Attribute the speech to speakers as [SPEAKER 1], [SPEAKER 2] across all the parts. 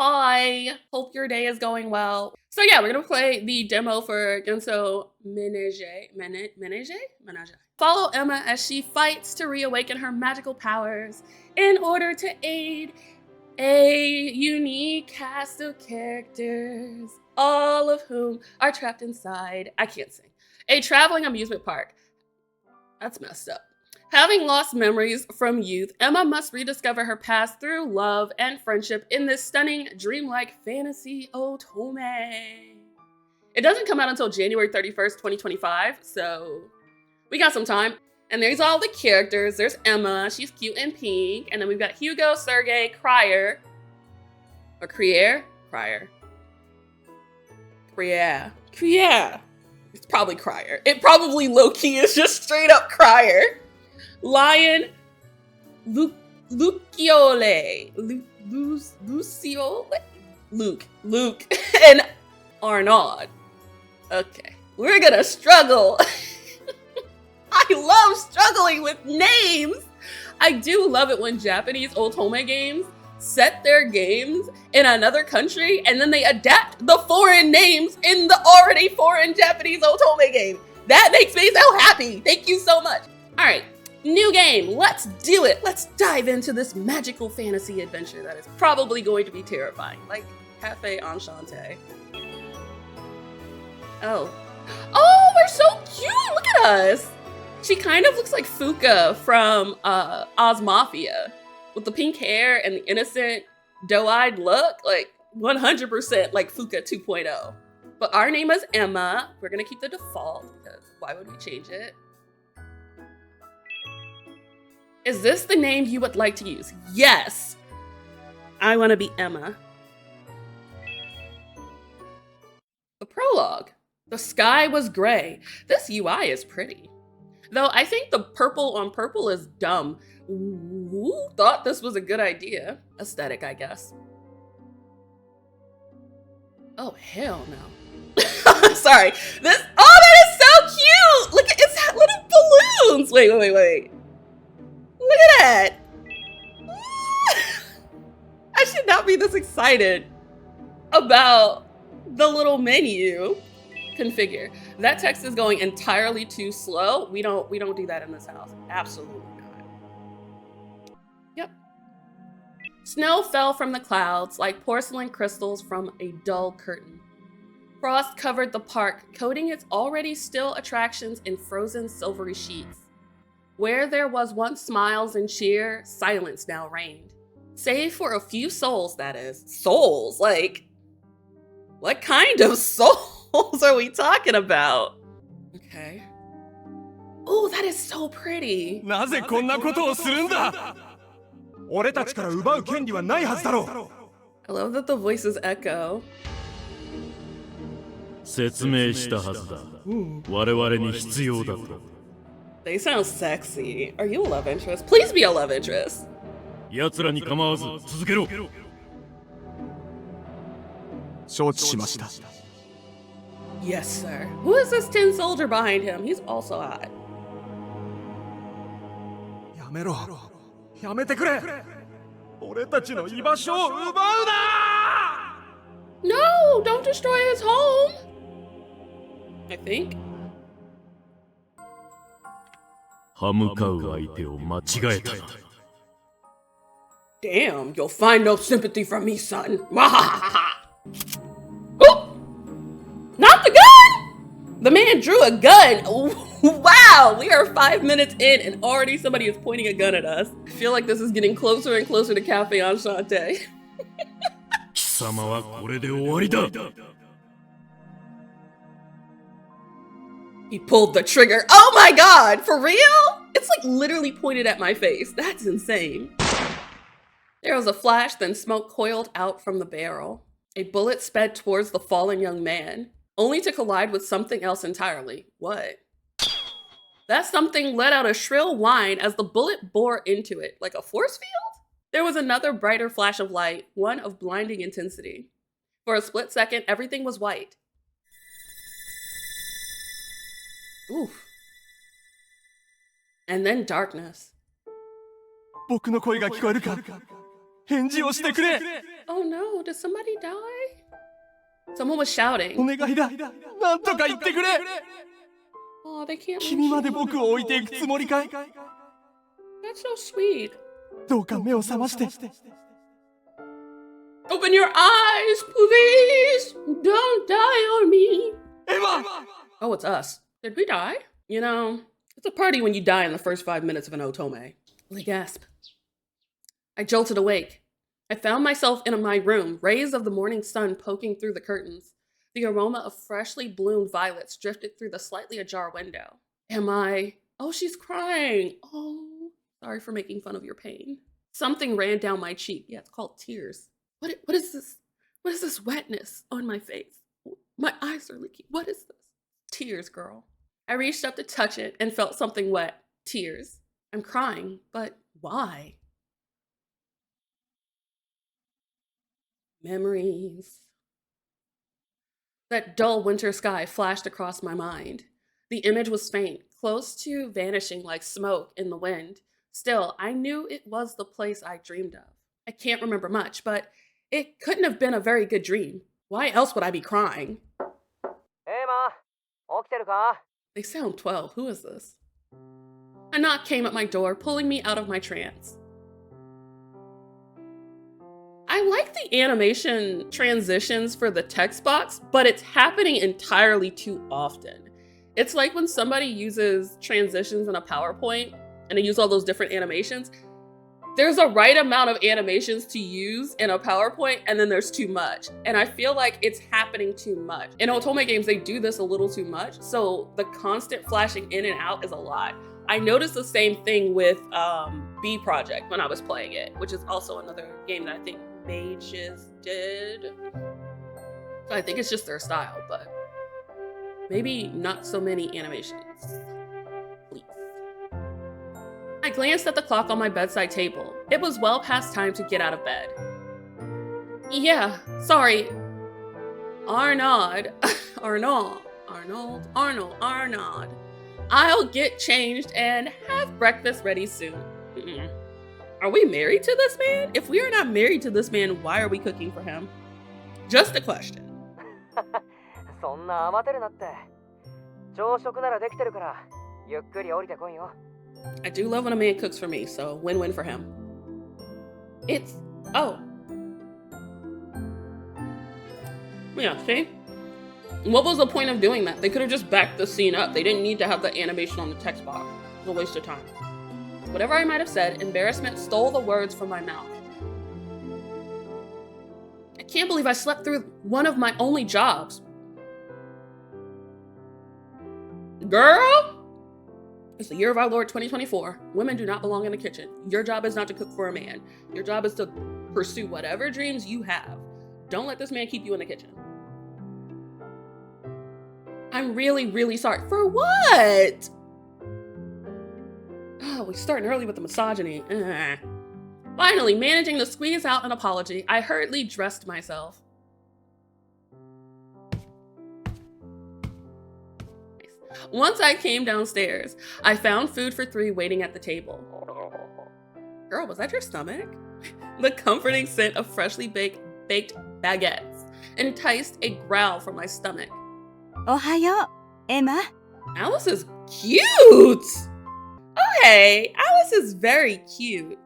[SPEAKER 1] Hi, hope your day is going well. So yeah, we're gonna play the demo for Genso Manege. Follow Emma as she fights to reawaken her magical powers in order to aid a unique cast of characters, all of whom are trapped inside, I can't sing, a traveling amusement park. That's messed up. Having lost memories from youth, Emma must rediscover her past through love and friendship in this stunning, dreamlike fantasy Otome. It doesn't come out until January 31st, 2025, so we got some time. And there's all the characters. There's Emma, she's cute and pink. And then we've got Hugo, Sergey, Crier. Or Crier? Crier. It's probably Crier. It probably low-key is just straight up Crier. Lion, Luciole, Luke, and Arnaud. Okay, we're gonna struggle. I love struggling with names. I do love it when Japanese Otome games set their games in another country and then they adapt the foreign names in the already foreign Japanese Otome game. That makes me so happy. Thank you so much. All right. New game, let's do it. Let's dive into this magical fantasy adventure that is probably going to be terrifying, like Cafe Enchante. Oh, we're so cute, look at us. She kind of looks like Fuka from Oz Mafia with the pink hair and the innocent doe-eyed look, like 100% like Fuka 2.0. But our name is Emma. We're gonna keep the default because why would we change it? Is this the name you would like to use? Yes. I want to be Emma. The prologue. The sky was gray. This UI is pretty. Though I think the purple on purple is dumb. Who thought this was a good idea? Aesthetic, I guess. Oh, hell no. Sorry. That is so cute. Look at it's little balloons. Wait. Look at that! I should not be this excited about the little menu. Configure. That text is going entirely too slow. We don't do that in this house. Absolutely not. Yep. Snow fell from the clouds like porcelain crystals from a dull curtain. Frost covered the park, coating its already still attractions in frozen silvery sheets. Where there was once smiles and cheer, silence now reigned. Save for a few souls, that is. Souls? Like, what kind of souls are we talking about? Okay. Oh, that is so pretty. I love that the voices echo. They sound sexy. Are you a love interest? Please be a love interest. Yes, sir. Who is this tin soldier behind him? He's also hot. No, don't destroy his home. I think. Damn, you'll find no sympathy from me, son. Oh! Not the gun! The man drew a gun. Wow, we are 5 minutes in and already somebody is pointing a gun at us. I feel like this is getting closer and closer to Cafe Enchante. He pulled the trigger. Oh my god, for real? It's like literally pointed at my face. That's insane. There was a flash, then smoke coiled out from the barrel. A bullet sped towards the fallen young man, only to collide with something else entirely. What? That something let out a shrill whine as the bullet bore into it, like a force field? There was another brighter flash of light, one of blinding intensity. For a split second, everything was white. Oof. And then darkness. Oh no, did somebody die? Someone was shouting.
[SPEAKER 2] お願いだ。なんとか言ってくれ。
[SPEAKER 1] Oh, they can't
[SPEAKER 2] 君まで
[SPEAKER 1] reach you.
[SPEAKER 2] 僕を置いていくつもりかい？
[SPEAKER 1] That's so sweet.
[SPEAKER 2] どうか目を覚まして。
[SPEAKER 1] Open your eyes, please. Don't die on me.
[SPEAKER 2] エマ！
[SPEAKER 1] Oh, it's us. Did we die? You know, it's a party when you die in the first 5 minutes of an Otome. I gasp. I jolted awake. I found myself in my room, rays of the morning sun poking through the curtains. The aroma of freshly bloomed violets drifted through the slightly ajar window. Am I? Oh, she's crying. Oh, sorry for making fun of your pain. Something ran down my cheek. Yeah, it's called tears. What is this? What is this wetness on my face? My eyes are leaking. What is this? Tears, girl. I reached up to touch it and felt something wet. Tears. I'm crying, but why? Memories. That dull winter sky flashed across my mind. The image was faint, close to vanishing like smoke in the wind. Still, I knew it was the place I dreamed of. I can't remember much, but it couldn't have been a very good dream. Why else would I be crying?
[SPEAKER 3] Hey, Ma. 起きてるか?
[SPEAKER 1] They sound 12. Who is this? A knock came at my door, pulling me out of my trance. I like the animation transitions for the text box, but it's happening entirely too often. It's like when somebody uses transitions in a PowerPoint and they use all those different animations. There's a right amount of animations to use in a PowerPoint, and then there's too much. And I feel like it's happening too much. In Otome games, they do this a little too much, so the constant flashing in and out is a lot. I noticed the same thing with B Project when I was playing it, which is also another game that I think Mages did. So I think it's just their style, but maybe not so many animations. Please. I glanced at the clock on my bedside table. It was well past time to get out of bed. Yeah, sorry. Arnaud. I'll get changed and have breakfast ready soon. Are we married to this man? If we are not married to this man, why are we cooking for him? Just a question.
[SPEAKER 3] そんな慌てるなって。朝食ならできてるから、ゆっくり降りてこいよ。
[SPEAKER 1] I do love when a man cooks for me, so win-win for him. Oh. Yeah, see? What was the point of doing that? They could have just backed the scene up. They didn't need to have the animation on the text box. It was a waste of time. Whatever I might have said, embarrassment stole the words from my mouth. I can't believe I slept through one of my only jobs. Girl! It's the year of our Lord 2024. Women do not belong in the kitchen. Your job is not to cook for a man. Your job is to pursue whatever dreams you have. Don't let this man keep you in the kitchen. I'm really, really sorry. For what? Oh, we're starting early with the misogyny. Finally, managing to squeeze out an apology, I hurriedly dressed myself. Once I came downstairs, I found food for 3 waiting at the table. Girl, was that your stomach? The comforting scent of freshly baked baguettes enticed a growl from my stomach.
[SPEAKER 4] Ohayo, Emma.
[SPEAKER 1] Alice is cute! Okay, Alice is very cute.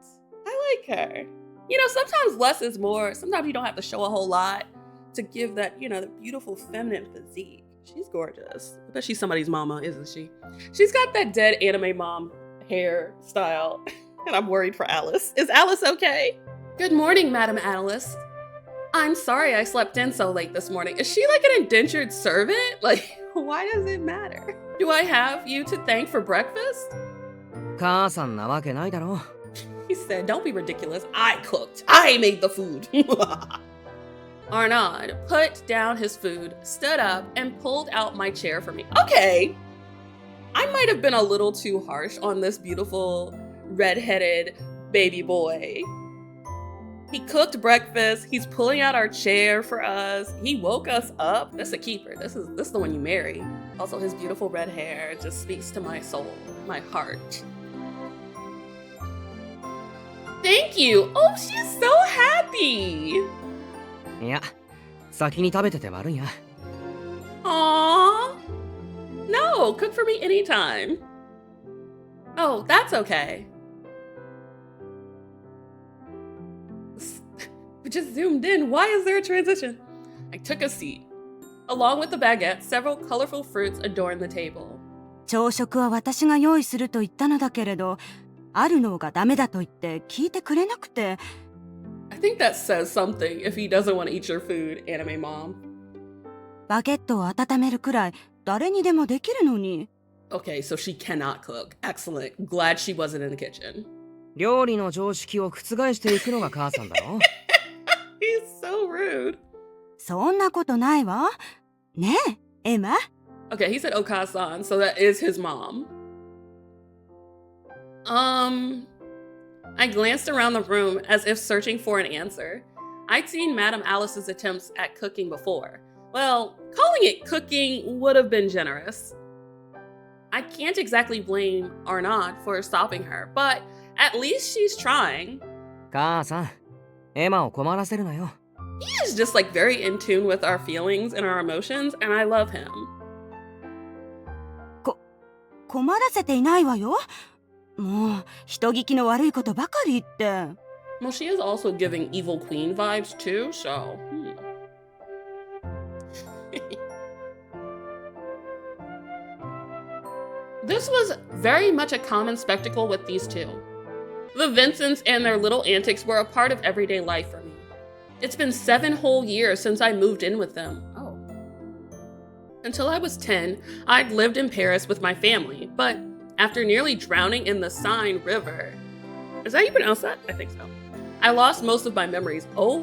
[SPEAKER 1] I like her. You know, sometimes less is more. Sometimes you don't have to show a whole lot to give that, you know, the beautiful feminine physique. She's gorgeous. I bet she's somebody's mama, isn't she? She's got that dead anime mom hair style, and I'm worried for Alice. Is Alice okay? Good morning, Madam Alice. I'm sorry I slept in so late this morning. Is she like an indentured servant? Like, why does it matter? Do I have you to thank for breakfast?
[SPEAKER 3] 母さんなわけないだろ.
[SPEAKER 1] He said, don't be ridiculous. I cooked. I made the food. Arnaud put down his food, stood up, and pulled out my chair for me. Okay. I might have been a little too harsh on this beautiful red-headed baby boy. He cooked breakfast. He's pulling out our chair for us. He woke us up. That's a keeper. This is the one you marry. Also, his beautiful red hair just speaks to my soul, my heart. Thank you. Oh, she's so happy.
[SPEAKER 3] いや、先に食べてて悪いな。
[SPEAKER 1] Aww. No, cook for me anytime. Oh, that's okay. We just zoomed in. Why is there a transition? I took a seat. Along with the baguette, several colorful fruits adorned the table.
[SPEAKER 4] 朝食は私が用意すると言ったのだけれど、あるのがダメだと言って聞いてくれなくて。
[SPEAKER 1] I think that says something if he doesn't want to eat your food, anime mom.
[SPEAKER 4] バゲットを温めるくらい誰にでもできるのに。
[SPEAKER 1] Okay, so she cannot cook. Excellent. Glad she wasn't in the kitchen.
[SPEAKER 3] 料理の常識を覆していくのが母さんだろ。
[SPEAKER 1] He's so rude.
[SPEAKER 4] そんなことないわ。ねえ、エマ。
[SPEAKER 1] Okay, he said Okasan, so that is his mom. I glanced around the room as if searching for an answer. I'd seen Madame Alice's attempts at cooking before. Well, calling it cooking would have been generous. I can't exactly blame Arnaud for stopping her, but at least she's trying.
[SPEAKER 3] 母さん、エマを困らせるなよ。
[SPEAKER 1] He is just like very in tune with our feelings and our emotions, and I love him.
[SPEAKER 4] 困らせていないわよ。もう人聞きの悪いことばかり言って。
[SPEAKER 1] Well, she is also giving evil queen vibes too, so. This was very much a common spectacle with these two. The Vincents and their little antics were a part of everyday life for me. It's been 7 whole years since I moved in with them. Oh. Until I was 10, I'd lived in Paris with my family, but after nearly drowning in the Seine River, is that how you pronounce that? I think so. I lost most of my memories. Oh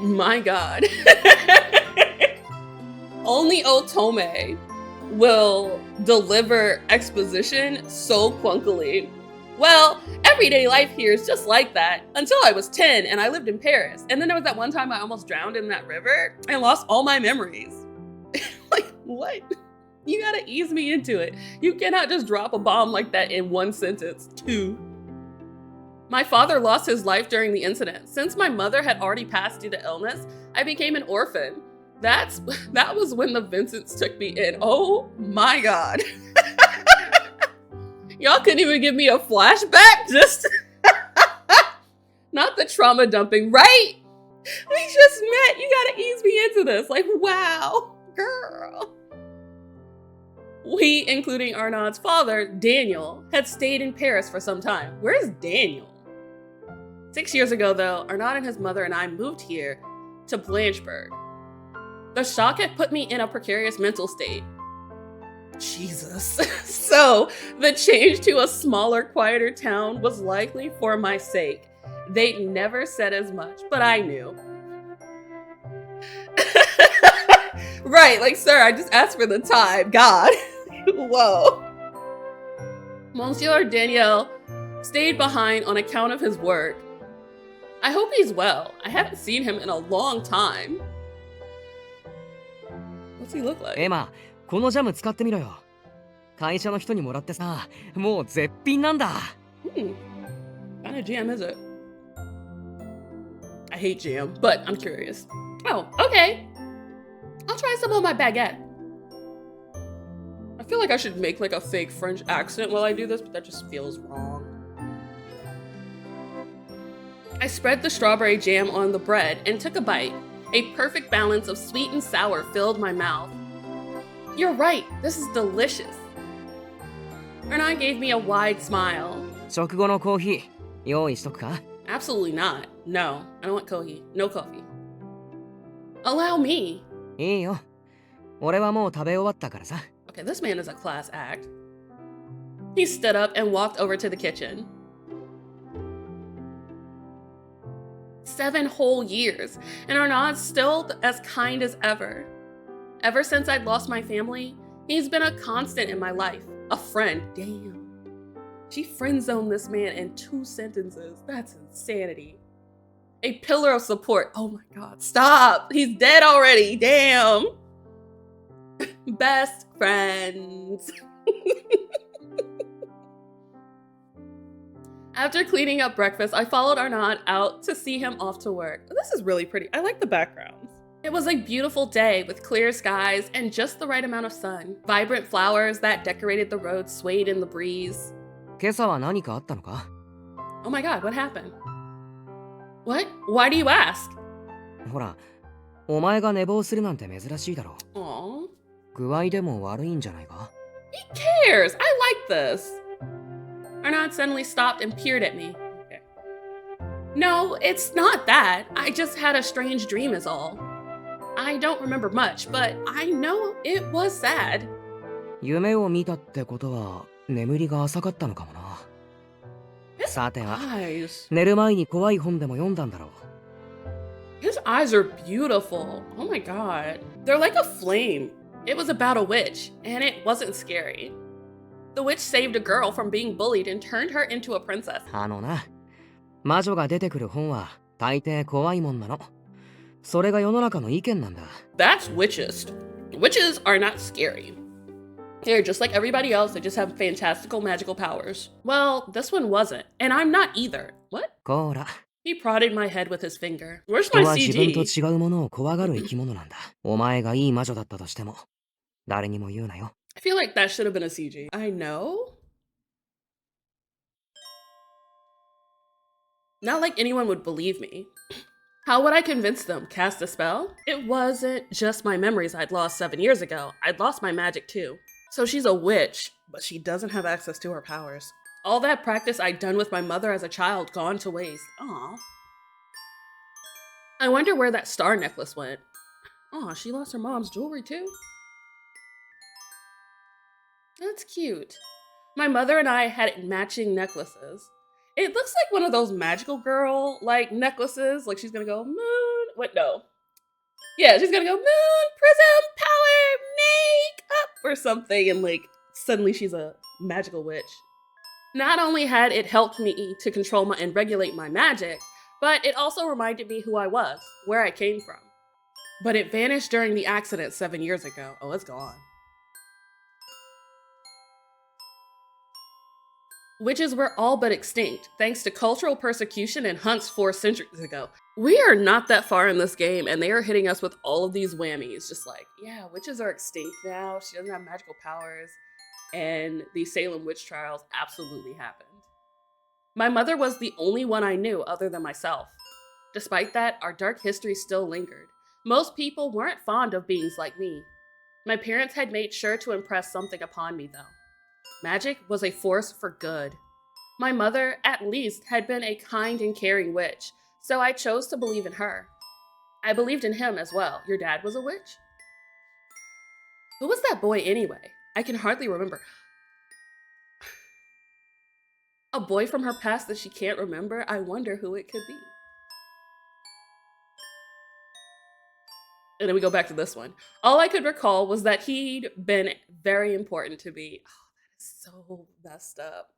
[SPEAKER 1] my God. Only Otome will deliver exposition so clunkily. Well, everyday life here is just like that until I was 10 and I lived in Paris. And then there was that one time I almost drowned in that river and lost all my memories. Like, what? You gotta ease me into it. You cannot just drop a bomb like that in one sentence. 2. My father lost his life during the incident. Since my mother had already passed due to illness, I became an orphan. That was when the Vincents took me in. Oh my God. Y'all couldn't even give me a flashback? Just not the trauma dumping, right? We just met. You gotta ease me into this. Like, wow, girl. We, including Arnaud's father, Daniel, had stayed in Paris for some time. Where's Daniel? 6 years ago, though, Arnaud and his mother and I moved here to Blanchburg. The shock had put me in a precarious mental state. Jesus. So, the change to a smaller, quieter town was likely for my sake. They never said as much, but I knew. Right, like, sir, I just asked for the time. God. Whoa. Monsieur Daniel stayed behind on account of his work. I hope he's well. I haven't seen him in a long time. What's he look like?
[SPEAKER 3] エマ、このジャム使ってみろよ。会社の人にもらってさ、もう絶品なんだ。
[SPEAKER 1] What kind of jam is it? I hate jam, but I'm curious. Oh, okay. I'll try some on my baguette. I feel like I should make like a fake French accent while I do this, but that just feels wrong. I spread the strawberry jam on the bread and took a bite. A perfect balance of sweet and sour filled my mouth. You're right, this is delicious. Arnaud gave me a wide smile.
[SPEAKER 3] 食後のコーヒー、用意しとくか?
[SPEAKER 1] Absolutely not. No, I don't want coffee. No coffee. Allow me.
[SPEAKER 3] いいよ。俺はもう食べ終わったからさ。
[SPEAKER 1] Okay, this man is a class act. He stood up and walked over to the kitchen. 7 whole years, and Arnaud's still as kind as ever. Ever since I'd lost my family, he's been a constant in my life. A friend. Damn. She friend-zoned this man in 2 sentences. That's insanity. A pillar of support. Oh my God, stop. He's dead already. Damn. Best friends. After cleaning up breakfast, I followed Arnaud out to see him off to work. This is really pretty. I like the backgrounds. It was a beautiful day with clear skies and just the right amount of sun. Vibrant flowers that decorated the road swayed in the breeze.
[SPEAKER 3] 今朝は何かあったのか?
[SPEAKER 1] Oh my god, what happened? What? Why do you ask?
[SPEAKER 3] ほら、お前が寝坊するなんて珍しいだろう。
[SPEAKER 1] Aww.
[SPEAKER 3] 具合でも悪いんじゃないか?
[SPEAKER 1] He cares! I like this! Arnaud suddenly stopped and peered at me. Okay. No, it's not that. I just had a strange dream is all. I don't remember much, but I know it was sad.
[SPEAKER 3] 夢を見たってことは眠りが浅かったのかもな。さては、寝る前に怖い本でも読んだんだろう。
[SPEAKER 1] His eyes are beautiful. Oh my god. They're like a flame. It was about a witch, and it wasn't scary. The witch saved a girl from being bullied and turned her into a princess.
[SPEAKER 3] な、魔女が出てくる本は大抵怖いもんなの。それが世の中の意見なんだ。
[SPEAKER 1] That's witches. Witches are not scary. They're just like everybody else, they just have fantastical magical powers. Well, this one wasn't, and I'm not either. What?
[SPEAKER 3] こら。
[SPEAKER 1] He prodded my head with his finger. Where's my
[SPEAKER 3] 人は自分と
[SPEAKER 1] CG?
[SPEAKER 3] 違うものを怖がる生き物なんだ。お前がいい魔女だったとしても、誰にも言うなよ。
[SPEAKER 1] I feel like that should have been a CG. I know? Not like anyone would believe me. How would I convince them? Cast a spell? It wasn't just my memories I'd lost 7 years ago. I'd lost my magic too. So she's a witch, but she doesn't have access to her powers. All that practice I'd done with my mother as a child gone to waste. Aw. I wonder where that star necklace went. Aw, she lost her mom's jewelry too? That's cute. My mother and I had matching necklaces. It looks like one of those magical girl like necklaces. Like she's gonna go moon. What? No. Yeah, she's gonna go moon, prism, power, make up or something. And like suddenly she's a magical witch. Not only had it helped me to control and regulate my magic, but it also reminded me who I was, where I came from. But it vanished during the accident 7 years ago. Oh, it's gone. Witches were all but extinct, thanks to cultural persecution and hunts 4 centuries ago. We are not that far in this game, and they are hitting us with all of these whammies. Just like, yeah, witches are extinct now, she doesn't have magical powers, and the Salem witch trials absolutely happened. My mother was the only one I knew other than myself. Despite that, our dark history still lingered. Most people weren't fond of beings like me. My parents had made sure to impress something upon me, though. Magic was a force for good. My mother, at least, had been a kind and caring witch, so I chose to believe in her. I believed in him as well. Your dad was a witch? Who was that boy anyway? I can hardly remember. A boy from her past that she can't remember? I wonder who it could be. And then we go back to this one. All I could recall was that he'd been very important to me. So messed up.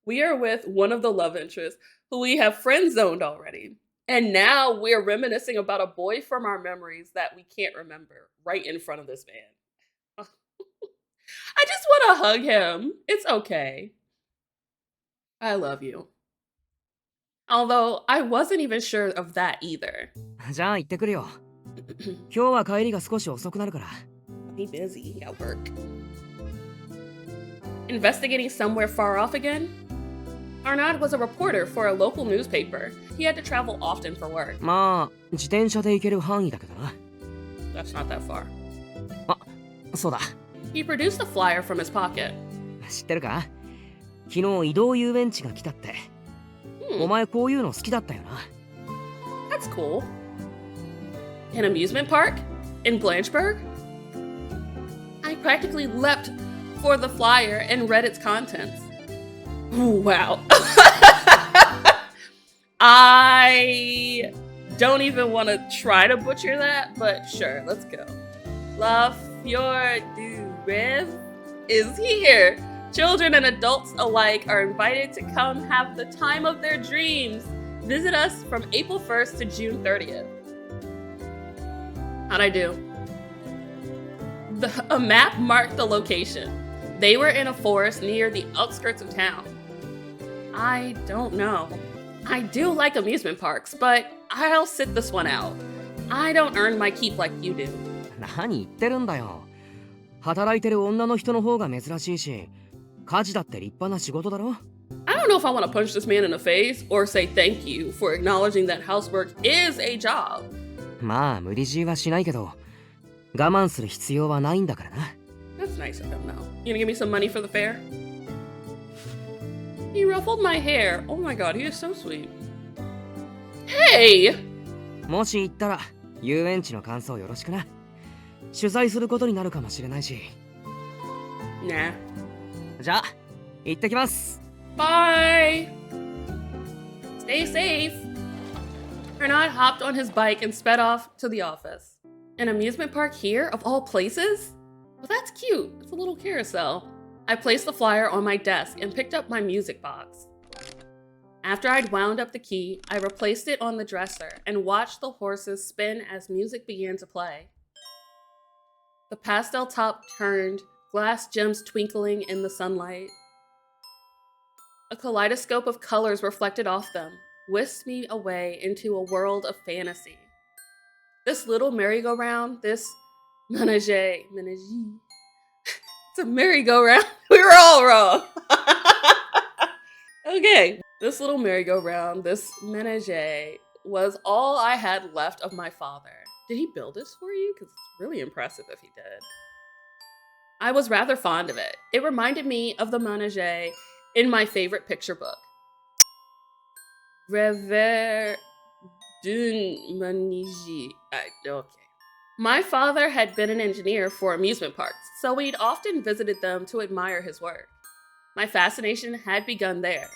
[SPEAKER 1] We are with one of the love interests who we have friend zoned already. And now we're reminiscing about a boy from our memories that we can't remember right in front of this man. I just want to hug him. It's okay. I love you. Although I wasn't even sure of that either.
[SPEAKER 3] じゃあ行ってくるよ。今日は帰りが少し遅くなるから。
[SPEAKER 1] He busy. He got work. Investigating somewhere far off again? Arnaud was a reporter for a local newspaper. He had to travel often for work.
[SPEAKER 3] まあ、自転車で行ける範囲だけどな。
[SPEAKER 1] That's not that far.
[SPEAKER 3] あ、そうだ。
[SPEAKER 1] He produced a flyer from his pocket.
[SPEAKER 3] 知ってるか？昨日移動遊園地が来たって。お前こういうの好きだったよな。
[SPEAKER 1] That's cool. An amusement park? In Blanchburg? I practically leapt for the flyer and read its contents. Wow. I don't even want to try to butcher that, but sure, let's go. La Fior du Rêve is here. Children and adults alike are invited to come have the time of their dreams. Visit us from April 1st to June 30th. How'd I do? A map marked the location. They were in a forest near the outskirts of town. I don't know. I do like amusement parks, but I'll sit this one out. I don't earn my keep like you do.
[SPEAKER 3] 何言ってるんだよ。働いてる女の人の方が珍しいし、家事だって立派な仕事だろ。
[SPEAKER 1] I don't know if I want to punch this man in the face or say thank you for acknowledging that housework is a job.
[SPEAKER 3] まあ無理強いはしないけど、我慢する必要はないんだからな。
[SPEAKER 1] That's nice of him, though. You gonna give me some money for the fair? He ruffled my hair. Oh my god, he is so sweet. Hey!
[SPEAKER 3] もし行ったら遊園地の感想よろしくな。取材することになるかもしれないし。
[SPEAKER 1] Nah.
[SPEAKER 3] じゃあ行ってきます。
[SPEAKER 1] Bye! Stay safe! Bernard hopped on his bike and sped off to the office. An amusement park here, of all places? Well, that's cute. It's a little carousel. I placed the flyer on my desk and picked up my music box. After I'd wound up the key, I replaced it on the dresser and watched the horses spin as music began to play. The pastel top turned, glass gems twinkling in the sunlight. A kaleidoscope of colors reflected off them, whisked me away into a world of fantasy. This little merry-go-round, this manege, it's a merry-go-round. We were all wrong. Okay, this little merry-go-round, this manege, was all I had left of my father. Did he build this for you? Because it's really impressive if he did. I was rather fond of it. It reminded me of the manege in my favorite picture book. Reawaken. Okay. My father had been an engineer for amusement parks, so we'd often visited them to admire his work. My fascination had begun there.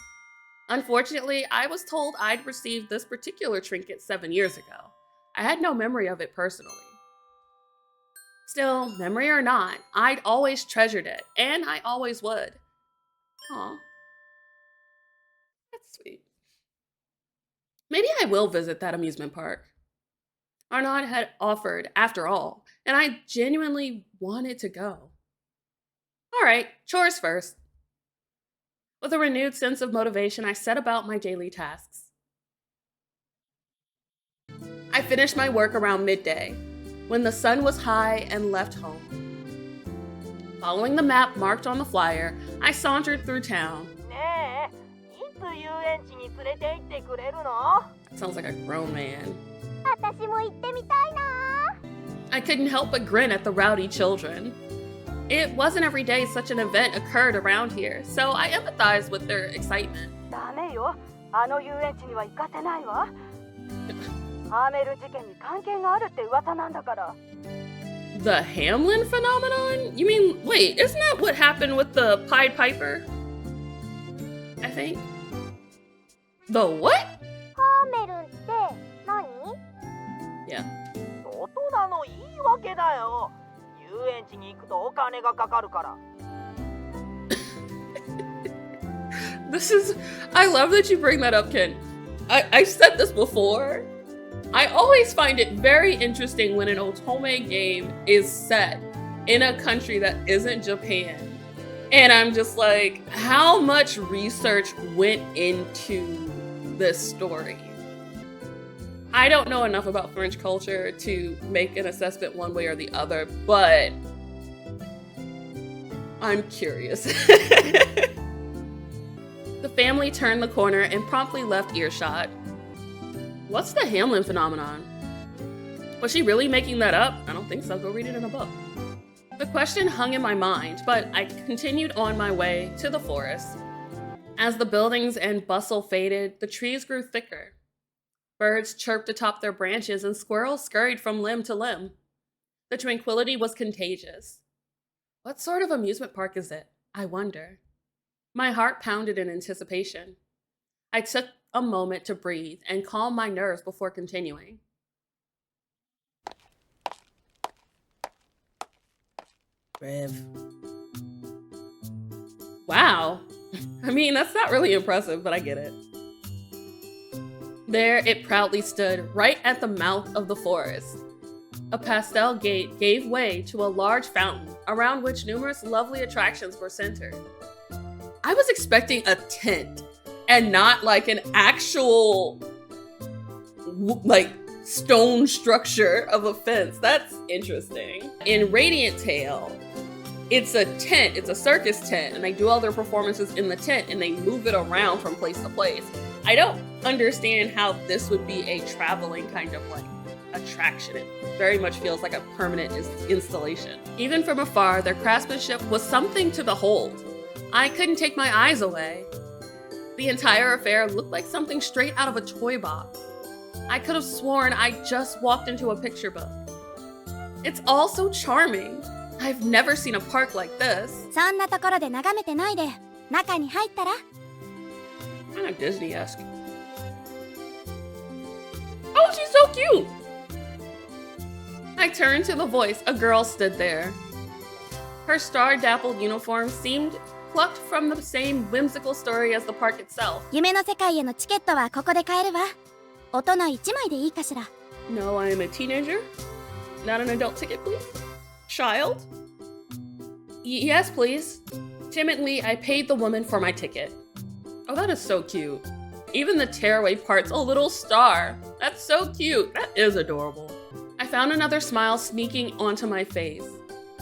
[SPEAKER 1] Unfortunately, I was told I'd received this particular trinket 7 years ago. I had no memory of it personally. Still, memory or not, I'd always treasured it, and I always would. Aw. That's sweet. Maybe I will visit that amusement park. Arnaud had offered, after all, and I genuinely wanted to go. All right, chores first. With a renewed sense of motivation, I set about my daily tasks. I finished my work around midday, when the sun was high, and left home. Following the map marked on the flyer, I sauntered through town. Sounds like a grown man. I couldn't help but grin at the rowdy children. It wasn't every day such an event occurred around here, so I empathized with their excitement. The Hamlin phenomenon? You mean, wait, isn't that what happened with the Pied Piper? I think. The what? Yeah. I love that you bring that up, Ken. I've said this before. I always find it very interesting when an Otome game is set in a country that isn't Japan. And I'm just like, how much research went into this story? I don't know enough about French culture to make an assessment one way or the other, but I'm curious. The family turned the corner and promptly left earshot. What's the Hamlin phenomenon? Was she really making that up? I don't think so. Go read it in a book. The question hung in my mind, but I continued on my way to the forest. As the buildings and bustle faded, the trees grew thicker. Birds chirped atop their branches and squirrels scurried from limb to limb. The tranquility was contagious. What sort of amusement park is it? I wonder. My heart pounded in anticipation. I took a moment to breathe and calm my nerves before continuing. Rev. Wow. I mean, that's not really impressive, but I get it. There it proudly stood, right at the mouth of the forest. A pastel gate gave way to a large fountain, around which numerous lovely attractions were centered. I was expecting a tent and not like an actual like stone structure of a fence. That's interesting. In Radiant Tale, it's a tent, it's a circus tent, and they do all their performances in the tent and they move it around from place to place. I don't understand how this would be a traveling kind of like attraction. It very much feels like a permanent installation. Even from afar, their craftsmanship was something to behold. I couldn't take my eyes away. The entire affair looked like something straight out of a toy box. I could have sworn I just walked into a picture book. It's all so charming. I've never seen a park like this.
[SPEAKER 5] そんなところで眺めてないで中に入ったら
[SPEAKER 1] Kind of Disney-esque. Oh, she's so cute! I turned to the voice. A girl stood there. Her star-dappled uniform seemed plucked from the same whimsical story as the park itself.
[SPEAKER 5] 夢の世界へのチケットはここで買えるわ大人1枚でいいかしら
[SPEAKER 1] No, I am a teenager. Not an adult ticket, please. Child? Yes, please. Timidly, I paid the woman for my ticket. Oh, that is so cute. Even the tearaway part's a little star. That's so cute. That is adorable. I found another smile sneaking onto my face.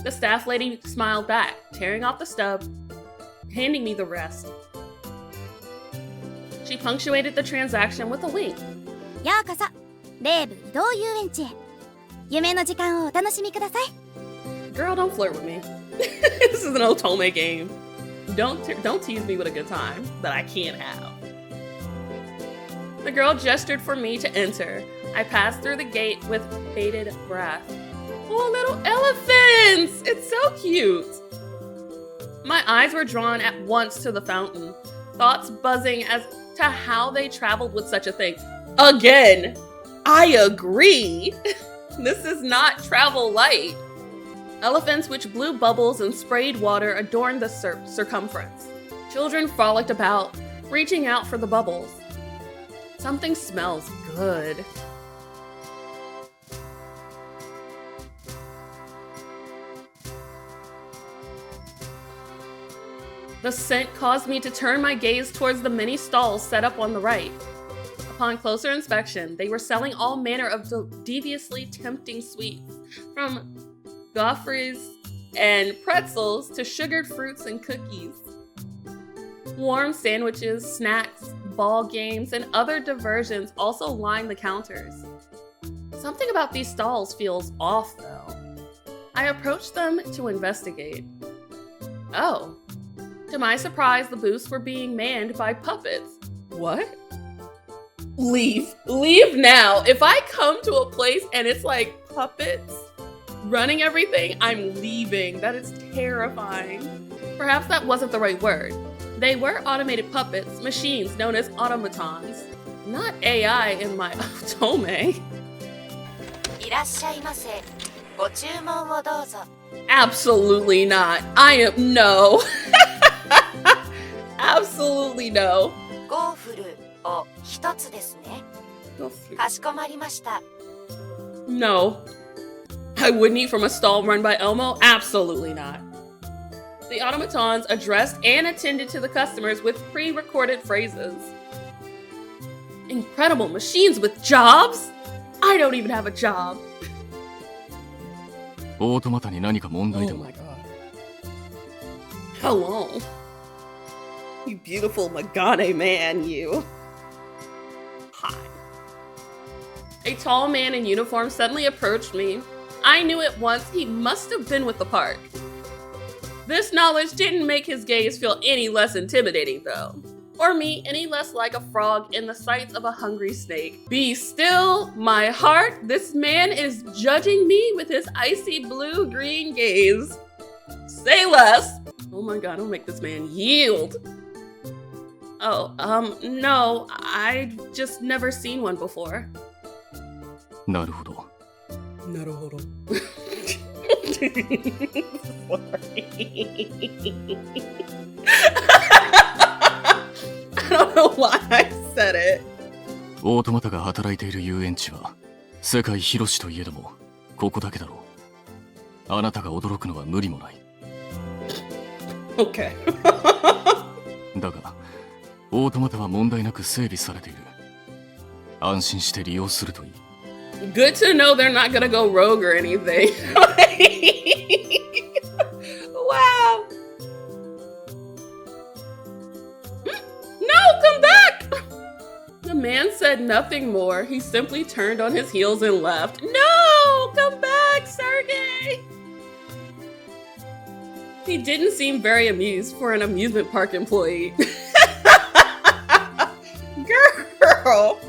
[SPEAKER 1] The staff lady smiled back, tearing off the stub, handing me the rest. She punctuated the transaction with a wink.
[SPEAKER 5] ようこそレーブ移動遊園地へ夢の時間をお楽しみください
[SPEAKER 1] Girl, don't flirt with me. This is an Otome game. Don't tease me with a good time that I can't have. The girl gestured for me to enter. I passed through the gate with bated breath. Oh, little elephants! It's so cute. My eyes were drawn at once to the fountain, thoughts buzzing as to how they traveled with such a thing. Again, I agree. This is not travel light. Elephants which blew bubbles and sprayed water adorned the circumference. Children frolicked about, reaching out for the bubbles. Something smells good. The scent caused me to turn my gaze towards the many stalls set up on the right. Upon closer inspection, they were selling all manner of deviously tempting sweets, from gaufres and pretzels to sugared fruits and cookies. Warm sandwiches, snacks, ball games, and other diversions also lined the counters. Something about these stalls feels off, though. I approached them to investigate. Oh. To my surprise, the booths were being manned by puppets. What? Leave. Leave now. If I come to a place and it's like puppets running everything, I'm leaving. That is terrifying. Perhaps that wasn't the right word. They were automated puppets, machines known as automatons. Not AI in my Otome.
[SPEAKER 5] いらっしゃいませご注文をどうぞ
[SPEAKER 1] Absolutely not. I am no. Absolutely no.
[SPEAKER 5] ゴーフルを一つですねかしこまりました
[SPEAKER 1] No. I wouldn't eat from a stall run by Elmo? Absolutely not. The automatons addressed and attended to the customers with pre-recorded phrases. Incredible machines with jobs? I don't even have a job.
[SPEAKER 6] オートマタに何か問題で
[SPEAKER 1] Oh
[SPEAKER 6] も
[SPEAKER 1] my god. How long? You beautiful Magane man, you. Hi. A tall man in uniform suddenly approached me. I knew at once he must have been with the park. This knowledge didn't make his gaze feel any less intimidating, though, or me any less like a frog in the sights of a hungry snake. Be still, my heart. This man is judging me with his icy blue-green gaze. Say less. Oh my god, don't make this man yield. Oh, no, I've just never seen one before.
[SPEAKER 6] なるほど
[SPEAKER 1] Naruhodo. I don't know why I said it.
[SPEAKER 6] オートマタが働いている遊園地は世界広しといえどもここだけだろうあなたが驚くのは無理もない
[SPEAKER 1] Okay.
[SPEAKER 6] だがオートマタは問題なく整備されている。安心して利用するといい。
[SPEAKER 1] Good to know they're not gonna go rogue or anything. Wow. No, come back! The man said nothing more. He simply turned on his heels and left. No, come back, Sergey! He didn't seem very amused for an amusement park employee. Girl!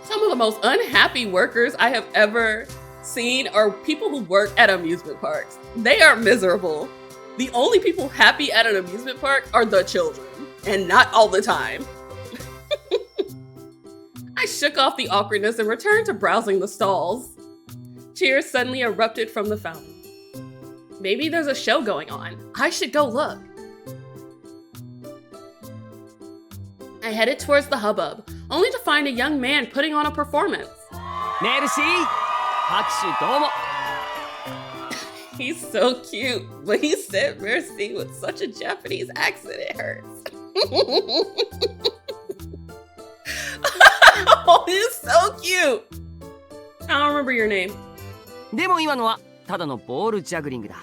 [SPEAKER 1] Some of the most unhappy workers I have ever seen are people who work at amusement parks. They are miserable. The only people happy at an amusement park are the children, and not all the time. I shook off the awkwardness and returned to browsing the stalls. Cheers suddenly erupted from the fountain. Maybe there's a show going on. I should go look. I headed towards the hubbub, only to find a young man putting on a performance.
[SPEAKER 3] Merci! Hakushu domo!
[SPEAKER 1] He's so cute, but he said merci with such a Japanese accent it hurts. Oh, he's so cute! I don't remember your name.
[SPEAKER 3] でも今のはただのボールジャグリングだ。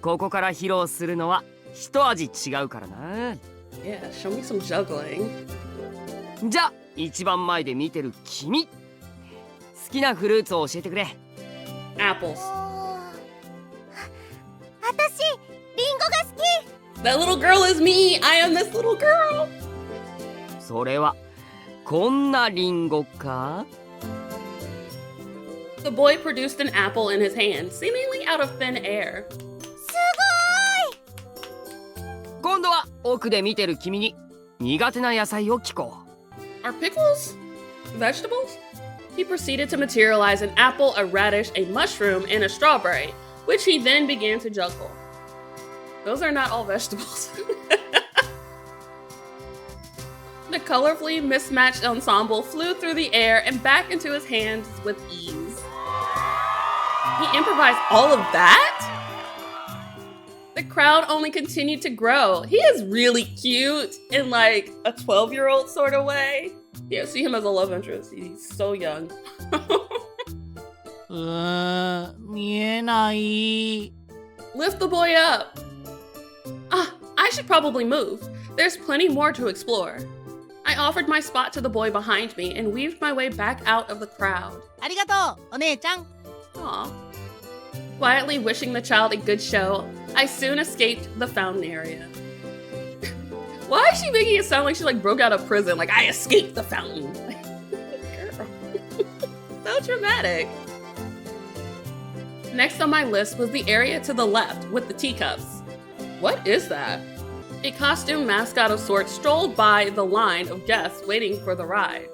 [SPEAKER 3] ここから披露するのは一味違うからな。
[SPEAKER 1] Yeah, show me some juggling.
[SPEAKER 3] じゃあ一番前で見てる君、好きなフルーツを教えてくれ。
[SPEAKER 1] Apples.
[SPEAKER 5] 私リンゴが好き。
[SPEAKER 1] That little girl is me! I am this little girl!
[SPEAKER 3] それはこんなリンゴか？
[SPEAKER 1] The boy produced an apple in his hand, seemingly out of thin air.
[SPEAKER 5] す
[SPEAKER 3] 今度は奥で見てる君に苦手な野菜を聞こう。
[SPEAKER 1] Are pickles vegetables? He proceeded to materialize an apple, a radish, a mushroom, and a strawberry, which he then began to juggle. Those are not all vegetables. The colorfully mismatched ensemble flew through the air and back into his hands with ease. He improvised all of that? The crowd only continued to grow. He is really cute in like a 12-year-old sort of way. Yeah, see him as a love interest. He's so young.
[SPEAKER 7] 見えない。
[SPEAKER 1] Lift the boy up. Ah, I should probably move. There's plenty more to explore. I offered my spot to the boy behind me and weaved my way back out of the crowd.
[SPEAKER 7] ありがとう、お姉ちゃん。
[SPEAKER 1] Aw. Quietly wishing the child a good show, I soon escaped the fountain area. Why is she making it sound like she like broke out of prison? Like, I escaped the fountain. Girl. So dramatic. Next on my list was the area to the left with the teacups. What is that? A costume mascot of sorts strolled by the line of guests waiting for the ride.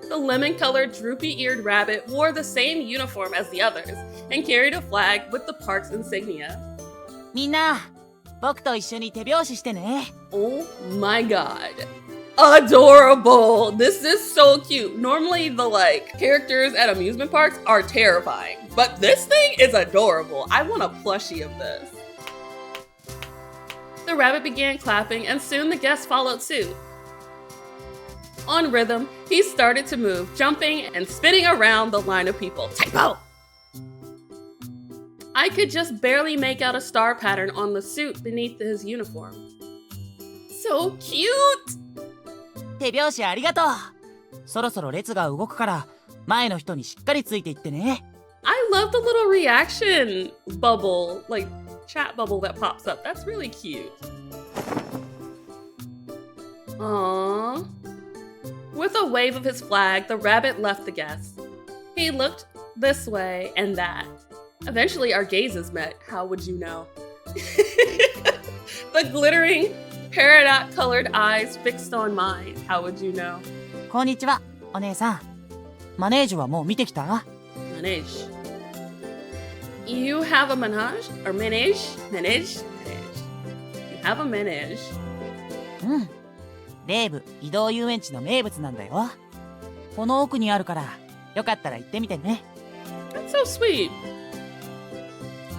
[SPEAKER 1] The lemon-colored, droopy-eared rabbit wore the same uniform as the others and carried a flag with the park's insignia.
[SPEAKER 7] みんな、僕と一緒に手拍子してね。
[SPEAKER 1] Oh my god. Adorable! This is so cute. Normally the like characters at amusement parks are terrifying, but this thing is adorable. I want a plushie of this. The rabbit began clapping and soon the guests followed suit. On rhythm, he started to move, jumping and spinning around the line of people. Typo! I could just barely make out a star pattern on the suit beneath his uniform. So cute!
[SPEAKER 7] 手拍子ありがとう。そろそろ列が動くから、前の人にしっかりついていってね。
[SPEAKER 1] I love the little reaction bubble, like chat bubble that pops up. That's really cute. Aww. With a wave of his flag, the rabbit left the guests. He looked this way and that. Eventually, our gazes met. How would you know? The glittering, peridot-colored eyes fixed on mine. How would you know?
[SPEAKER 7] こんにちは、お姉さん。マネージュはもう見てきた？
[SPEAKER 1] Manege. You have a menage? Or manage? Manage? Manage. You have a manage.
[SPEAKER 7] うん。レーブ移動遊園地の名物なんだよ。この奥にあるから、よかったら行ってみてね。
[SPEAKER 1] That's so sweet.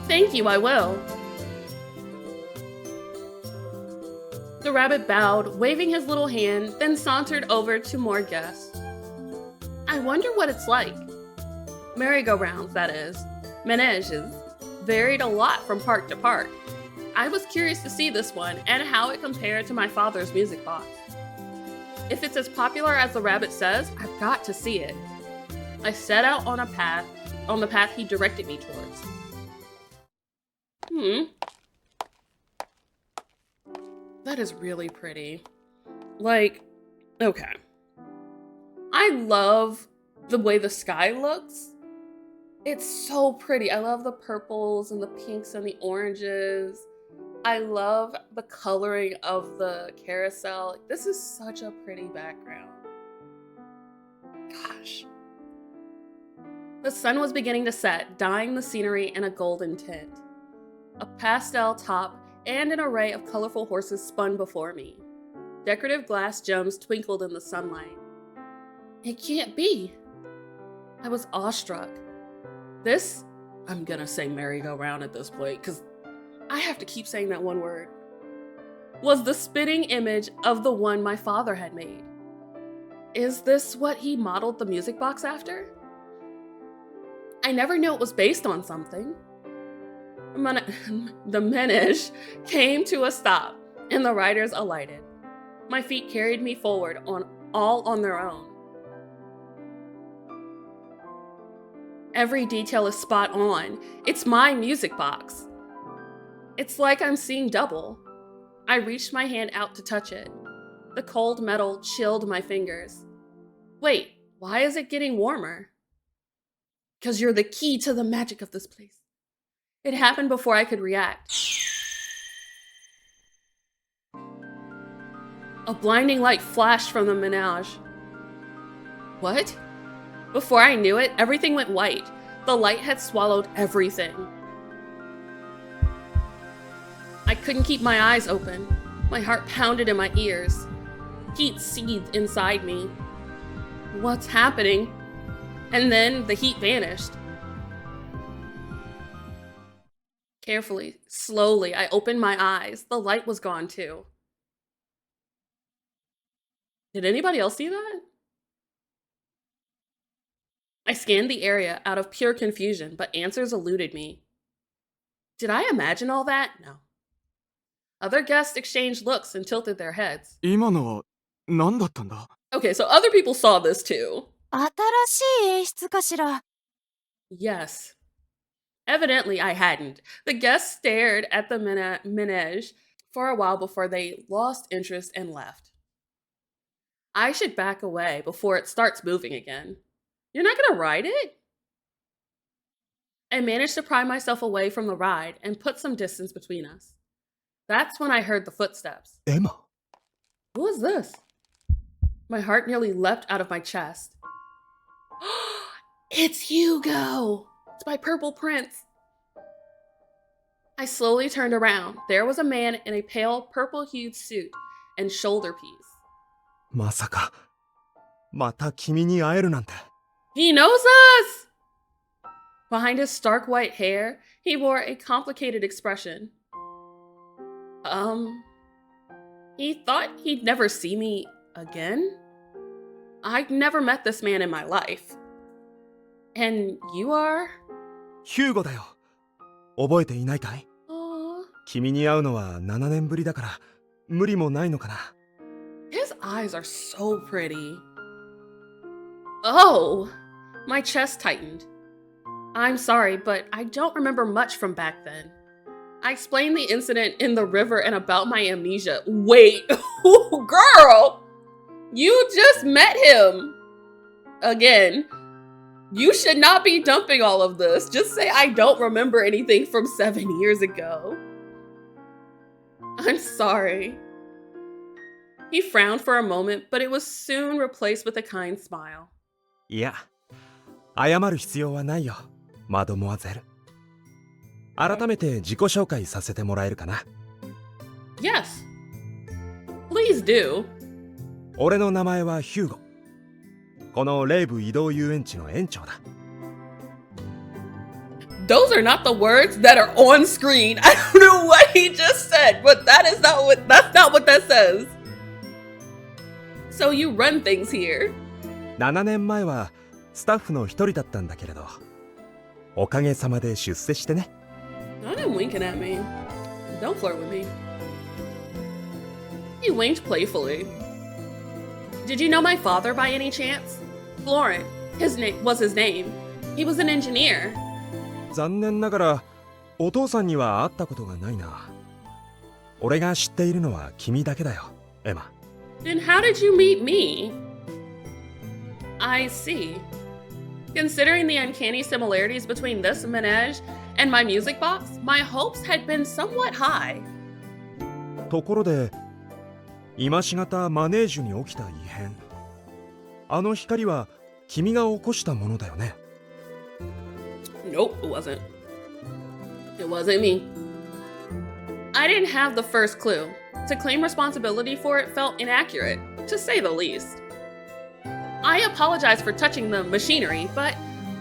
[SPEAKER 1] Thank you, I will. The rabbit bowed, waving his little hand, then sauntered over to more guests. I wonder what it's like. Merry-go-rounds, that is. Maneges varied a lot from park to park. I was curious to see this one and how it compared to my father's music box. If it's as popular as the rabbit says, I've got to see it. I set out on the path he directed me towards. That is really pretty. Like, okay. I love the way the sky looks. It's so pretty. I love the purples and the pinks and the oranges. I love the coloring of the carousel. This is such a pretty background. Gosh. The sun was beginning to set, dyeing the scenery in a golden tint. A pastel top and an array of colorful horses spun before me. Decorative glass gems twinkled in the sunlight. It can't be. I was awestruck. This, I'm gonna say merry-go-round at this point, because I have to keep saying that one word, was the spitting image of the one my father had made. Is this what he modeled the music box after? I never knew it was based on something. The manege came to a stop, and the riders alighted. My feet carried me forward all on their own. Every detail is spot on. It's my music box. It's like I'm seeing double. I reached my hand out to touch it. The cold metal chilled my fingers. Wait, why is it getting warmer? 'Cause you're the key to the magic of this place. It happened before I could react. A blinding light flashed from the manege. What? Before I knew it, everything went white. The light had swallowed everything. I couldn't keep my eyes open. My heart pounded in my ears. Heat seethed inside me. What's happening? And then the heat vanished. Carefully, slowly, I opened my eyes. The light was gone too. Did anybody else see that? I scanned the area out of pure confusion, but answers eluded me. Did I imagine all that? No. Other guests exchanged looks and tilted their heads.
[SPEAKER 2] 今のは何だったんだ?
[SPEAKER 1] Okay, so other people saw this too.
[SPEAKER 5] 新しい演出かしら。
[SPEAKER 1] Yes. Evidently, I hadn't. The guests stared at the manege for a while before they lost interest and left. I should back away before it starts moving again. You're not gonna ride it? I managed to pry myself away from the ride and put some distance between us. That's when I heard the footsteps.
[SPEAKER 2] Emma.
[SPEAKER 1] Who is this? My heart nearly leapt out of my chest. It's Hugo! It's my purple prince. I slowly turned around. There was a man in a pale purple-hued suit and shoulder piece.
[SPEAKER 2] まさか、また君に会えるなんて。
[SPEAKER 1] He knows us! Behind his stark white hair, he wore a complicated expression. He thought he'd never see me again? I'd never met this man in my life. And you are?
[SPEAKER 2] ヒューゴだよ。覚えていないかい? 君に会うのは7年ぶりだから、無理もないのかな。
[SPEAKER 1] His eyes are so pretty. Oh! My chest tightened. I'm sorry, but I don't remember much from back then. I explained the incident in the river and about my amnesia. Wait, girl! You just met him! Again, you should not be dumping all of this. Just say I don't remember anything from 7 years ago. I'm sorry. He frowned for a moment, but it was soon replaced with a kind smile.
[SPEAKER 2] いや、謝る必要はないよ、マドモアゼル。改めて自己紹介させてもらえるかな?
[SPEAKER 1] Yes. Please do.
[SPEAKER 2] 俺の名前はヒューゴ。このレイブ移動遊園地の園長だ。
[SPEAKER 1] Those are not the words that are on screen. I don't know what he just said, but that's not what that says. So you run things here.
[SPEAKER 2] 7年前はスタッフの一人だったんだけれど、おかげさまで出世してね。
[SPEAKER 1] Not him winking at me. Don't flirt with me. He winked playfully. Did you know my father by any chance? Florent. Was his name. He was an engineer.
[SPEAKER 2] 残念ながらお父さんには会ったことがないな。俺が知っているのは君だけだよ、エマ。
[SPEAKER 1] Then how did you meet me? I see. Considering the uncanny similarities between this Manege and my music box, my hopes had been somewhat high.
[SPEAKER 2] ところで、今しがたマネージュに起きた異変。あの光は君が起こしたものだよね。
[SPEAKER 1] Nope, it wasn't. It wasn't me. I didn't have the first clue. To claim responsibility for it felt inaccurate, to say the least. I apologize for touching the machinery, but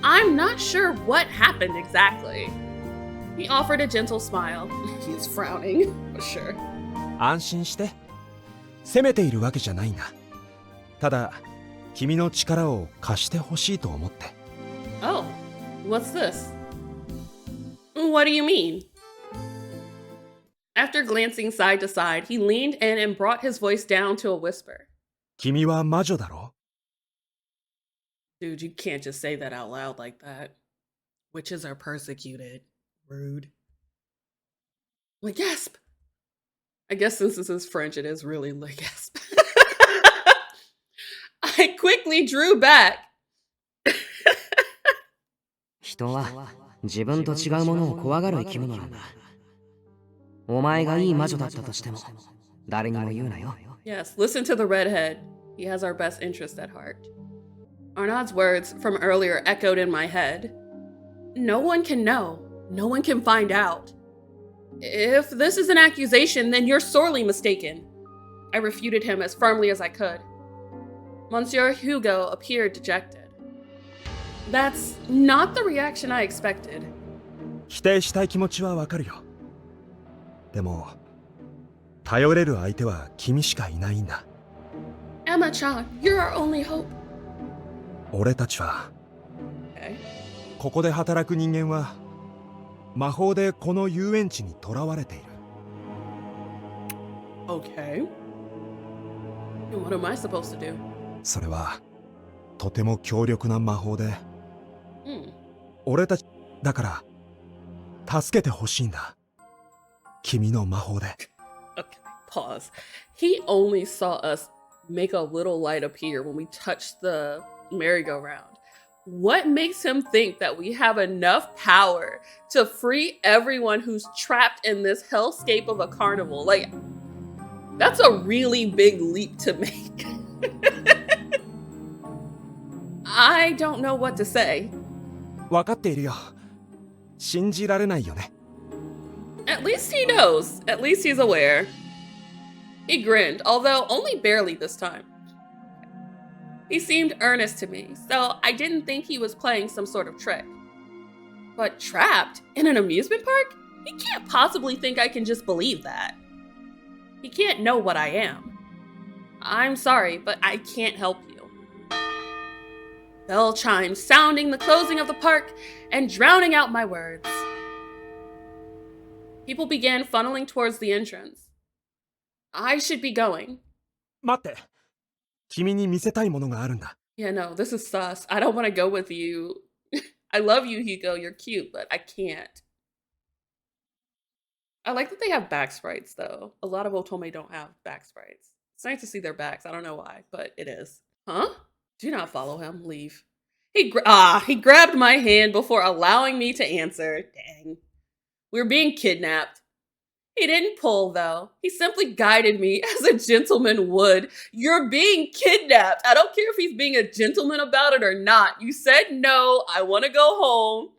[SPEAKER 1] I'm not sure what happened exactly. He offered a gentle smile. He's frowning, for sure.
[SPEAKER 2] 安心して。責めているわけじゃないんだ。ただ、君の力を貸してほしいと思って。
[SPEAKER 1] Oh, what's this? What do you mean? After glancing side to side, he leaned in and brought his voice down to a whisper.
[SPEAKER 2] 君は魔女だろ?
[SPEAKER 1] Dude, you can't just say that out loud like that. Witches are persecuted. Rude. Like, gasp! I guess since this is French, it is really like gasp. I quickly drew back.
[SPEAKER 3] 人は自分と違うものを怖がる生き物なんだ。お前がいい魔女だったとしても誰にも言うなよ。
[SPEAKER 1] Yes, listen to the redhead. He has our best interest at heart. Arnaud's words from earlier echoed in my head. No one can know. No one can find out. If this is an accusation, then you're sorely mistaken. I refuted him as firmly as I could. Monsieur Hugo appeared dejected. That's not the reaction I expected.
[SPEAKER 2] 否定したい気持ちはわかるよ。でも、頼れる相手は君しかいないんだ。
[SPEAKER 1] Emma-chan, you're our only hope.
[SPEAKER 2] 俺たちは、
[SPEAKER 1] Okay.
[SPEAKER 2] ここで働く人間は、魔法でこの遊園地に囚われている。
[SPEAKER 1] Okay. And what am I supposed to do?
[SPEAKER 2] それは、とても強力な魔法で、俺たちだから、助けてほしいんだ。君の魔法で。
[SPEAKER 1] Okay, pause. He only saw us make a little light appear when we touched the merry-go-round. What makes him think that we have enough power to free everyone who's trapped in this hellscape of a carnival? Like, that's a really big leap to make. I don't know what to say.
[SPEAKER 2] わかっているよ。信じられないよね。
[SPEAKER 1] At least he knows. At least he's aware. He grinned, although only barely this time. He seemed earnest to me, so I didn't think he was playing some sort of trick. But trapped in an amusement park? He can't possibly think I can just believe that. He can't know what I am. I'm sorry, but I can't help you. Bell chimes sounding the closing of the park and drowning out my words. People began funneling towards the entrance. I should be going.
[SPEAKER 2] 待って。君に見せたいものがあるんだ。
[SPEAKER 1] Yeah, no, this is sus. I don't want to go with you. I love you, Hugo. You're cute, but I can't. I like that they have back sprites, though. A lot of Otome don't have back sprites. It's nice to see their backs. I don't know why, but it is. Huh? Do not follow him. Leave. He grabbed my hand before allowing me to answer. Dang. We're being kidnapped. He didn't pull, though. He simply guided me as a gentleman would. You're being kidnapped. I don't care if he's being a gentleman about it or not. You said no, I want to go home.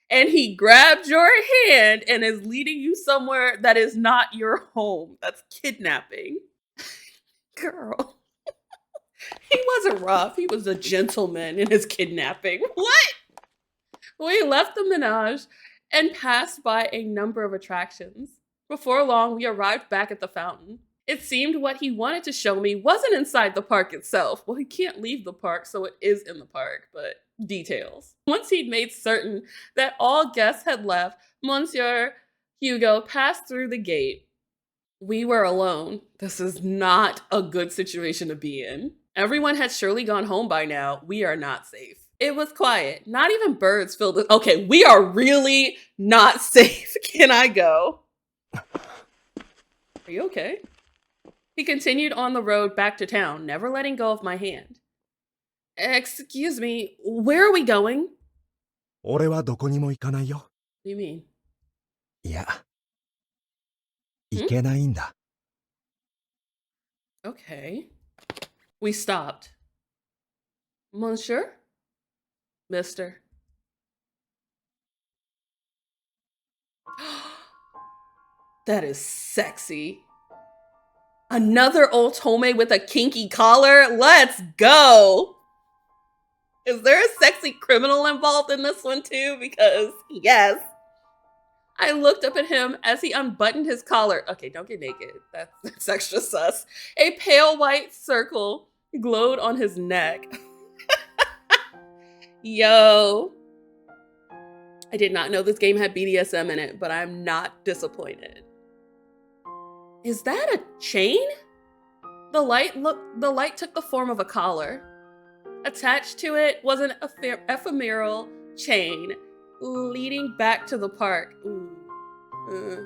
[SPEAKER 1] And he grabbed your hand and is leading you somewhere that is not your home. That's kidnapping. Girl. He wasn't rough. He was a gentleman in his kidnapping. What? We left the menage and passed by a number of attractions. Before long, we arrived back at the fountain. It seemed what he wanted to show me wasn't inside the park itself. Well, he can't leave the park, so it is in the park, but details. Once he'd made certain that all guests had left, Monsieur Hugo passed through the gate. We were alone. This is not a good situation to be in. Everyone had surely gone home by now. We are not safe. It was quiet. Not even birds filled with... Okay, we are really not safe. Can I go? Are you okay? He continued on the road back to town, never letting go of my hand. Excuse me, where are we going?
[SPEAKER 2] 俺はどこにも行かないよ。
[SPEAKER 1] What do you mean?
[SPEAKER 2] いや、行けないんだ。
[SPEAKER 1] Okay. We stopped. Monsieur? Mister. That is sexy. Another Otome with a kinky collar? Let's go! Is there a sexy criminal involved in this one too? Because, yes. I looked up at him as he unbuttoned his collar. Okay, don't get naked. That's extra sus. A pale white circle glowed on his neck. Yo. I did not know this game had BDSM in it, but I'm not disappointed. Is that a chain? The light took the form of a collar. Attached to it was an ephemeral chain leading back to the park. Ooh. Okay.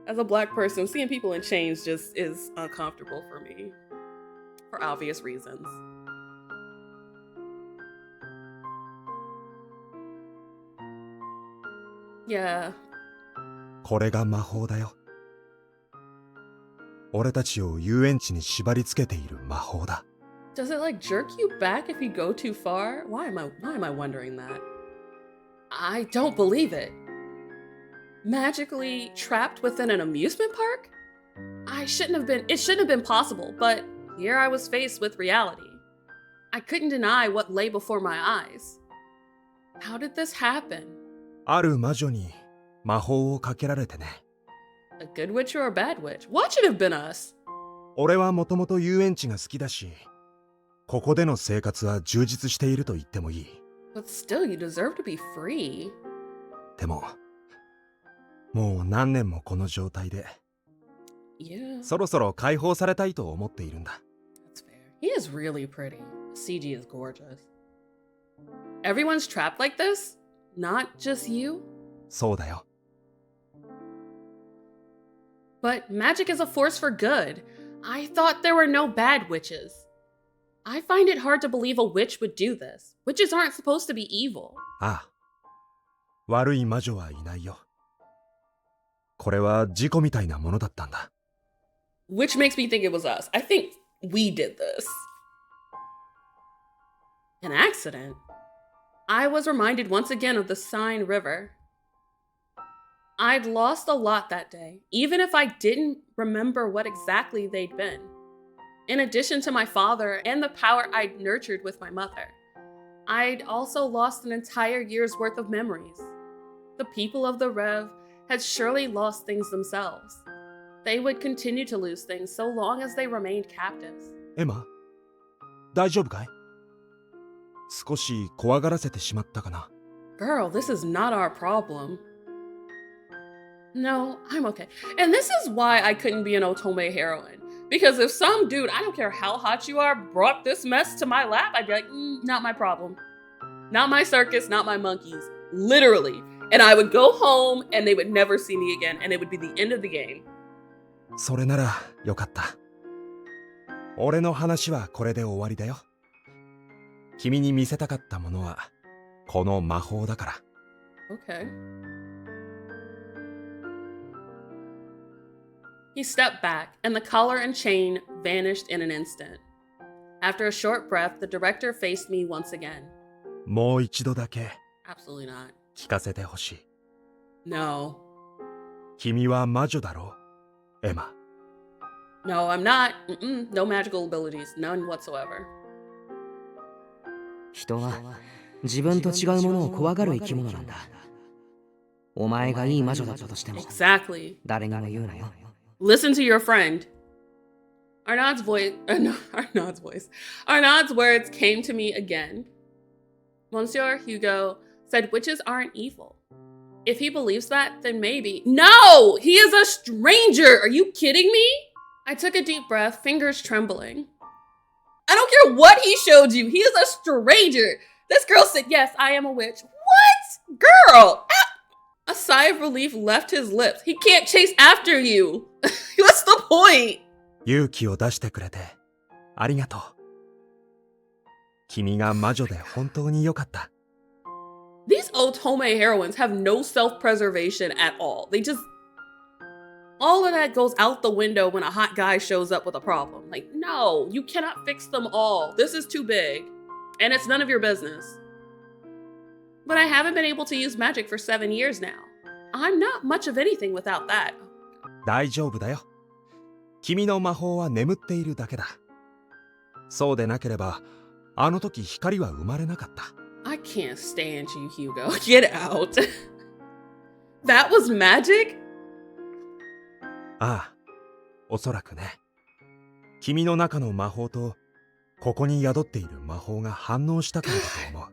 [SPEAKER 1] As a black person, seeing people in chains just is uncomfortable for me. For obvious reasons. Yeah.
[SPEAKER 2] これが魔法だよ。俺たちを遊園地に縛り付けている魔法だ。
[SPEAKER 1] Does it like jerk you back if you go too far? Why am I wondering that? I don't believe it. Magically trapped within an amusement park? It shouldn't have been possible, but here I was faced with reality. I couldn't deny what lay before my eyes. How did this happen?
[SPEAKER 2] ある魔女に魔法をかけられてね。
[SPEAKER 1] A good witch or a bad witch? What should have been us?
[SPEAKER 2] 俺はもともと遊園地が好きだし、ここでの生活は充実していると言ってもいい。
[SPEAKER 1] But still, you deserve to be free.
[SPEAKER 2] でも、もう何年もこの状態で、
[SPEAKER 1] Yeah.
[SPEAKER 2] そろそろ解放されたいと思っているんだ。
[SPEAKER 1] That's fair. He is really pretty. CG is gorgeous. Everyone's trapped like this? Not just you?
[SPEAKER 2] そうだよ。
[SPEAKER 1] But magic is a force for good. I thought there were no bad witches. I find it hard to believe a witch would do this. Witches aren't supposed to be evil.
[SPEAKER 2] ああ、悪い魔女はいないよ。これは事故みたいなものだったんだ。
[SPEAKER 1] Which makes me think it was us. I think we did this. An accident? I was reminded once again of the Seine River. I'd lost a lot that day, even if I didn't remember what exactly they'd been. In addition to my father and the power I'd nurtured with my mother, I'd also lost an entire year's worth of memories. The people of the Rev had surely lost things themselves. They would continue to lose things so long as they remained captives.
[SPEAKER 2] エマ、大丈夫かい？少し怖がらせてしまったかな。
[SPEAKER 1] Girl, this is not our problem. No, I'm okay. And this is why I couldn't be an Otome heroine. Because if some dude, I don't care how hot you are, brought this mess to my lap, I'd be like, not my problem. Not my circus, not my monkeys. Literally. And I would go home and they would never see me again. And it would be the end of the game.
[SPEAKER 2] それならよかった。俺の話はこれで終わりだよ。君に見せたかったものはこの魔法だから。
[SPEAKER 1] Okay. He stepped back, and the collar and chain vanished in an instant. After a short breath, the director faced me once again.
[SPEAKER 2] もう一度だけ
[SPEAKER 1] Absolutely not.
[SPEAKER 2] 聞かせてほしい。
[SPEAKER 1] No.
[SPEAKER 2] 君は魔女だろう、エマ。
[SPEAKER 1] No, I'm not. No magical abilities. None whatsoever.
[SPEAKER 3] 人は自分と違うものを怖がる生き物なんだ。お前がいい魔女だったとしても
[SPEAKER 1] Exactly.
[SPEAKER 3] 誰にも言うなよ。
[SPEAKER 1] Listen to your friend. Arnaud's words came to me again. Monsieur Hugo said witches aren't evil. If he believes that, then maybe. No! He is a stranger! Are you kidding me? I took a deep breath, fingers trembling. I don't care what he showed you. He is a stranger. This girl said, yes, I am a witch. What? Girl! A sigh of relief left his lips. He can't chase after you. What's the point?
[SPEAKER 2] 勇気を出してくれてありがとう。君が魔女で本当に良かった。
[SPEAKER 1] These Otome heroines have no self-preservation at all. All of that goes out the window when a hot guy shows up with a problem. Like, no, you cannot fix them all. This is too big. And it's none of your business. But I haven't been able to use magic for 7 years now. I'm not much of anything without that.
[SPEAKER 2] 大丈夫だよ。君の魔法は眠っているだけだ。そうでなければ、あの時光は生まれなかった。
[SPEAKER 1] I can't stand you, Hugo. Get out. That was magic?
[SPEAKER 2] ああ、おそらくね。君の中の魔法と、ここに宿っている魔法が反応したからだと思う。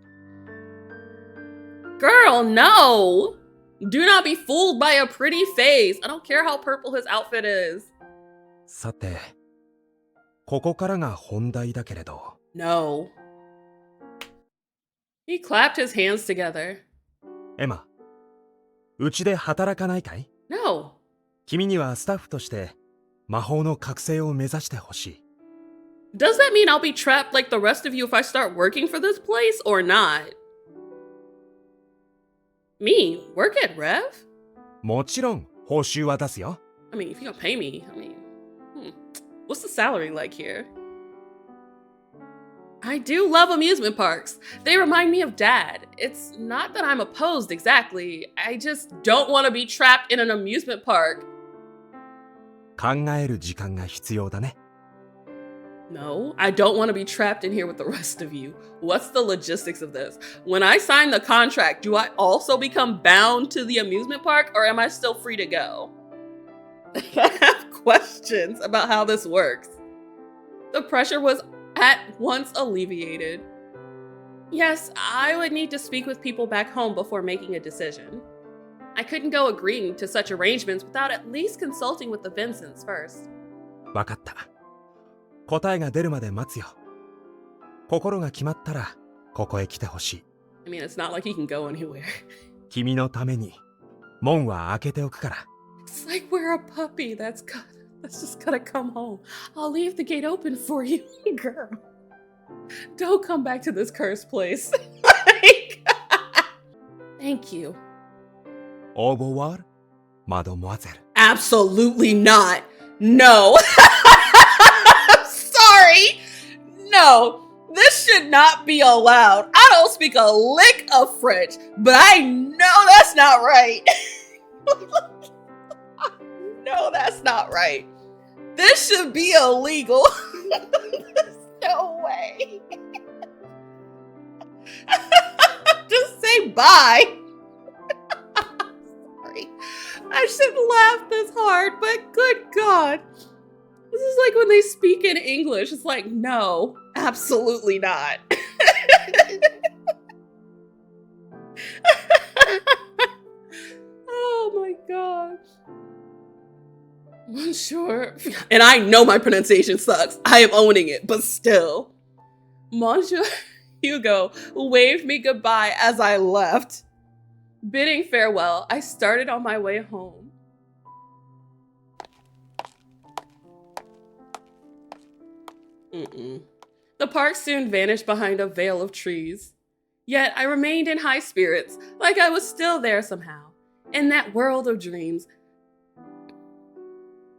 [SPEAKER 1] Girl, no! Do not be fooled by a pretty face. I don't care how purple his outfit is.
[SPEAKER 2] さて、ここからが本題だけれど。
[SPEAKER 1] No. He clapped his hands together.
[SPEAKER 2] エマ、うちで働かないかい？
[SPEAKER 1] No.
[SPEAKER 2] 君にはスタッフとして魔法の覚醒を目指してほしい。
[SPEAKER 1] Does that mean I'll be trapped like the rest of you if I start working for this place or not? Me? Work at Rev?
[SPEAKER 2] もちろん報酬は出すよ。
[SPEAKER 1] I mean, if you're gonna pay me, what's the salary like here? I do love amusement parks. They remind me of Dad. It's not that I'm opposed exactly. I just don't want to be trapped in an amusement park.
[SPEAKER 2] 考える時間が必要だね。
[SPEAKER 1] No, I don't want to be trapped in here with the rest of you. What's the logistics of this? When I sign the contract, do I also become bound to the amusement park or am I still free to go? I have questions about how this works. The pressure was at once alleviated. Yes, I would need to speak with people back home before making a decision. I couldn't go agreeing to such arrangements without at least consulting with the Vincents first.
[SPEAKER 2] わかった。答えが出るまで待つよ。心が決まったら、ここへ来てほしい。
[SPEAKER 1] I mean, it's not like he can go anywhere.
[SPEAKER 2] 君のために、門は開けておくから。
[SPEAKER 1] It's like we're a puppy that's just gotta come home. I'll leave the gate open for you, girl. Don't come back to this cursed place. Thank you.
[SPEAKER 2] Au revoir, mademoiselle.
[SPEAKER 1] Absolutely not. No. Sorry. No. This should not be allowed. I don't speak a lick of French, but I know that's not right. No, that's not right. This should be illegal. There's no way. Just say bye. Sorry. I shouldn't laugh this hard, but good God. This is like when they speak in English. It's like, no, absolutely not. Oh my God. Monsieur, and I know my pronunciation sucks. I am owning it, but still. Monsieur Hugo waved me goodbye as I left. Bidding farewell, I started on my way home. The park soon vanished behind a veil of trees. Yet I remained in high spirits, like I was still there somehow, in that world of dreams.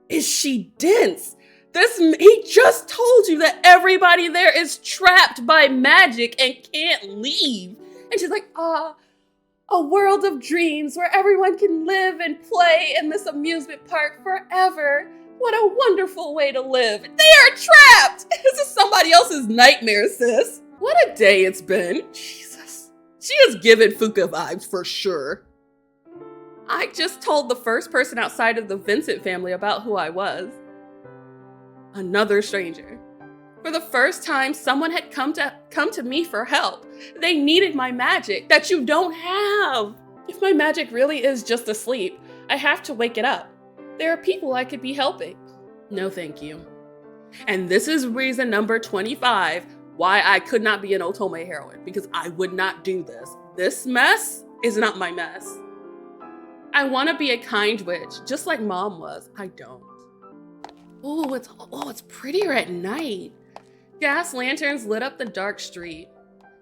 [SPEAKER 1] Is she dense? He just told you that everybody there is trapped by magic and can't leave. And she's like, a world of dreams where everyone can live and play in this amusement park forever. What a wonderful way to live. They are trapped. This is somebody else's nightmare, sis. What a day it's been. Jesus. She has given Fuka vibes for sure. I just told the first person outside of the Vincent family about who I was. Another stranger. For the first time, someone had come to me for help. They needed my magic that you don't have. If my magic really is just asleep, I have to wake it up. There are people I could be helping. No, thank you. And this is reason number 25 why I could not be an Otome heroine, because I would not do this. This mess is not my mess. I want to be a kind witch, just like Mom was. I don't. Oh, it's prettier at night. Gas lanterns lit up the dark street.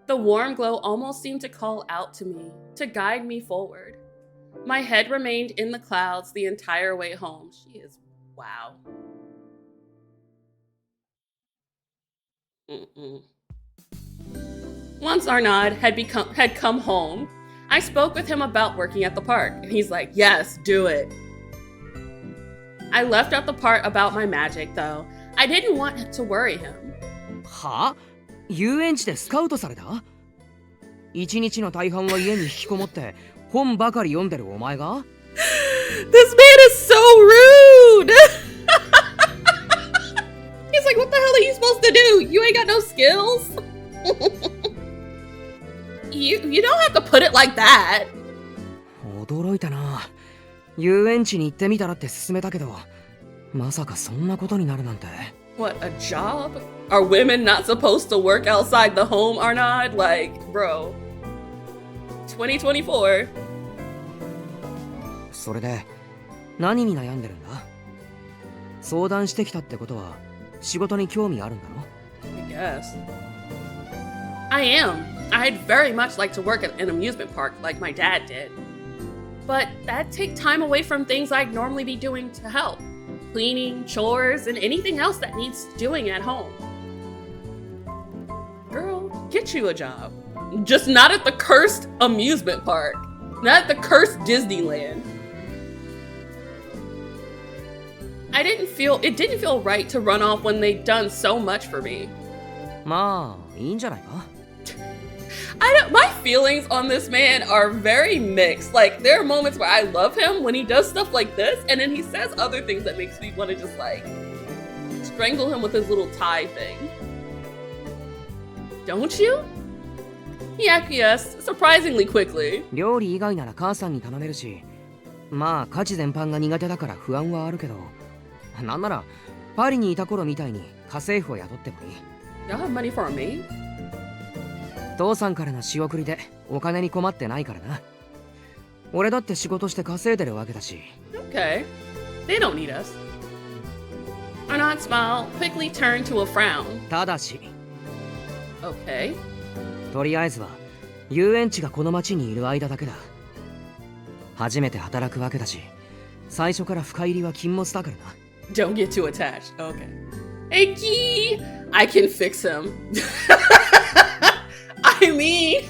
[SPEAKER 1] The warm glow almost seemed to call out to me, to guide me forward. My head remained in the clouds the entire way home. She is, wow. Once Arnaud had come home, I spoke with him about working at the park, and he's like, yes, do it. I left out the part about my magic, though. I didn't want to worry him.
[SPEAKER 3] はあ？遊園地でスカウトされた？一日の大半は家に引きこもって本ばかり読んでるお前が？
[SPEAKER 1] This man is so rude! He's like, what the hell are you supposed to do? You ain't got no skills? You don't have to put it like that.
[SPEAKER 3] 驚いたな。遊園地に行ってみたらって勧めたけど、まさかそんなことになるなんて。
[SPEAKER 1] What, a job? Are women not supposed to work outside the home, Arnaud? Like, bro. 2024.
[SPEAKER 3] それで、何に悩んでるんだ？相談してきたってことは、仕事に興味あるんだろ？
[SPEAKER 1] I guess. I am. I'd very much like to work at an amusement park like my dad did. But that'd take time away from things I'd normally be doing to help. Cleaning, chores, and anything else that needs doing at home. Girl, get you a job. Just not at the cursed amusement park. Not at the cursed Disneyland. It didn't feel right to run off when they'd done so much for me.
[SPEAKER 3] まあ、いいんじゃないか？
[SPEAKER 1] My feelings on this man are very mixed. Like, there are moments where I love him when he does stuff like this, and then he says other things that makes me want to just like strangle him with his little tie thing. Don't you? He acquiesced surprisingly quickly.
[SPEAKER 3] 料理以外なら母さんに頼めるし、まあ家事全般が苦手だから不安はあるけど、なんならパリにいた頃みたいに家政婦を雇ってもいい。
[SPEAKER 1] Y'all have money for me?
[SPEAKER 3] 父さんからの仕送りでお金に困ってないからな。俺だって仕事して稼いでるわけだし。
[SPEAKER 1] Okay. They don't need us. Arnaud's smile quickly turned to a frown.
[SPEAKER 3] ただし。
[SPEAKER 1] Okay.
[SPEAKER 3] とりあえずは遊園地がこの町にいる間だけだ。初めて働くわけだし、最初から深入りは禁物だからな。
[SPEAKER 1] Don't get too attached. Okay. Hey, Key! I can fix him. I mean,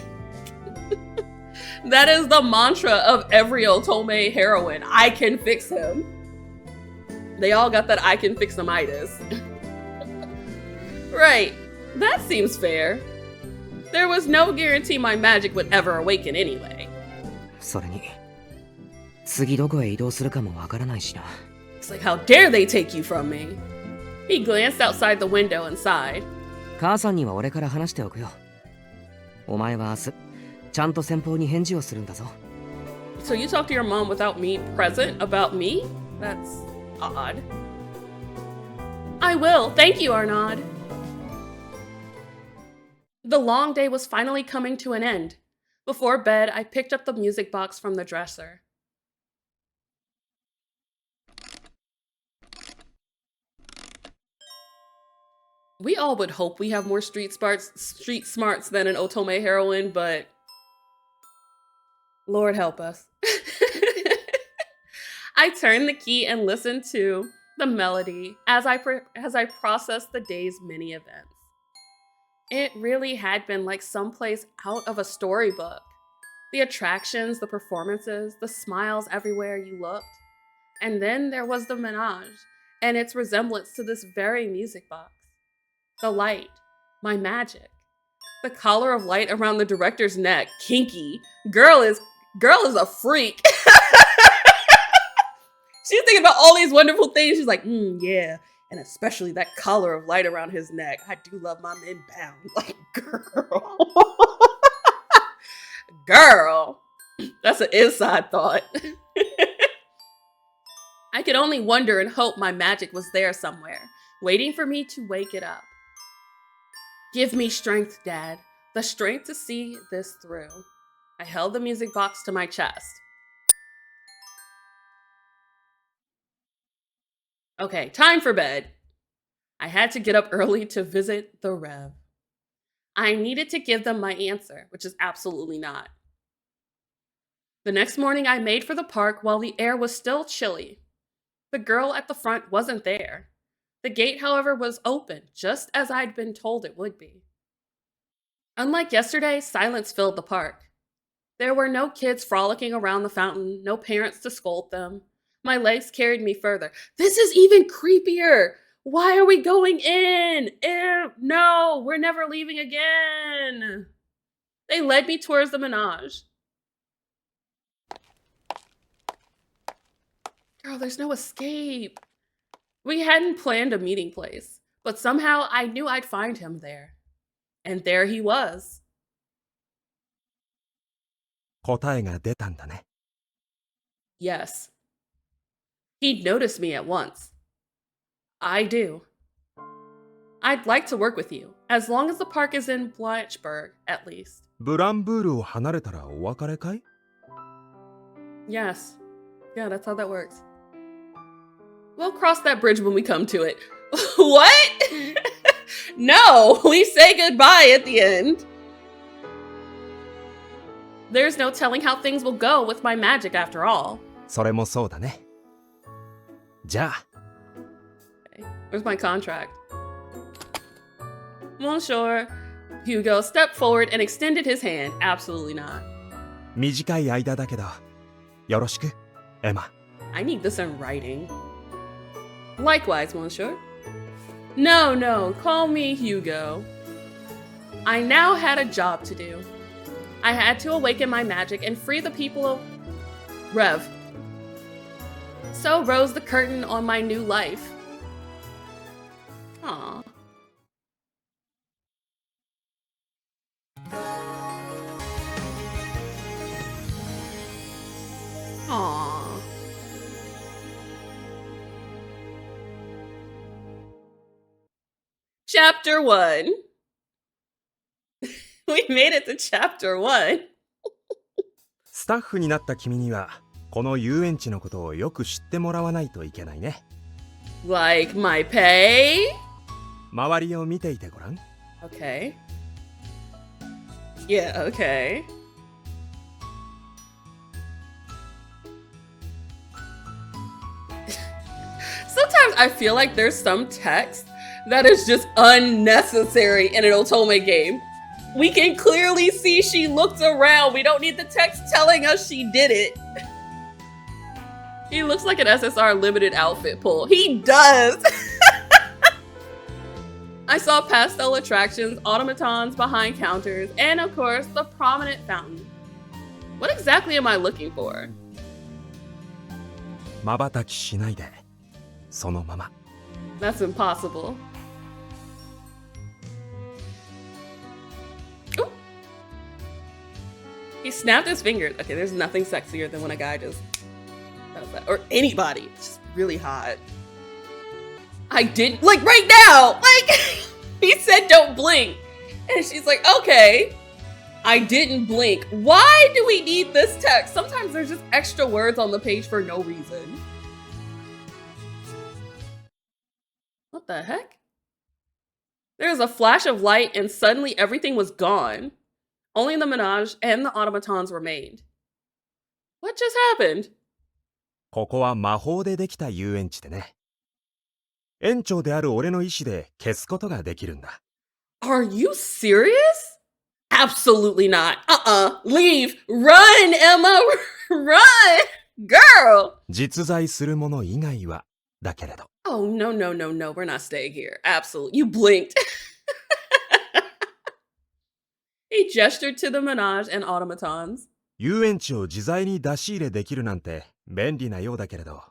[SPEAKER 1] that is the mantra of every Otome heroine. I can fix him. They all got that I can fix him-itis. Right. That seems fair. There was no guarantee my magic would ever awaken anyway.
[SPEAKER 3] それに、次どこへ移動するかもわからないしな。
[SPEAKER 1] It's like, how dare they take you from me? He glanced outside the window and sighed.
[SPEAKER 3] 母さんには俺から話しておくよ。お前は明日、ちゃんと先方に返事をするんだぞ。
[SPEAKER 1] So you talk to your mom without me present about me? That's odd. I will. Thank you, Arnaud. The long day was finally coming to an end. Before bed, I picked up the music box from the dresser. We all would hope we have more street smarts than an Otome heroine, but Lord help us. I turned the key and listened to the melody as I processed the day's many events. It really had been like someplace out of a storybook. The attractions, the performances, the smiles everywhere you looked. And then there was the menage and its resemblance to this very music box. The light, my magic. The collar of light around the director's neck, kinky. Girl is a freak. She's thinking about all these wonderful things. She's like, yeah. And especially that collar of light around his neck. I do love my men bound. Like, girl. Girl. That's an inside thought. I could only wonder and hope my magic was there somewhere, waiting for me to wake it up. Give me strength, Dad. The strength to see this through. I held the music box to my chest. Okay, time for bed. I had to get up early to visit the Rev. I needed to give them my answer, which is absolutely not. The next morning, I made for the park while the air was still chilly. The girl at the front wasn't there. The gate, however, was open, just as I'd been told it would be. Unlike yesterday, silence filled the park. There were no kids frolicking around the fountain, no parents to scold them. My legs carried me further. This is even creepier! Why are we going in? Ew, no, we're never leaving again. They led me towards the menage. Girl, there's no escape. We hadn't planned a meeting place, but somehow I knew I'd find him there. And there he was.
[SPEAKER 2] 答えが出たんだね。
[SPEAKER 1] Yes. He'd noticed me at once. I do. I'd like to work with you, as long as the park is in Blanchburg, at least.
[SPEAKER 2] ブランブールを離れたらお別れかい？
[SPEAKER 1] Yes. Yeah, that's how that works. We'll cross that bridge when we come to it. What? No, we say goodbye at the end. There's no telling how things will go with my magic after all.
[SPEAKER 2] それもそうだね。じゃあ。
[SPEAKER 1] Okay. Where's my contract? Monsieur. Hugo stepped forward and extended his hand. Absolutely not.
[SPEAKER 2] 短い間だけど、よろしく、エマ。
[SPEAKER 1] I need this in writing. Likewise, Monsieur. No, call me Hugo. I now had a job to do. I had to awaken my magic and free the people of Rev. So rose the curtain on my new life. Aww. Aww. Chapter 1. We made it to chapter 1.
[SPEAKER 2] スタッフになった君には、この遊園地のことをよく知ってもらわないといけないね。
[SPEAKER 1] Like my pay?
[SPEAKER 2] 周りを見ていてごらん。
[SPEAKER 1] Okay. Yeah, okay. Sometimes I feel like there's some text that is just unnecessary in an Otome game. We can clearly see she looked around. We don't need the text telling us she did it. He looks like an SSR limited outfit pull. He does! I saw pastel attractions, automatons behind counters, and of course, the prominent fountain. What exactly am I looking for?
[SPEAKER 2] 瞬きしないで、そのまま。
[SPEAKER 1] That's impossible. Ooh. He snapped his fingers. Okay, there's nothing sexier than when a guy just does that. Or anybody. It's just really hot. I did, like right now, like he said don't blink. And she's like, okay, I didn't blink. Why do we need this text? Sometimes there's just extra words on the page for no reason. What the heck? There was a flash of light and suddenly everything was gone. Only the menage and the automatons remained. What just happened?
[SPEAKER 2] ここは魔法でできた遊園地でね。園長である俺の意志で消すことができるんだ。
[SPEAKER 1] Are you serious? Absolutely not. Leave. Run, Emma. Run. Girl.
[SPEAKER 2] 実在するもの以外は、だけれど。
[SPEAKER 1] Oh, no. We're not staying here. Absolutely. You blinked. He gestured to the menage and automatons.
[SPEAKER 2] 遊園地を自在に出し入れできるなんて便利なようだけれど、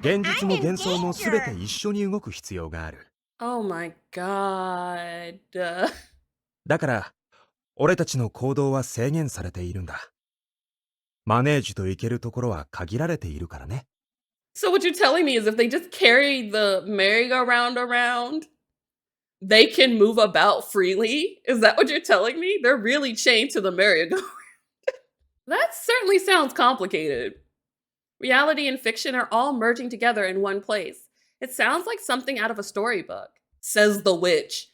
[SPEAKER 2] 現実も幻想も全て一緒に動く必要がある。
[SPEAKER 1] Oh my god.
[SPEAKER 2] だから、俺たちの行動は制限されているんだ。マネージと行けるところは限られているからね。
[SPEAKER 1] So what you're telling me is if they just carry the merry-go-round around, they can move about freely? Is that what you're telling me? They're really chained to the merry-go-round. That certainly sounds complicated. Reality and fiction are all merging together in one place. It sounds like something out of a storybook, says the witch.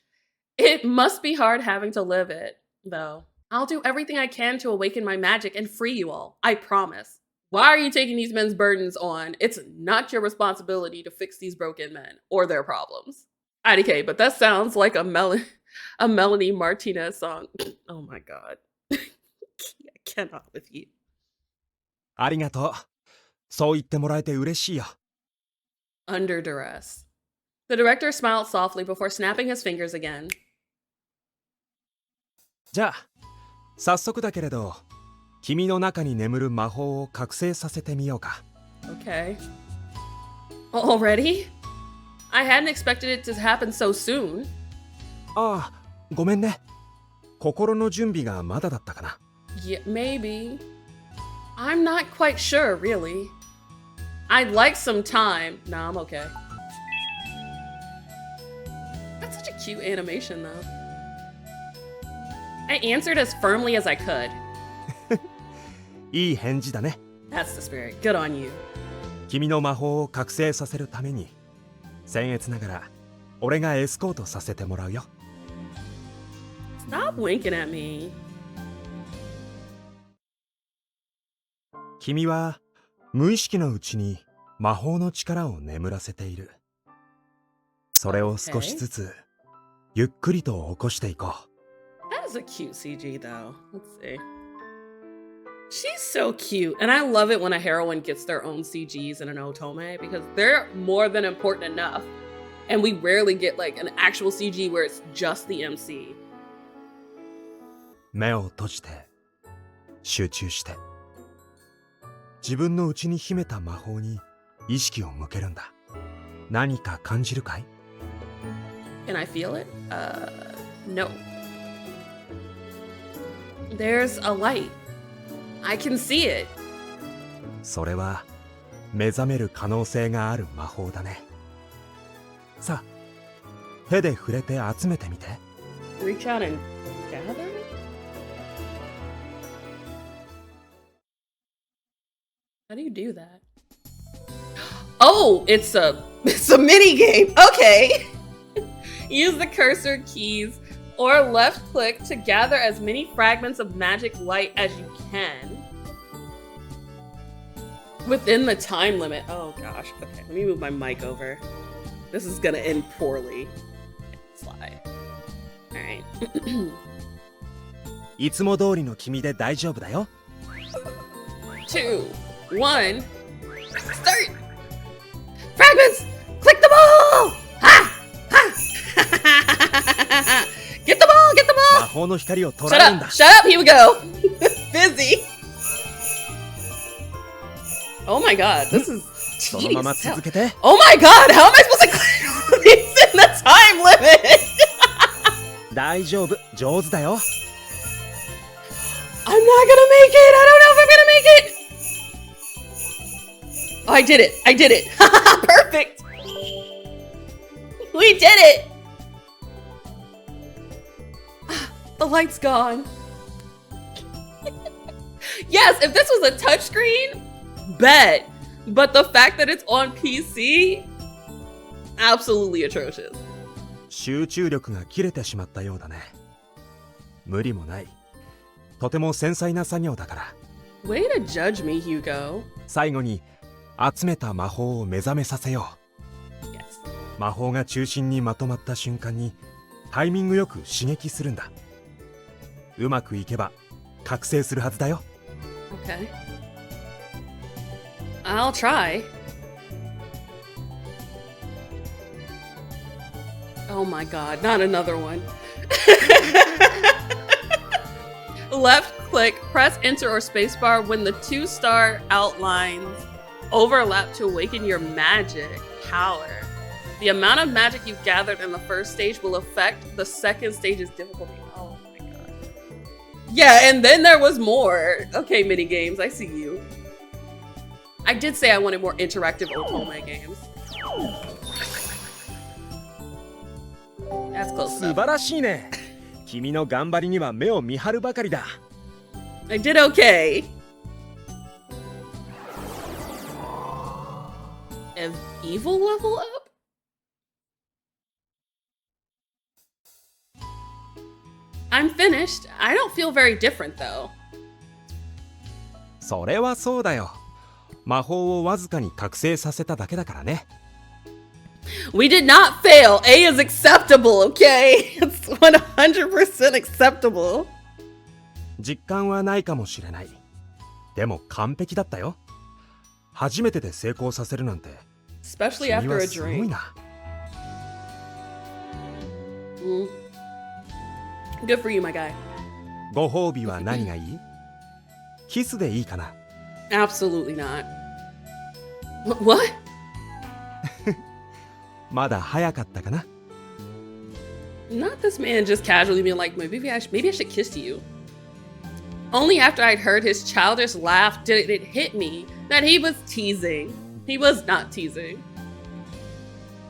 [SPEAKER 1] It must be hard having to live it, though. I'll do everything I can to awaken my magic and free you all. I promise. Why are you taking these men's burdens on? It's not your responsibility to fix these broken men or their problems. IDK, but that sounds like a Melanie Martinez song. Oh my god. I cannot with you.
[SPEAKER 2] ありがとう。そう言ってもらえて嬉しいよ。
[SPEAKER 1] Under duress. The director smiled softly before snapping his fingers again.
[SPEAKER 2] じゃあ、早速だけれど、君の中に眠る魔法を覚醒させてみようか。
[SPEAKER 1] Okay. Already? I hadn't expected it to happen so soon.
[SPEAKER 2] ああ、ごめんね。心の準備がまだだったかな。
[SPEAKER 1] Yeah, maybe. I'm not quite sure, really. I'd like some time. Nah, I'm okay. That's such a cute animation, though. I answered as firmly as I could.
[SPEAKER 2] いい返事だね。
[SPEAKER 1] That's the spirit. Good on you.
[SPEAKER 2] 君の魔法を覚醒させるために、僭越ながら俺がエスコートさせてもらうよ。
[SPEAKER 1] Stop winking at me.
[SPEAKER 2] 君は無意識のうちに魔法の力を眠らせている。それを少しずつゆっくりと起こしていこう。
[SPEAKER 1] That is a cute CG, though. Let's see. She's so cute. And I love it when a heroine gets their own CGs in an Otome because they're more than important enough. And we rarely get like an actual CG where it's just the MC.
[SPEAKER 2] 目を閉じて集中して自分の内に秘めた魔法に意識を向けるんだ。何か感じるかい？
[SPEAKER 1] Can I feel it? No. There's a light. I can see it.
[SPEAKER 2] それは目覚める可能性がある魔法だね。さあ、手で触れて集めてみて。
[SPEAKER 1] Reach out and gather? How do you do that? Oh, it's a mini game. Okay. Use the cursor keys or left click to gather as many fragments of magic light as you can within the time limit. Oh gosh. Okay, let me move my mic over. This is gonna end poorly. Slide. All right.
[SPEAKER 2] いつも通りの君で大丈夫だよ。
[SPEAKER 1] 2, 1, start! Fragments! Click the ball! Ha! Ha! Get the ball! Get the
[SPEAKER 2] 魔
[SPEAKER 1] ball!
[SPEAKER 2] 法の光を捉
[SPEAKER 1] Shut
[SPEAKER 2] えるん
[SPEAKER 1] up!
[SPEAKER 2] だ。
[SPEAKER 1] Shut up! Here we go! Busy! Oh my god, this is
[SPEAKER 2] そのまま
[SPEAKER 1] tedious as hell.
[SPEAKER 2] 続けて。
[SPEAKER 1] Oh my god, how am I supposed to clear these in the time limit?
[SPEAKER 2] 大丈夫、上手だよ。
[SPEAKER 1] I'm not gonna make it! I don't know if I'm gonna make it! Oh, I did it! I did it! Perfect! We did it! The light's gone. Yes, if this was a touchscreen, bet. But the fact that it's on PC, absolutely atrocious.
[SPEAKER 2] 集中力が切れてしまったようだね。無理もない。とても繊細な作業だから。
[SPEAKER 1] Way to judge me, Hugo.
[SPEAKER 2] 最後に集めた魔法を目覚めさせよう。
[SPEAKER 1] Yes.
[SPEAKER 2] 魔法が中心にまとまった瞬間にタイミングよく刺激するんだ。うまくいけば覚醒するはずだよ。
[SPEAKER 1] Okay. I'll try. Oh my god, not another one. Left click, press enter or spacebar when the 2-star outlines overlap to awaken your magic power. The amount of magic you've gathered in the first stage will affect the second stage's difficulty. Oh my god. Yeah, and then there was more. Okay, mini games, I see you. I did say I wanted more interactive Otome games. That's close enough.
[SPEAKER 2] 素晴らしいね。君の頑張りには目を見張るばかりだ。
[SPEAKER 1] I did okay. If evil level up? I'm finished. I don't feel very different though.
[SPEAKER 2] それはそうだよ。魔法をわずかに覚醒させただけだからね。
[SPEAKER 1] We did not fail. A is acceptable, okay? It's 100% acceptable.
[SPEAKER 2] 実感はないかもしれない。でも完璧だったよ。初めてで成功させるなんて。
[SPEAKER 1] Especially
[SPEAKER 2] 君
[SPEAKER 1] after
[SPEAKER 2] は
[SPEAKER 1] a
[SPEAKER 2] すごい
[SPEAKER 1] drink.
[SPEAKER 2] な。
[SPEAKER 1] Good for you, my guy.
[SPEAKER 2] ご褒美は何がいい？キスでいいかな。
[SPEAKER 1] Absolutely not. What?
[SPEAKER 2] まだ早かったかな。
[SPEAKER 1] Not this man just casually being like, maybe I should kiss you. Only after I'd heard his childish laugh did it hit me that he was teasing. He was not teasing.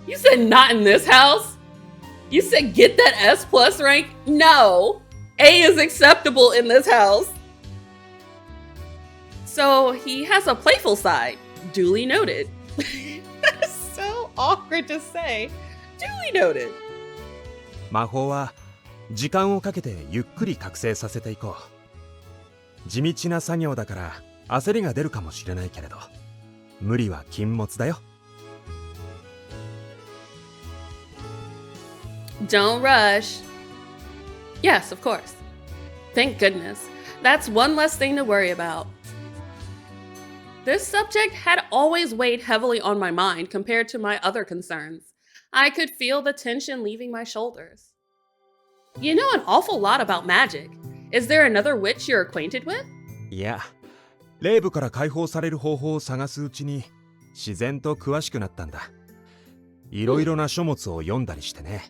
[SPEAKER 1] You said not in this house? You said get that S+ rank? No. A is acceptable in this house. So he has a playful side. Duly noted. That's so awkward to say. Duly noted.
[SPEAKER 2] 魔法は時間をかけてゆっくり覚醒させていこう。地道な作業だから焦りが出るかもしれないけれど、無理は禁物だよ。
[SPEAKER 1] Don't rush. Yes, of course. Thank goodness. That's one less thing to worry about. This subject had always weighed heavily on my mind compared to my other concerns. I could feel the tension leaving my shoulders. You know an awful lot about magic. Is there another witch you're acquainted with?
[SPEAKER 2] いや、霊部から解放される方法を探すうちに自然と詳しくなったんだ。いろいろな書物を読んだりしてね。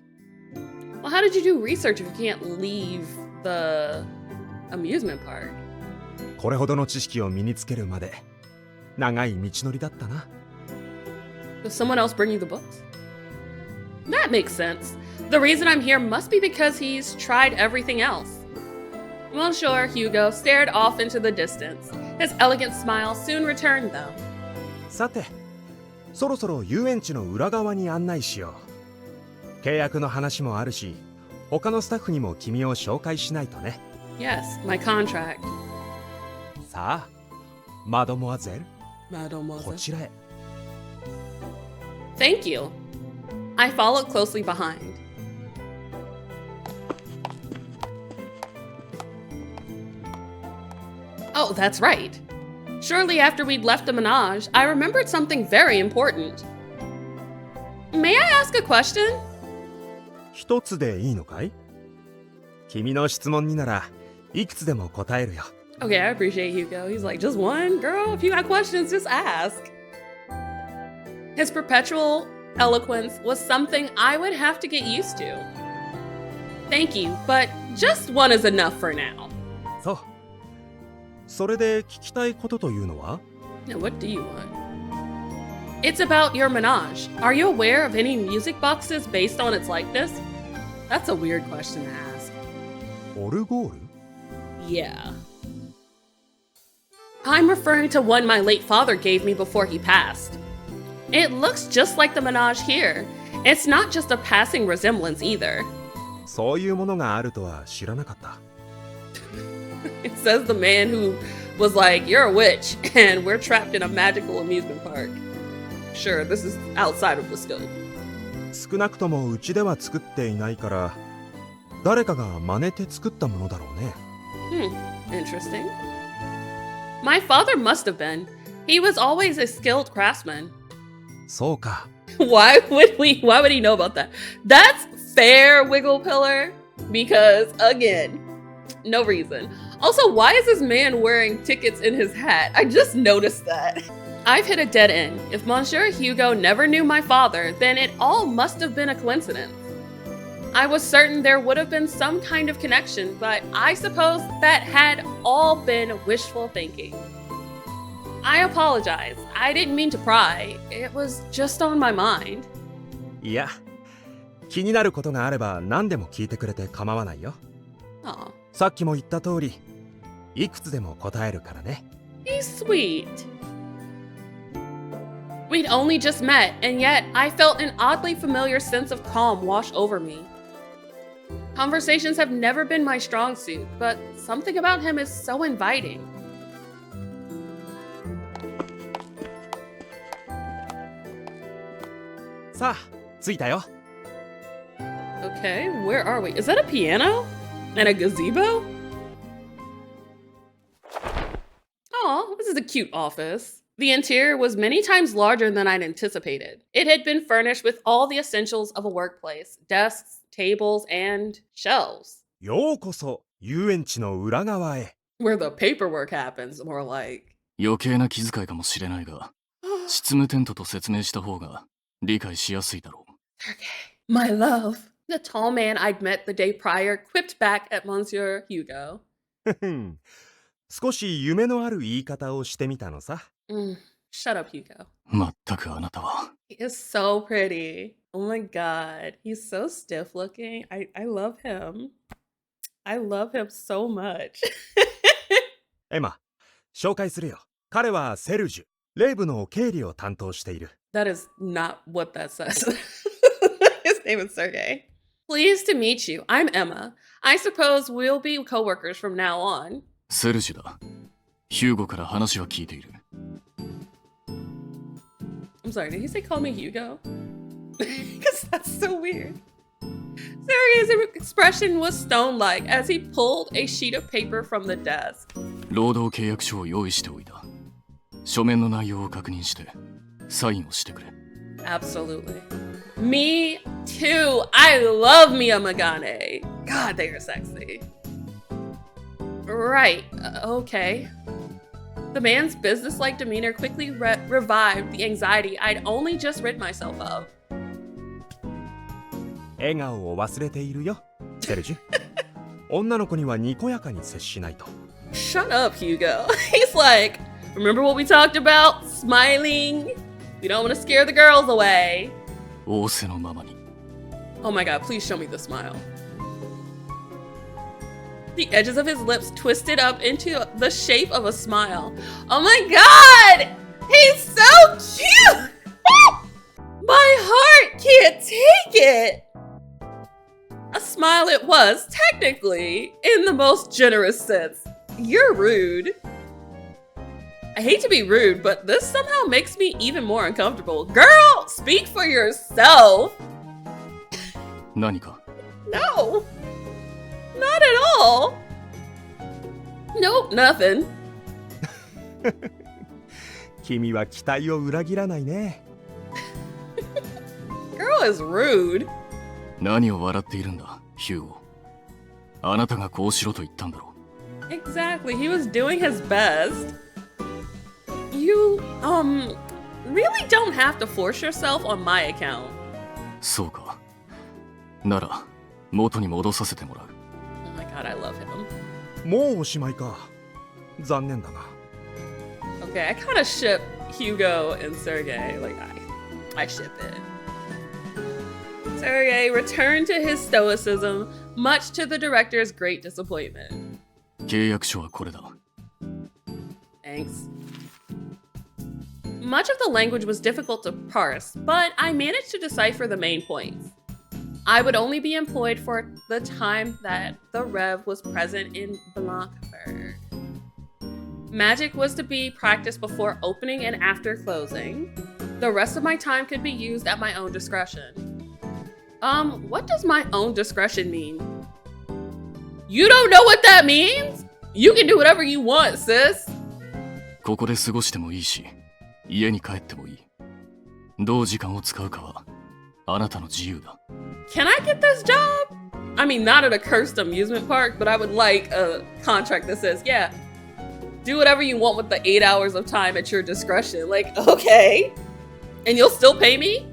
[SPEAKER 1] Well, how did you do research if you can't leave the amusement park?
[SPEAKER 2] これほどの知識を身につけるまで長い道のりだったな。
[SPEAKER 1] Does someone else bring you the books? That makes sense. The reason I'm here must be because he's tried everything else. Monsieur Hugo stared off into the distance. His elegant smile soon returned, though.
[SPEAKER 2] さて、そろそろ遊園地の裏側に案内しよう。契約の話もあるし、他のスタッフにも君を紹介しないとね。
[SPEAKER 1] Yes, my contract.
[SPEAKER 2] さあ、マドモアゼル、
[SPEAKER 1] Mademoiselle.
[SPEAKER 2] こちらへ。
[SPEAKER 1] Thank you. I followed closely behind. Oh, that's right. Shortly after we'd left the menage, I remembered something very important. May I ask a question?
[SPEAKER 2] 一つでいいのかい？君の質問にならいくつでも答えるよ。
[SPEAKER 1] Okay, I appreciate Hugo. He's like, just one? Girl, if you got questions, just ask. His perpetual eloquence was something I would have to get used to. Thank you, but just one is enough for now.
[SPEAKER 2] そう。それで聞きたいことというのは？
[SPEAKER 1] Now, what do you want? It's about your menage. Are you aware of any music boxes based on its likeness? That's a weird question to ask.
[SPEAKER 2] オルゴール？
[SPEAKER 1] Yeah. I'm referring to one my late father gave me before he passed. It looks just like the menage here. It's not just a passing resemblance either.
[SPEAKER 2] そういうものがあるとは知らなかった。
[SPEAKER 1] It says the man who was like, you're a witch, and we're trapped in a magical amusement park. Sure, this is outside of the scope.
[SPEAKER 2] 少なくともうちでは作っていないから、誰かが真似て作ったものだろうね。
[SPEAKER 1] Interesting. My father must have been. He was always a skilled craftsman.
[SPEAKER 2] そうか。
[SPEAKER 1] Why would he know about that? That's fair, Wiggle Pillar. Because, again, no reason. Also, why is this man wearing tickets in his hat? I just noticed that. I've hit a dead end. If Monsieur Hugo never knew my father, then it all must have been a coincidence. I was certain there would have been some kind of connection, but I suppose that had all been wishful thinking. I apologize. I didn't mean to pry. It was just on my mind.
[SPEAKER 2] いや、気になることがあれば何でも聞いてくれて構わないよ。
[SPEAKER 1] Aw,
[SPEAKER 2] さっきも言った通り、いくつでも答えるからね。
[SPEAKER 1] he's sweet. We'd only just met, and yet I felt an oddly familiar sense of calm wash over me. Conversations have never been my strong suit, but something about him is so inviting. Okay, where are we? Is that a piano? And a gazebo? Aw, this is a cute office. The interior was many times larger than I'd anticipated. It had been furnished with all the essentials of a workplace: desks, tables, and shelves.
[SPEAKER 2] ようこそ遊園地の裏側へ。
[SPEAKER 1] Where the paperwork happens, more like.
[SPEAKER 6] 余計な気遣いかもしれないが、執務テントと説明した方が理解しやすいだろう。
[SPEAKER 1] Okay, my love. The tall man I'd met the day prior quipped back at Monsieur Hugo.
[SPEAKER 2] 少し夢のある言い方をしてみたのさ。
[SPEAKER 1] Shut up, Hugo.
[SPEAKER 6] まったくあなたは。
[SPEAKER 1] He is so pretty. Oh my god. He's so stiff looking. I love him. I love him so much.
[SPEAKER 2] エマ、紹介するよ。彼はセルジュ、レイブの経理を担当している。
[SPEAKER 1] That is not what that says. His name is Sergey. Pleased to meet you. I'm Emma. I suppose we'll be coworkers from now on.
[SPEAKER 6] セルジュだ。ヒューゴから話は聞いている。
[SPEAKER 1] I'm sorry, did he say call me Hugo? Because that's so weird. Sergey's expression was stone-like as he pulled a sheet of paper from the desk.
[SPEAKER 6] 労働契約書を用意しておいた。書面の内容を確認してサインをしてくれ。
[SPEAKER 1] Absolutely. Me too. I love Mia Magane. God, they are sexy. Right. Okay. The man's businesslike demeanor quickly revived the anxiety I'd only just rid myself of.
[SPEAKER 2] 笑顔を忘れているよ、セルジュ。女の子にはにこやかに接しないと。
[SPEAKER 1] Shut up, Hugo. He's like, remember what we talked about? Smiling. We don't want to scare the girls away.
[SPEAKER 6] 仰せのままに。
[SPEAKER 1] Oh my god, please show me the smile. The edges of his lips twisted up into the shape of a smile. Oh my god! He's so cute! My heart can't take it! A smile it was, technically, in the most generous sense. You're rude. I hate to be rude, but this somehow makes me even more uncomfortable. Girl, speak for yourself!
[SPEAKER 6] 何か？
[SPEAKER 1] No! Not at all! Nope, nothing.
[SPEAKER 2] 君は期待を裏切らないね。
[SPEAKER 1] Girl is rude.
[SPEAKER 6] 何を笑っているんだ、ヒューゴ。あなたがこうしろと言ったんだろう。
[SPEAKER 1] Exactly, he was doing his best. You, really don't have to force yourself on my account.
[SPEAKER 6] そうか。なら、元に戻させてもらう。
[SPEAKER 1] Oh my god, I love him.
[SPEAKER 2] もうおしまいか。残念だな。
[SPEAKER 1] Okay, I kind of ship Hugo and Sergey. Like, I ship it. Sergey returned to his stoicism, much to the director's great disappointment.
[SPEAKER 6] 契約書はこれだ。
[SPEAKER 1] Thanks. Much of the language was difficult to parse, but I managed to decipher the main points. I would only be employed for the time that the Rev was present in Blancburg. Magic was to be practiced before opening and after closing. The rest of my time could be used at my own discretion. What does my own discretion mean? You don't know what that means? You can do whatever you want, sis.
[SPEAKER 6] ここで過ごしてもいいし、家に帰ってもいい。どう時間を使うかはあなたの自由だ。
[SPEAKER 1] Can I get this job? I mean, not at a cursed amusement park, but I would like a contract that says, yeah, do whatever you want with the 8 hours of time at your discretion. Like, okay. And you'll still pay me?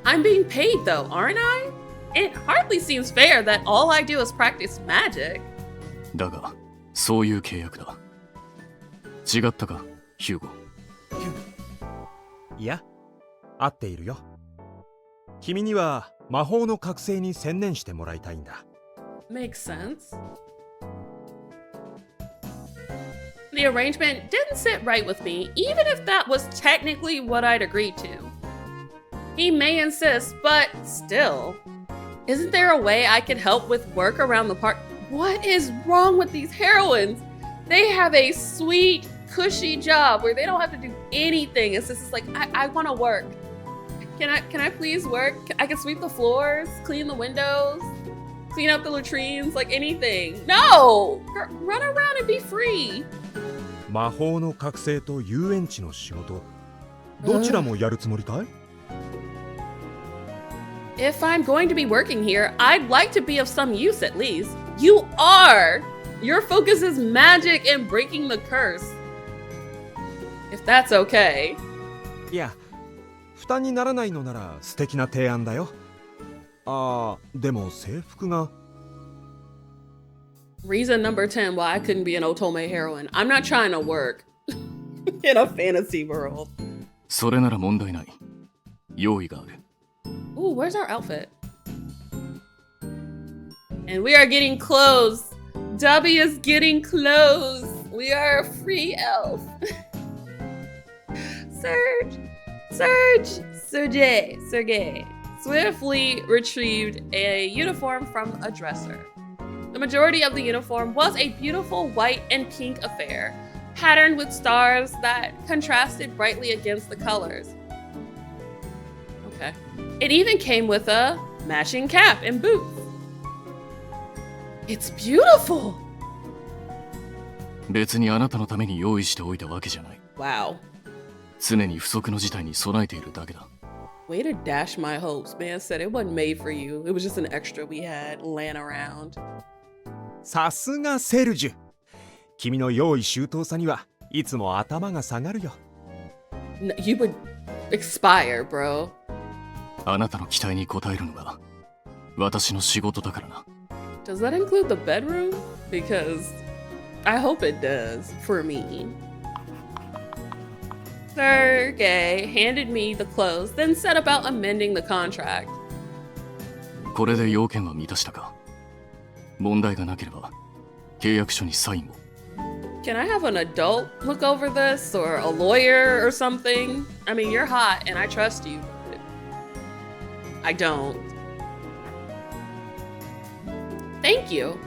[SPEAKER 1] I'm being paid though, aren't I? It hardly seems fair that all I do is practice magic.
[SPEAKER 6] だが、そういう契約だ。違ったか、ヒューゴ。
[SPEAKER 2] いや、合っているよ。君には魔法の覚醒に専念してもらいたいんだ。
[SPEAKER 1] Makes sense. The arrangement didn't sit right with me, even if that was technically what I'd agreed to. He may insist, but still. Isn't there a way I could help with work around the park? What is wrong with these heroines? They have a sweet, cushy job where they don't have to do anything. It's just like, I want to work. Can I please work? I can sweep the floors, clean the windows, clean up the latrines, like anything. No! Run around and be free.
[SPEAKER 2] 魔法の覚醒と遊園地の仕事、どちらもやるつもりかい？
[SPEAKER 1] If I'm going to be working here, I'd like to be of some use at least. You are! Your focus is magic and breaking the curse. If that's okay.
[SPEAKER 2] いや、負担にならないのなら素敵な提案だよ。でも制服が。
[SPEAKER 1] Reason number 10 why I couldn't be an Otome heroine. I'm not trying to work in a fantasy world.
[SPEAKER 6] それなら問題ない。用意がある。
[SPEAKER 1] Ooh, where's our outfit? And we are getting clothes. W is getting clothes. We are a free elf. Sergei swiftly retrieved a uniform from a dresser. The majority of the uniform was a beautiful white and pink affair, patterned with stars that contrasted brightly against the colors. Okay. It even came with a matching cap and boots. It's beautiful!
[SPEAKER 6] 別にあなたのために用意しておいたわけじゃない。
[SPEAKER 1] Wow.
[SPEAKER 6] 常に不測の事態に備えているだけだ。
[SPEAKER 1] Way to dash my hopes. Man said it wasn't made for you. It was just an extra we had laying around.
[SPEAKER 2] さすがセルジュ。君の用意周到さにはいつも頭が下がるよ。
[SPEAKER 1] You would expire, bro.
[SPEAKER 6] あなたの期待に応えるのが私の仕事だからな。
[SPEAKER 1] Does that include the bedroom? Because I hope it does for me. Sergei handed me the clothes, then set about amending the contract.
[SPEAKER 6] これで要件は満たしたか？問題がなければ契約書にサインを。
[SPEAKER 1] Can I have an adult look over this, or a lawyer or something? I mean, you're hot and I trust you, but I don't. Thank you.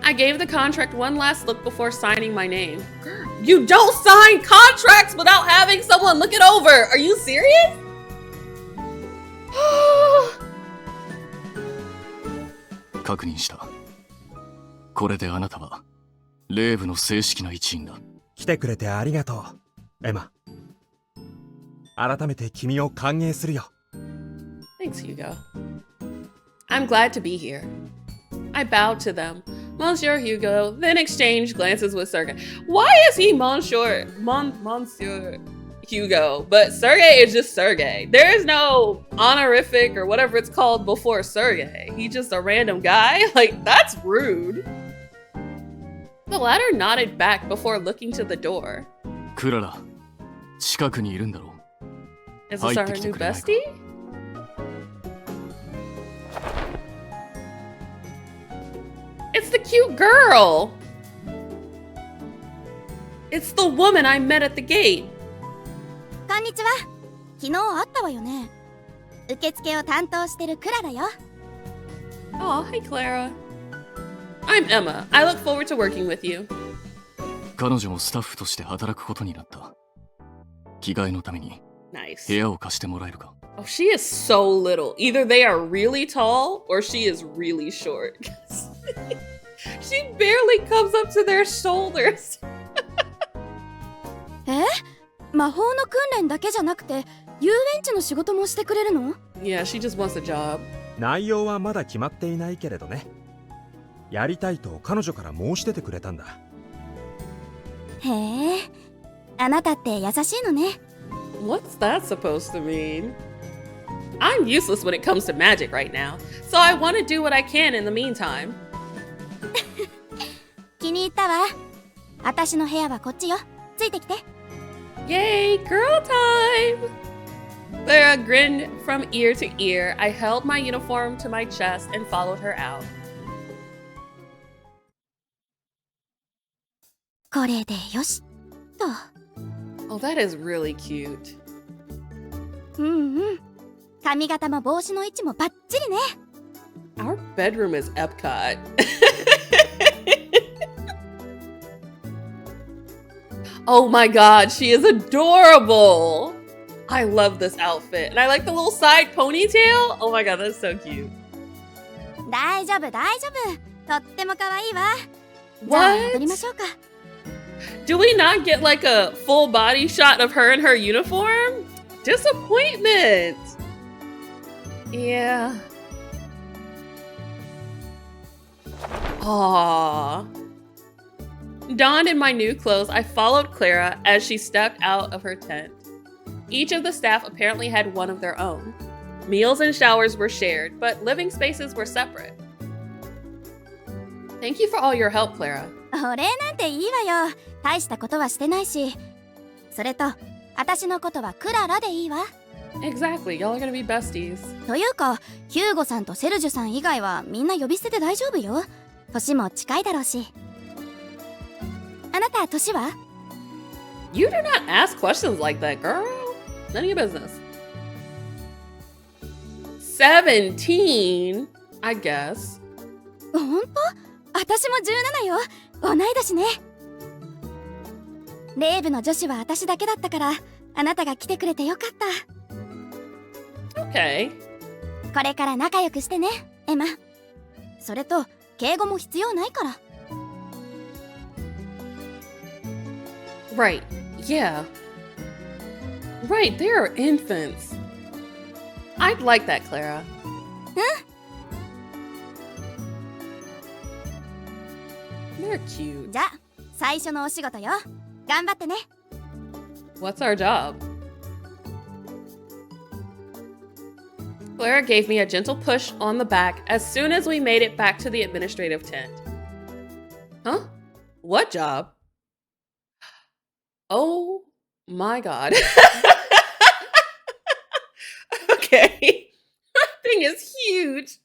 [SPEAKER 1] I gave the contract one last look before signing my name. You don't sign contracts without having someone look it over. Are you serious?
[SPEAKER 6] 確認した。これであなたはレイブの正式な一員だ。
[SPEAKER 2] 来てくれてありがとう、エマ。改めて君を歓迎するよ。
[SPEAKER 1] Thanks, Hugo. I'm glad to be here. I bowed to them. Monsieur Hugo then exchanged glances with Sergei. Why is he Monsieur Hugo? But Sergei is just Sergei. There is no honorific or whatever it's called before Sergei. He's just a random guy. Like, that's rude. The latter nodded back before looking to the door.
[SPEAKER 6] クララ、近くにいるんだろう。
[SPEAKER 1] Is this our new bestie? It's the cute girl! It's the woman I met at the gate.
[SPEAKER 5] こんにちは。昨日会ったわよね。受付を担当してるクララよ。
[SPEAKER 1] Oh, hi Clara. I'm Emma. I look forward to working with you.
[SPEAKER 6] 彼女もスタッフとして働くことになった。着替えのために
[SPEAKER 1] Nice.
[SPEAKER 6] 部屋を貸してもらえるか。
[SPEAKER 1] Oh, she is so little. Either they are really tall or she is really short. She barely comes up to their shoulders.
[SPEAKER 5] 魔法の訓練だけじゃなくて遊園地の仕事もしてくれるの？
[SPEAKER 1] Yeah, she just wants a job.
[SPEAKER 2] 内容はまだ決まっていないけれどね。やりたいと彼女から申し出てくれたんだ。
[SPEAKER 5] へえ、あなたって優しいのね。
[SPEAKER 1] What's that supposed to mean? I'm useless when it comes to magic right now, so I want to do what I can in the meantime.
[SPEAKER 5] 気に入ったわ。私の部屋はこっちよ。ついてきて。
[SPEAKER 1] Yay, girl time! Clara grinned from ear to ear. I held my uniform to my chest and followed her out.
[SPEAKER 5] これでよしと。
[SPEAKER 1] Oh, that is really cute.
[SPEAKER 5] うんうん。髪型も帽子の位置もバッチリね。
[SPEAKER 1] Our bedroom is Epcot. Oh my god, she is adorable! I love this outfit. And I like the little side ponytail. Oh my god, that's so cute.
[SPEAKER 5] 大丈夫大丈夫。とっても可愛いわ。じゃあ
[SPEAKER 1] What?
[SPEAKER 5] 踊りましょうか。
[SPEAKER 1] Do we not get like a full body shot of her in her uniform? Disappointment! Yeah. Aww. Donned in my new clothes, I followed Clara as she stepped out of her tent. Each of the staff apparently had one of their own. Meals and showers were shared, but living spaces were separate. Thank you for all your help, Clara.
[SPEAKER 5] お礼なんていいわよ。大したことはしてないし。それと、私のことはクララでいいわ。
[SPEAKER 1] Exactly, y'all are gonna be besties.
[SPEAKER 5] というか、ヒューゴさんとセルジュさん以外はみんな呼び捨てで大丈夫よ。年も近いだろうし。あなた、年は？
[SPEAKER 1] You do not ask questions like that, girl. None of your business. 17, I guess.
[SPEAKER 5] ほんと？私も17よ。同い年ね。レイブの女子は私だけだったから、あなたが来てくれてよかった。
[SPEAKER 1] Okay.
[SPEAKER 5] これから仲良くしてね、エマ。それと、敬語も必要ないから。
[SPEAKER 1] Right, yeah. Right, they are infants. I'd like that, Clara. They're cute.
[SPEAKER 5] じゃあ、最初のお仕事よ。頑張ってね。
[SPEAKER 1] What's our job? Clara gave me a gentle push on the back as soon as we made it back to the administrative tent. Huh? What job? Oh my god. Okay. That thing is huge.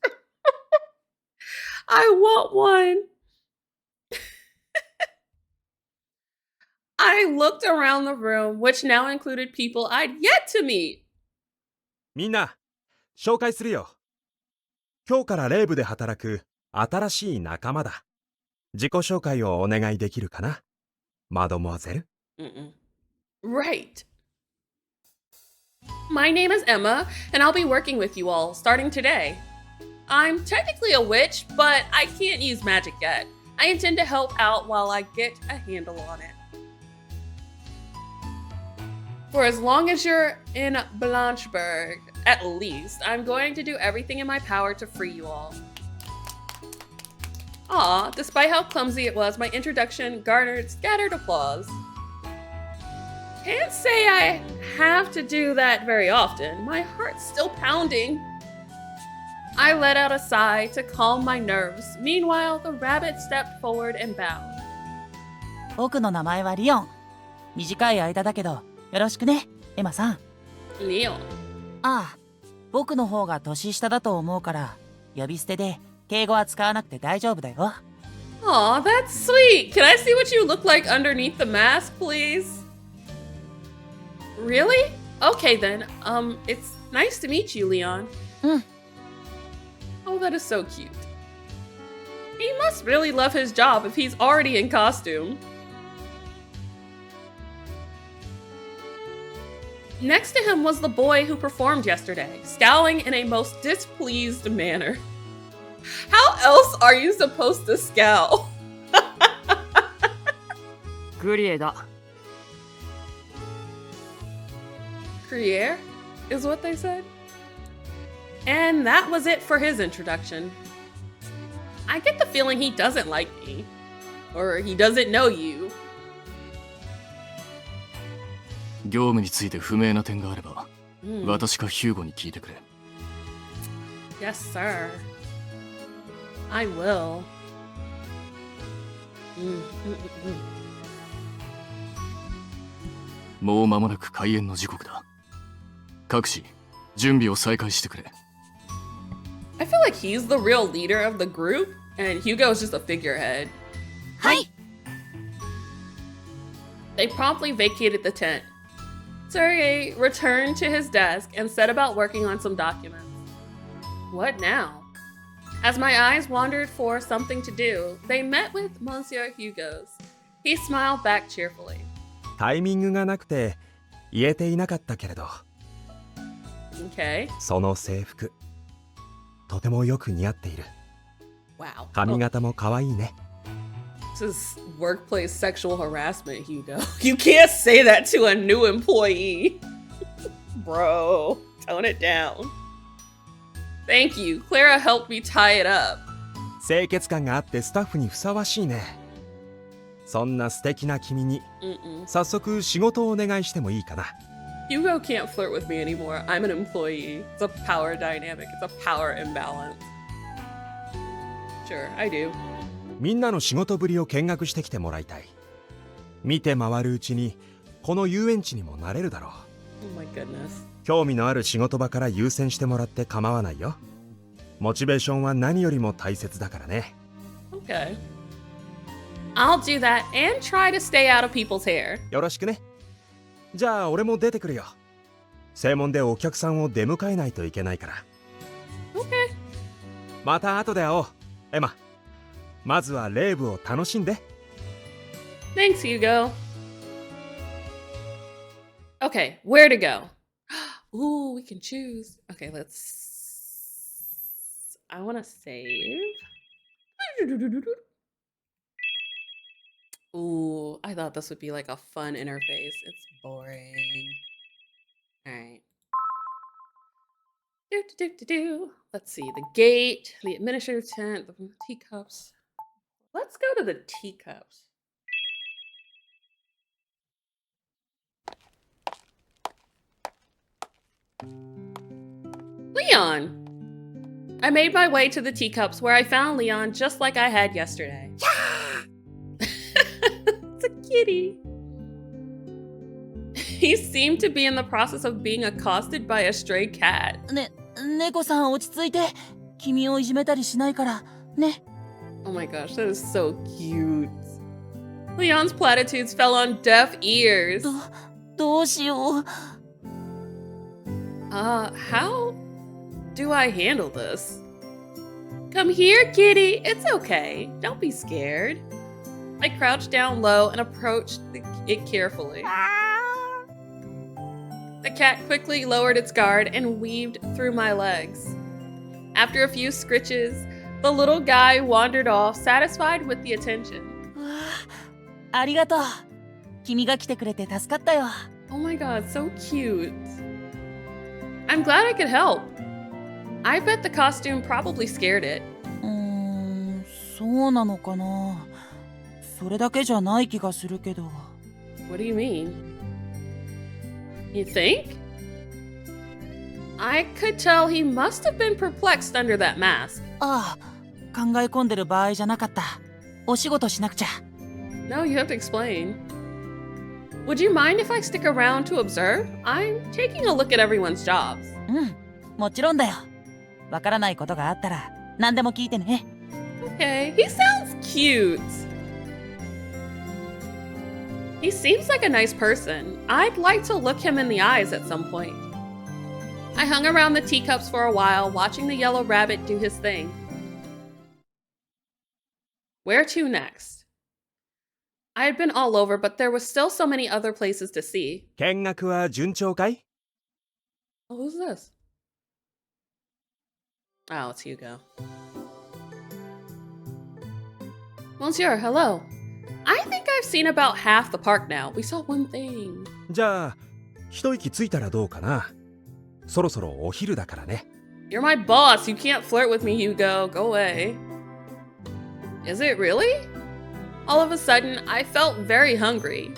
[SPEAKER 1] I want one. I looked around the room, which now included people I'd yet to meet.
[SPEAKER 2] みんな、紹介するよ。今日からレイブで働く新しい仲間だ。自己紹介をお願いできるかな、マドモアゼル。
[SPEAKER 1] Right. My name is Emma, and I'll be working with you all starting today. I'm technically a witch, but I can't use magic yet. I intend to help out while I get a handle on it. For as long as you're in Blanchburg, at least, I'm going to do everything in my power to free you all. Aw, despite how clumsy it was, my introduction garnered scattered applause. Can't say I have to do that very often. My heart's still pounding. I let out a sigh to calm my nerves. Meanwhile, the rabbit stepped forward and bowed.
[SPEAKER 7] 僕の名前はリオン。短い間だけど、よろしくね、エマさん。
[SPEAKER 1] Leon.
[SPEAKER 7] ああ、僕の方が年下だと思うから、呼び捨てで敬語は使わなくて大丈夫だよ。
[SPEAKER 1] Aw, that's sweet. Can I see what you look like underneath the mask, please? Really? Okay then. It's nice to meet you, Leon. Oh, that is so cute. He must really love his job if he's already in costume. Next to him was the boy who performed yesterday, scowling in a most displeased manner. How else are you supposed to scowl?
[SPEAKER 3] グリエだ。
[SPEAKER 1] Gruyere is what they said. And that was it for his introduction. I get the feeling he doesn't like me. Or he doesn't know you.
[SPEAKER 6] 業務について不明な点があれば、
[SPEAKER 1] Mm.
[SPEAKER 6] 私かヒューゴに聞いてくれ。
[SPEAKER 1] Yes, sir. I will. Mm.
[SPEAKER 6] もう間もなく開演の時刻だ。各自、準備を再開してくれ。
[SPEAKER 1] I feel like he's the real leader of the group, and Hugo's just a figurehead.
[SPEAKER 7] はい。
[SPEAKER 1] They promptly vacated the tent. Sergei returned to his desk and set about working on some documents. What now? As my eyes wandered for something to do, they met with Monsieur Hugo's. He smiled back cheerfully.
[SPEAKER 2] タイミングがなくて言えていなかったけれど、
[SPEAKER 1] Okay.
[SPEAKER 2] その制服とてもよく似合っている。
[SPEAKER 1] Wow.
[SPEAKER 2] 髪型も可愛いね。
[SPEAKER 1] This is workplace sexual harassment, Hugo. You can't say that to a new employee. Bro, tone it down. Thank you. Clara helped me tie it up.
[SPEAKER 2] 清潔感があってスタッフにふさわしいね。そんな素敵な君に
[SPEAKER 1] Mm-mm.
[SPEAKER 2] 早速仕事をお願いしてもいいかな。
[SPEAKER 1] Hugo can't flirt with me anymore. I'm an employee. It's a power dynamic. It's a power imbalance. Sure, I do.
[SPEAKER 2] みんなの仕事ぶりを見学してきてもらいたい。見て回るうちにこの遊園地にもなれるだろう。
[SPEAKER 1] Oh my goodness.
[SPEAKER 2] 興味のある仕事場から優先してもらって構わないよ。モチベーションは何よりも大切だからね。
[SPEAKER 1] Okay. I'll do that and try to stay out of people's hair.
[SPEAKER 2] よろしくね。じゃあ俺も出てくるよ。正門でお客さんを出迎えないといけないから。
[SPEAKER 1] Okay.
[SPEAKER 2] また後で会おう、エマ。まずはレイブを楽しんで。
[SPEAKER 1] Thanks, Hugo. Okay, where to go? Ooh, we can choose. Okay, I want to save. Ooh, I thought this would be like a fun interface. It's boring. All right. Let's see. The gate, the administrative tent, the teacups. Let's go to the teacups. Leon! I made my way to the teacups where I found Leon just like I had yesterday. It's a kitty. He seemed to be in the process of being accosted by a stray cat.
[SPEAKER 7] 猫さん落ち着いて。君をいじめたりしないからね。
[SPEAKER 1] Oh my gosh, that is so cute. Leon's platitudes fell on deaf ears.
[SPEAKER 7] どうしよう。
[SPEAKER 1] How do I handle this? Come here, kitty. It's okay. Don't be scared. I crouched down low and approached it carefully. The cat quickly lowered its guard and weaved through my legs. After a few scritches, the little guy wandered off, satisfied with the attention.
[SPEAKER 7] ありがとう。君が来てくれて助かったよ。
[SPEAKER 1] Oh my god, so cute. I'm glad I could help. I bet the costume probably scared it.
[SPEAKER 7] そうなのかな。それだけじゃない気がするけど。
[SPEAKER 1] What do you mean? You think? I could tell he must have been perplexed under that mask.
[SPEAKER 7] ああ、考え込んでる場合じゃなかった。お仕事しなくちゃ。
[SPEAKER 1] No, you have to explain. Would you mind if I stick around to observe? I'm taking a look at everyone's jobs.
[SPEAKER 7] もちろんだよ。わからないことがあったら何でも聞いてね。
[SPEAKER 1] Okay, he sounds cute. He seems like a nice person. I'd like to look him in the eyes at some point. I hung around the teacups for a while, watching the yellow rabbit do his thing. Where to next? I had been all over, but there was still so many other places to see.
[SPEAKER 2] 見学は順調かい？
[SPEAKER 1] Oh, who's this? Oh, it's Hugo. Monsieur, hello. I think I've seen about half the park now. We saw one thing.
[SPEAKER 2] じゃあ一息ついたらどうかな。そろそろお昼だからね。
[SPEAKER 1] You're my boss. You can't flirt with me, Hugo. Go away. Is it really? All of a sudden, I felt very hungry.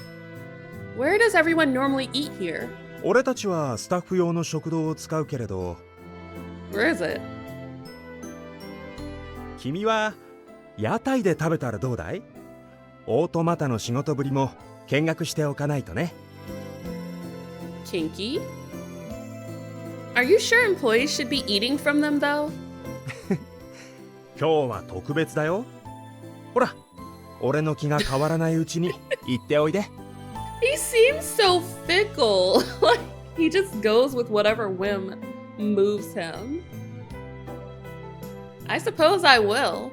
[SPEAKER 1] Where does everyone normally eat here?
[SPEAKER 2] 俺たちはスタッフ用の食堂を使うけれど、
[SPEAKER 1] Where is it?
[SPEAKER 2] 君は屋台で食べたらどうだい？オートマタの仕事ぶりも見学しておかないとね。
[SPEAKER 1] Kinky? Are you sure employees should be eating from them though?
[SPEAKER 2] 今日は特別だよ。ほら、俺の気が変わらないうちに行っておいで。
[SPEAKER 1] He seems so fickle. Like, he just goes with whatever whim moves him. I suppose I will.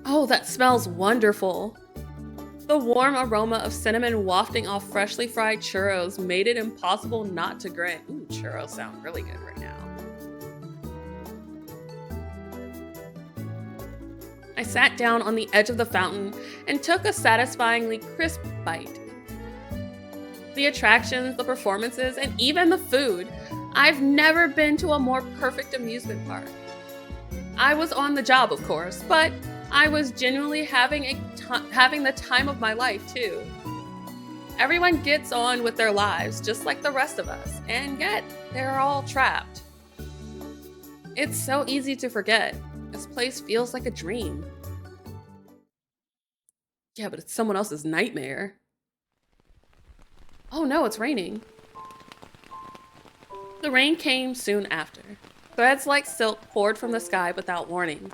[SPEAKER 1] Oh, that smells wonderful. The warm aroma of cinnamon wafting off freshly fried churros made it impossible not to grin. Ooh, churros sound really good right now. I sat down on the edge of the fountain and took a satisfyingly crisp bite. The attractions, the performances, and even the food. I've never been to a more perfect amusement park. I was on the job, of course, but I was genuinely having the time of my life, too. Everyone gets on with their lives, just like the rest of us, and yet they're all trapped. It's so easy to forget. This place feels like a dream. Yeah, but it's someone else's nightmare. Oh no, it's raining. The rain came soon after. Threads like silk poured from the sky without warning.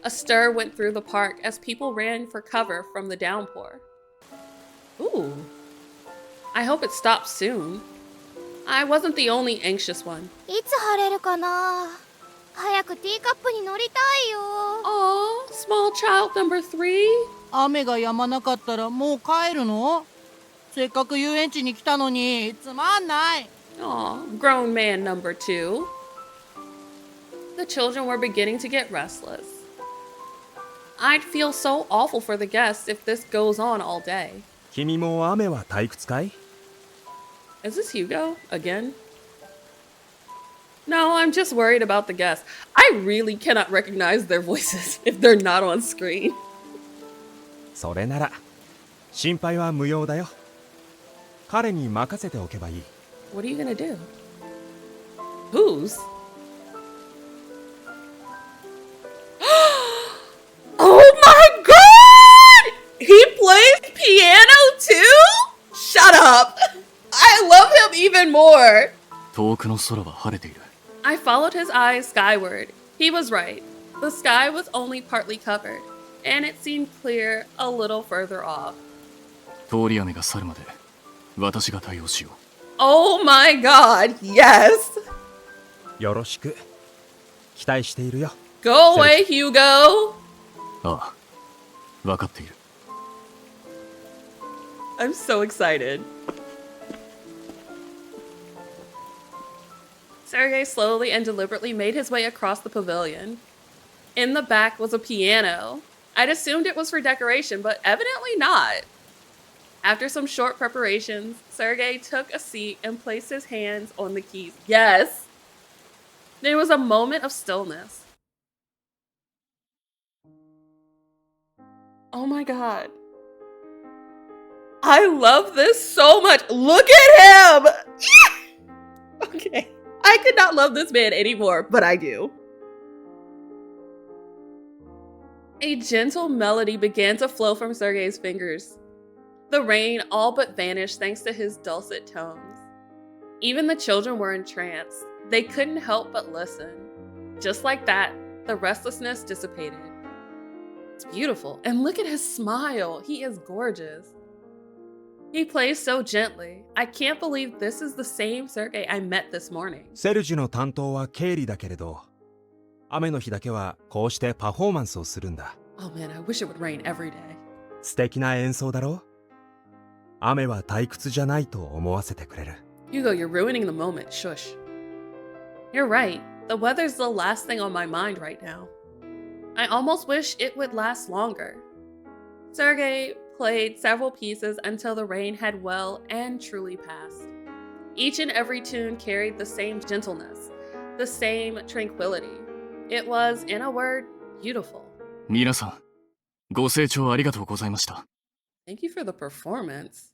[SPEAKER 1] A stir went through the park as people ran for cover from the downpour. Ooh. I hope it stops soon. I wasn't the only anxious one.
[SPEAKER 5] いつ晴れるかな。早くティーカップに乗りたいよ。
[SPEAKER 1] Aw, small child number 3?
[SPEAKER 7] 雨が止まなかったらもう帰るの？せっかく遊園地に来たのにつまんない。
[SPEAKER 1] Aw, grown man number 2. The children were beginning to get restless. I'd feel so awful for the guests if this goes on all day.
[SPEAKER 2] 君も雨は退屈かい？
[SPEAKER 1] Is this Hugo again? No, I'm just worried about the guests. I really cannot recognize their voices if they're not on screen.
[SPEAKER 2] それなら心配は無用だよ。彼に任せておけばいい。
[SPEAKER 1] What are you gonna do? Whose? Oh my god! He plays piano too? Shut up! I love him even more!
[SPEAKER 6] 遠くの空は晴れている。
[SPEAKER 1] I followed his eyes skyward. He was right. The sky was only partly covered, and it seemed clear a little further off.
[SPEAKER 6] 通り雨が去るまで私が対応しよう。
[SPEAKER 1] Oh my god, yes!
[SPEAKER 2] よろしく。期待しているよ。
[SPEAKER 1] Go away, Hugo!
[SPEAKER 6] ああ、分かっている。
[SPEAKER 1] I'm so excited. Sergei slowly and deliberately made his way across the pavilion. In the back was a piano. I'd assumed it was for decoration, but evidently not. After some short preparations, Sergei took a seat and placed his hands on the keys. Yes! There was a moment of stillness. Oh my god. I love this so much. Look at him! Okay. I could not love this man anymore, but I do. A gentle melody began to flow from Sergei's fingers. The rain all but vanished thanks to his dulcet tones. Even the children were entranced. They couldn't help but listen. Just like that, the restlessness dissipated. It's beautiful. And look at his smile. He is gorgeous. He plays so gently. I can't believe this is the same Sergei I met this morning.
[SPEAKER 2] セルジュの担当は経理だけれど、雨の日だけはこうしてパフォーマンスをするんだ。
[SPEAKER 1] Oh man, I wish it would rain every day.
[SPEAKER 2] 素敵な演奏だろ？雨は退屈じゃないと思わせてくれる。
[SPEAKER 1] Hugo, you're ruining the moment. Shush. You're right. The weather's the last thing on my mind right now. I almost wish it would last longer. Sergei played several pieces until the rain had well and truly passed. Each and every tune carried the same gentleness, the same tranquility. It was, in a word, Beautiful.
[SPEAKER 6] 皆さん、ご清聴ありがとうございました。
[SPEAKER 1] Thank you for the performance.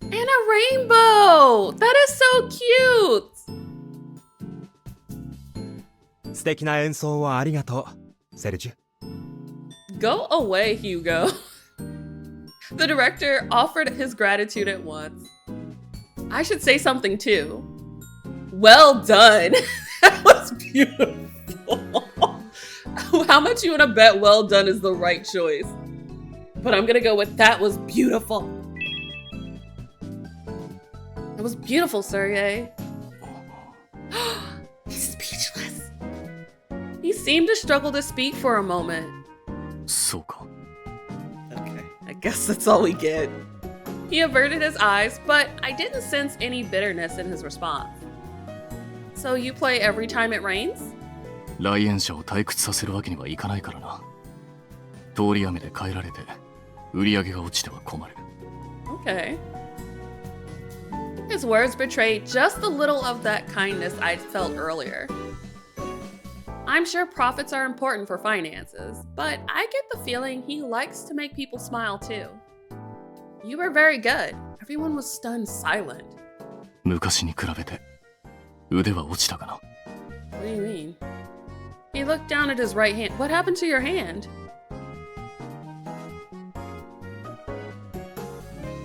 [SPEAKER 1] And a rainbow! That is so cute!
[SPEAKER 2] 素敵な演奏をありがとう、セルジュ。
[SPEAKER 1] Go away, Hugo. The director offered his gratitude at once. I should say something too. Well done. That was beautiful. How much you want to bet well done is the right choice? But I'm gonna go with that was beautiful. It was beautiful, Sergei. He's speechless. He seemed to struggle to speak for a moment.
[SPEAKER 6] そうか。
[SPEAKER 1] Okay, I guess that's all we get. He averted his eyes, but I didn't sense any bitterness in his response. So you play every time it rains?
[SPEAKER 6] 来園者を退屈させるわけにはいかないからな。通り雨で帰られて、売り上げが落ちては困る。
[SPEAKER 1] Okay. His words betrayed just a little of that kindness I'd felt earlier. I'm sure profits are important for finances, but I get the feeling he likes to make people smile too. You were very good. Everyone was stunned silent.
[SPEAKER 6] 昔に比べて、腕は落ちたかな。
[SPEAKER 1] What do you mean? He looked down at his right hand. What happened to your hand?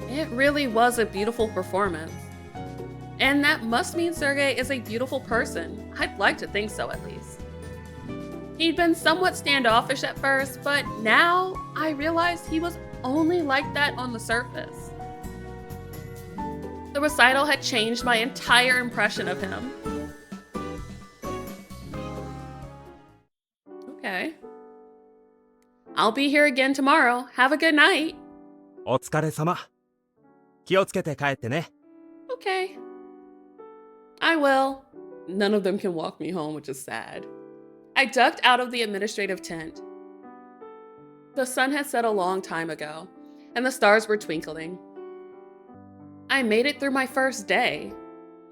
[SPEAKER 1] It really was a beautiful performance. And that must mean Sergei is a beautiful person. I'd like to think so, at least. He'd been somewhat standoffish at first, but now I realized he was only like that on the surface. The recital had changed my entire impression of him. Okay. I'll be here again tomorrow. Have a good night.
[SPEAKER 2] お疲れ様。気をつけて帰ってね。
[SPEAKER 1] Okay. I will. None of them can walk me home, which is sad. I ducked out of the administrative tent. The sun had set a long time ago, and the stars were twinkling. I made it through my first day.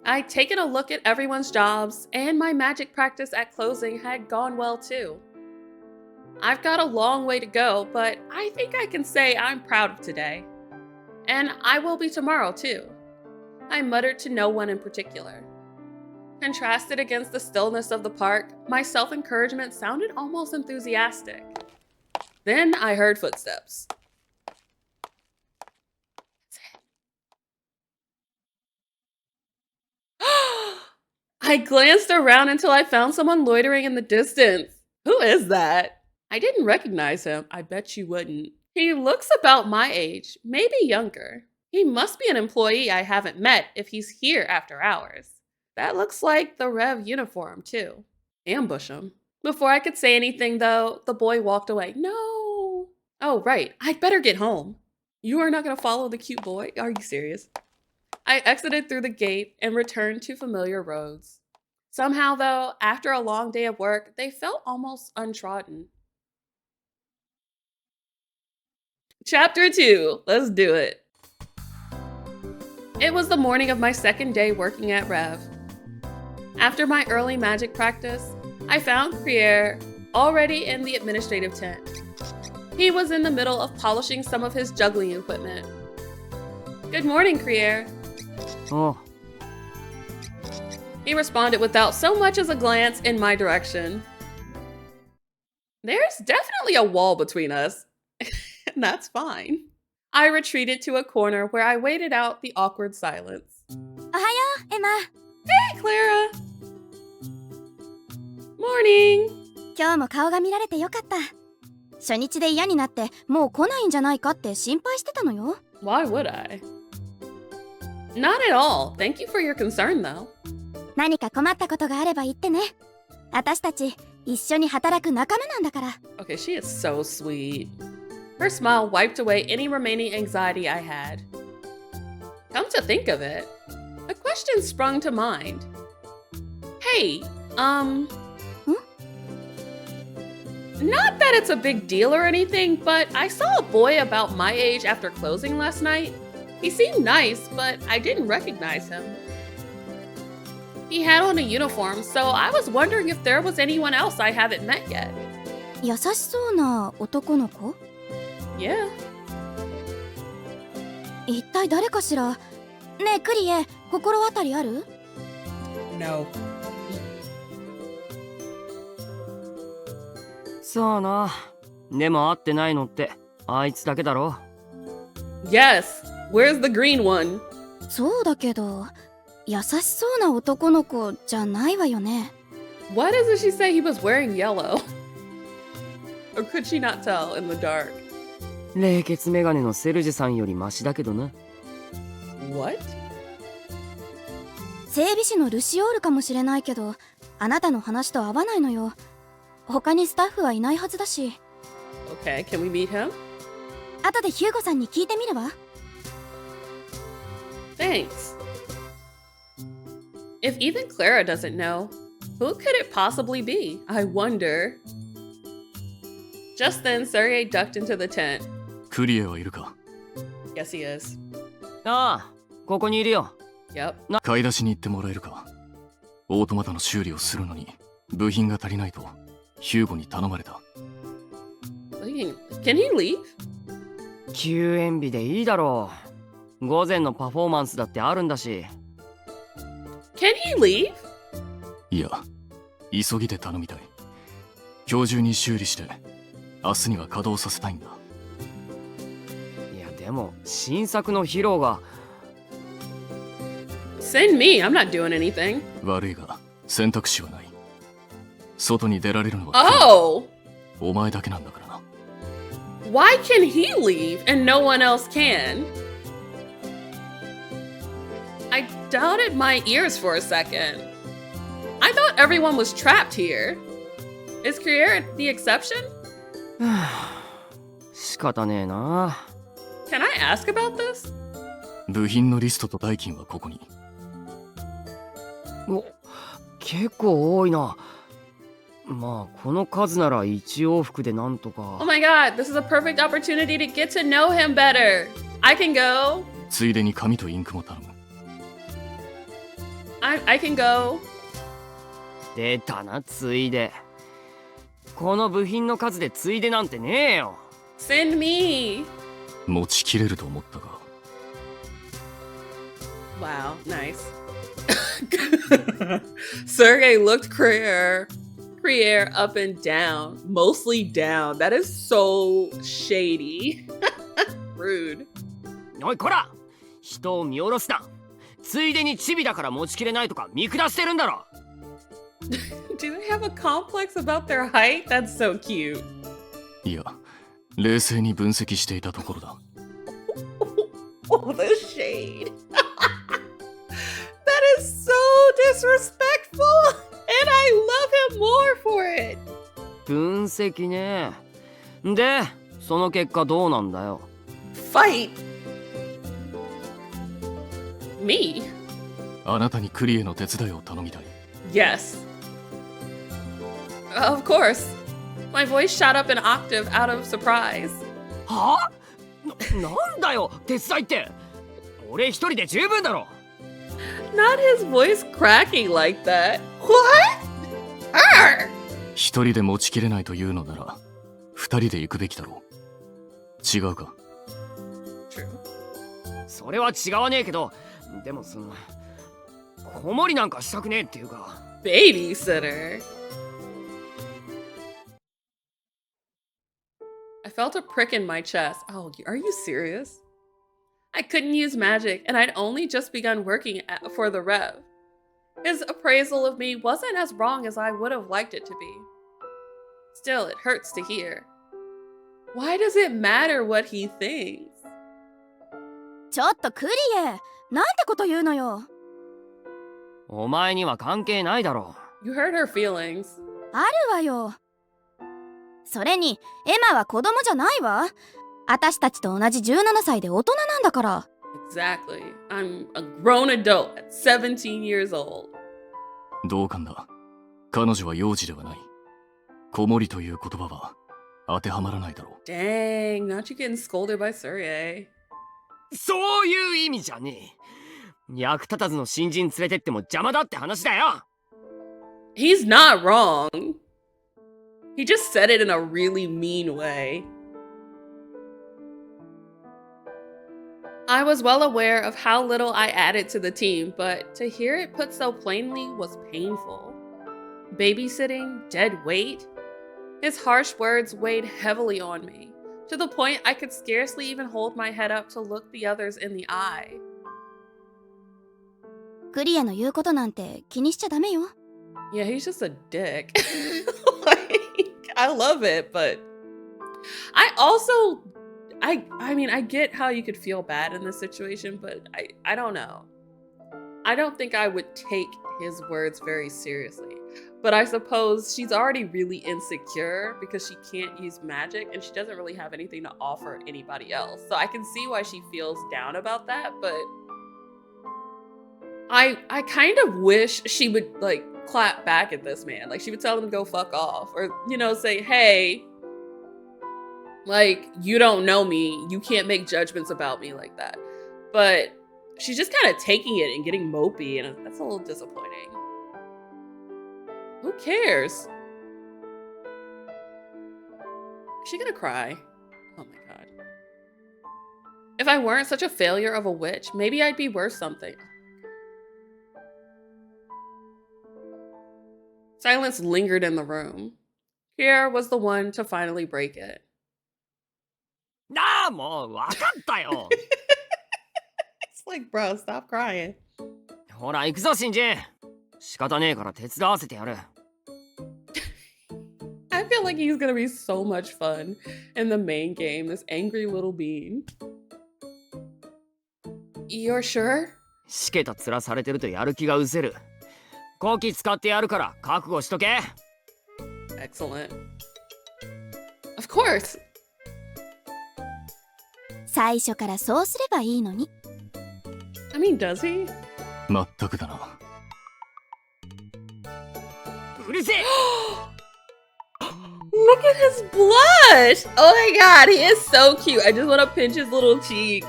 [SPEAKER 1] I'd taken a look at everyone's jobs, and my magic practice at closing had gone well too. I've got a long way to go, but I think I can say I'm proud of today. And I will be tomorrow too. I muttered to no one in particular. Contrasted against the stillness of the park, my self-encouragement sounded almost enthusiastic. Then I heard footsteps. I glanced around until I found someone loitering in the distance. Who is that? I didn't recognize him. I bet you wouldn't. He looks about my age, maybe younger. He must be an employee I haven't met if he's here after hours. That looks like the Rev uniform, too. Ambush him. Before I could say anything, though, the boy walked away. No! Oh, right. I'd better get home. You are not going to follow the cute boy? Are you serious? I exited through the gate and returned to familiar roads. Somehow, though, after a long day of work, they felt almost untrodden. Chapter 2. Let's do it. It was the morning of my second day working at Rev. After my early magic practice, I found Krier already in the administrative tent. He was in the middle of polishing some of his juggling equipment. Good morning, Krier.
[SPEAKER 3] Oh.
[SPEAKER 1] He responded without so much as a glance in my direction. There's definitely a wall between us. And that's fine. I retreated to a corner where I waited out the awkward silence.
[SPEAKER 5] Ohayo, Emma.
[SPEAKER 1] Hey, Clara. Morning.
[SPEAKER 5] 今日も顔が見られてよかった。初日で嫌になってもう来ないんじゃないかって心配してたのよ。
[SPEAKER 1] Why would I? Not at all. Thank you for your concern, though.
[SPEAKER 5] 何か困ったことがあれば言ってね。私たち一緒に働く仲間なんだから。
[SPEAKER 1] Okay, she is so sweet. Her smile wiped away any remaining anxiety I had. Come to think of it, a question sprung to mind. Hey, Not that it's a big deal or anything, but I saw a boy about my age after closing last night. He seemed nice, but I didn't recognize him. He had on a uniform, so I was wondering if there was anyone else I haven't met yet.
[SPEAKER 5] 優しそうな男の子？
[SPEAKER 1] Yeah.
[SPEAKER 5] 一体誰かしら？ねえクリエ、心当たりある？
[SPEAKER 7] No.
[SPEAKER 3] さあな。でも会ってないのってあいつだけだろ。
[SPEAKER 1] Yes. Where's the green one?
[SPEAKER 5] そうだけど、優しそうな男の子じゃないわよね。
[SPEAKER 1] Why doesn't she say he was wearing yellow? Or could she not tell in the dark?
[SPEAKER 3] 冷血メガネのセルジュさんよりマシだけどな。
[SPEAKER 1] What?
[SPEAKER 5] 整備士のルシオールかもしれないけど、あなたの話と合わないのよ。他にスタッフはいないはずだし。
[SPEAKER 1] Okay, can we meet him?
[SPEAKER 5] 後でヒューゴさんに聞いてみるわ。
[SPEAKER 1] Thanks. If even Clara doesn't know, who could it possibly be? I wonder. Just then, Sergei ducked into the tent.
[SPEAKER 6] クリエはいるか？
[SPEAKER 1] Yes, he is.
[SPEAKER 3] ああ、ここにいるよ。
[SPEAKER 1] Yep.
[SPEAKER 6] 買い出しに行ってもらえるか？オートマタの修理をするのに部品が足りないとヒューゴに頼まれた。
[SPEAKER 1] Can he leave?
[SPEAKER 3] 休園日でいいだろう。午前のパフォーマンスだってあるんだし。
[SPEAKER 1] Can he leave?
[SPEAKER 6] いや、急ぎで頼みたい。今日中に修理して明日には稼働させたいんだ。
[SPEAKER 3] いやでも新作の披露が。
[SPEAKER 1] Send me. I'm not doing anything.
[SPEAKER 6] 悪いが選択肢はない。外に出られるのは
[SPEAKER 1] Oh!
[SPEAKER 6] お前だけなんだからな。
[SPEAKER 1] Why can he leave and no one else can? I doubted my ears for a second. I thought everyone was trapped here. Is Krier the exception?
[SPEAKER 3] 仕方ねえな。
[SPEAKER 1] Can I ask about this?
[SPEAKER 6] 部品のリストと代金はここに。
[SPEAKER 3] お、結構多いな。まあこの数なら一往復でなんと
[SPEAKER 1] Oh
[SPEAKER 3] か。
[SPEAKER 1] my god, this is a perfect opportunity to get to know him better. I can go.
[SPEAKER 6] ついでに紙とインクも頼む。
[SPEAKER 1] I can go.
[SPEAKER 3] 出たな、ついで。この部品の数でついでなんてねえよ。
[SPEAKER 1] Send me.
[SPEAKER 6] 持ちきれると思ったが。
[SPEAKER 1] Wow, nice. Sergey looked Krier up and down, mostly down. That is so shady. Rude.
[SPEAKER 3] おいこら、人を見下ろすな。ついでにチビだから持ちきれないとか見下してるんだろ。
[SPEAKER 1] Do they have a complex about their height? That's so cute.
[SPEAKER 6] いや、冷静に分析していたところだ。
[SPEAKER 1] Oh, the shade. That is so disrespectful, and I love him more for it.
[SPEAKER 3] 分析ね。で、その結果どうなんだよ。
[SPEAKER 1] Fight. Me?
[SPEAKER 6] あなたにクリエの手伝いを頼みたい。
[SPEAKER 1] Yes. Of course. My voice shot up an octave out of surprise.
[SPEAKER 3] はあ？なんだよ、手伝いって。俺一人で十分だろ。
[SPEAKER 1] Not his voice cracking like that. What? Arr!
[SPEAKER 6] 一人で持ちきれないというのなら、二人で行くべきだろう。違うか？
[SPEAKER 1] True.
[SPEAKER 3] それは違わねえけど、でもその子守なんかしたくねえっていうか。
[SPEAKER 1] Babysitter. I felt a prick in my chest. Oh, are you serious? I couldn't use magic, and I'd only just begun working for the Rev. His appraisal of me wasn't as wrong as I would have liked it to be. Still, it hurts to hear. Why does it matter what he thinks?
[SPEAKER 5] ちょっとクリエ、なんてこと言うのよ。
[SPEAKER 3] お前には関係ないだろ。
[SPEAKER 1] You hurt her feelings.
[SPEAKER 5] あるわよ。それにエマは子供じゃないわ。私たちと同じ17歳で大人なんだから。
[SPEAKER 1] Exactly. I'm a grown adult at 17 years old.
[SPEAKER 6] 同感だ。彼女は幼児ではない。子守という言葉は当てはまらないだろう。
[SPEAKER 1] Dang, not you getting scolded by Surrey.
[SPEAKER 3] そういう意味じゃねえ。
[SPEAKER 8] 役立たずの新人連れてっても邪魔だって話だよ。
[SPEAKER 1] He's not wrong. He just said it in a really mean way. I was well aware of how little I added to the team, but to hear it put so plainly was painful. Babysitting, dead weight? His harsh words weighed heavily on me, to the point I could scarcely even hold my head up to look the others in the eye.
[SPEAKER 5] クリアの言うことなんて気にしちゃダメよ。
[SPEAKER 1] Yeah, he's just a dick. Like, I love it, but I mean, I get how you could feel bad in this situation, but I don't know. I don't think I would take his words very seriously. But I suppose she's already really insecure because she can't use magic and she doesn't really have anything to offer anybody else. So I can see why she feels down about that, but I kind of wish she would like clap back at this man. Like she would tell him to go fuck off or, you know, say, hey, like, you don't know me. You can't make judgments about me like that. But she's just kind of taking it and getting mopey, and that's a little disappointing. Who cares? Is she gonna cry? Oh my god. If I weren't such a failure of a witch, maybe I'd be worth something. Silence lingered in the room. Pierre was the one to finally break it.
[SPEAKER 8] なあ、もう分かったよ。
[SPEAKER 1] It's like, bro, stop crying.
[SPEAKER 8] ほら行くぞ新人。仕方ねえから手伝わせてやる。
[SPEAKER 1] I feel like he's gonna be so much fun in the main game, this angry little bean. You're sure?
[SPEAKER 8] しけた面されてるとやる気が失せる。こき使ってやるから覚悟しとけ。
[SPEAKER 1] Excellent. Of course.
[SPEAKER 5] 最初からそうすればいいのに。
[SPEAKER 1] I mean, does he?
[SPEAKER 6] まったくだな。
[SPEAKER 8] うるせえ。
[SPEAKER 1] Look at his blush! Oh my god, he is so cute. I just want to pinch his little cheeks.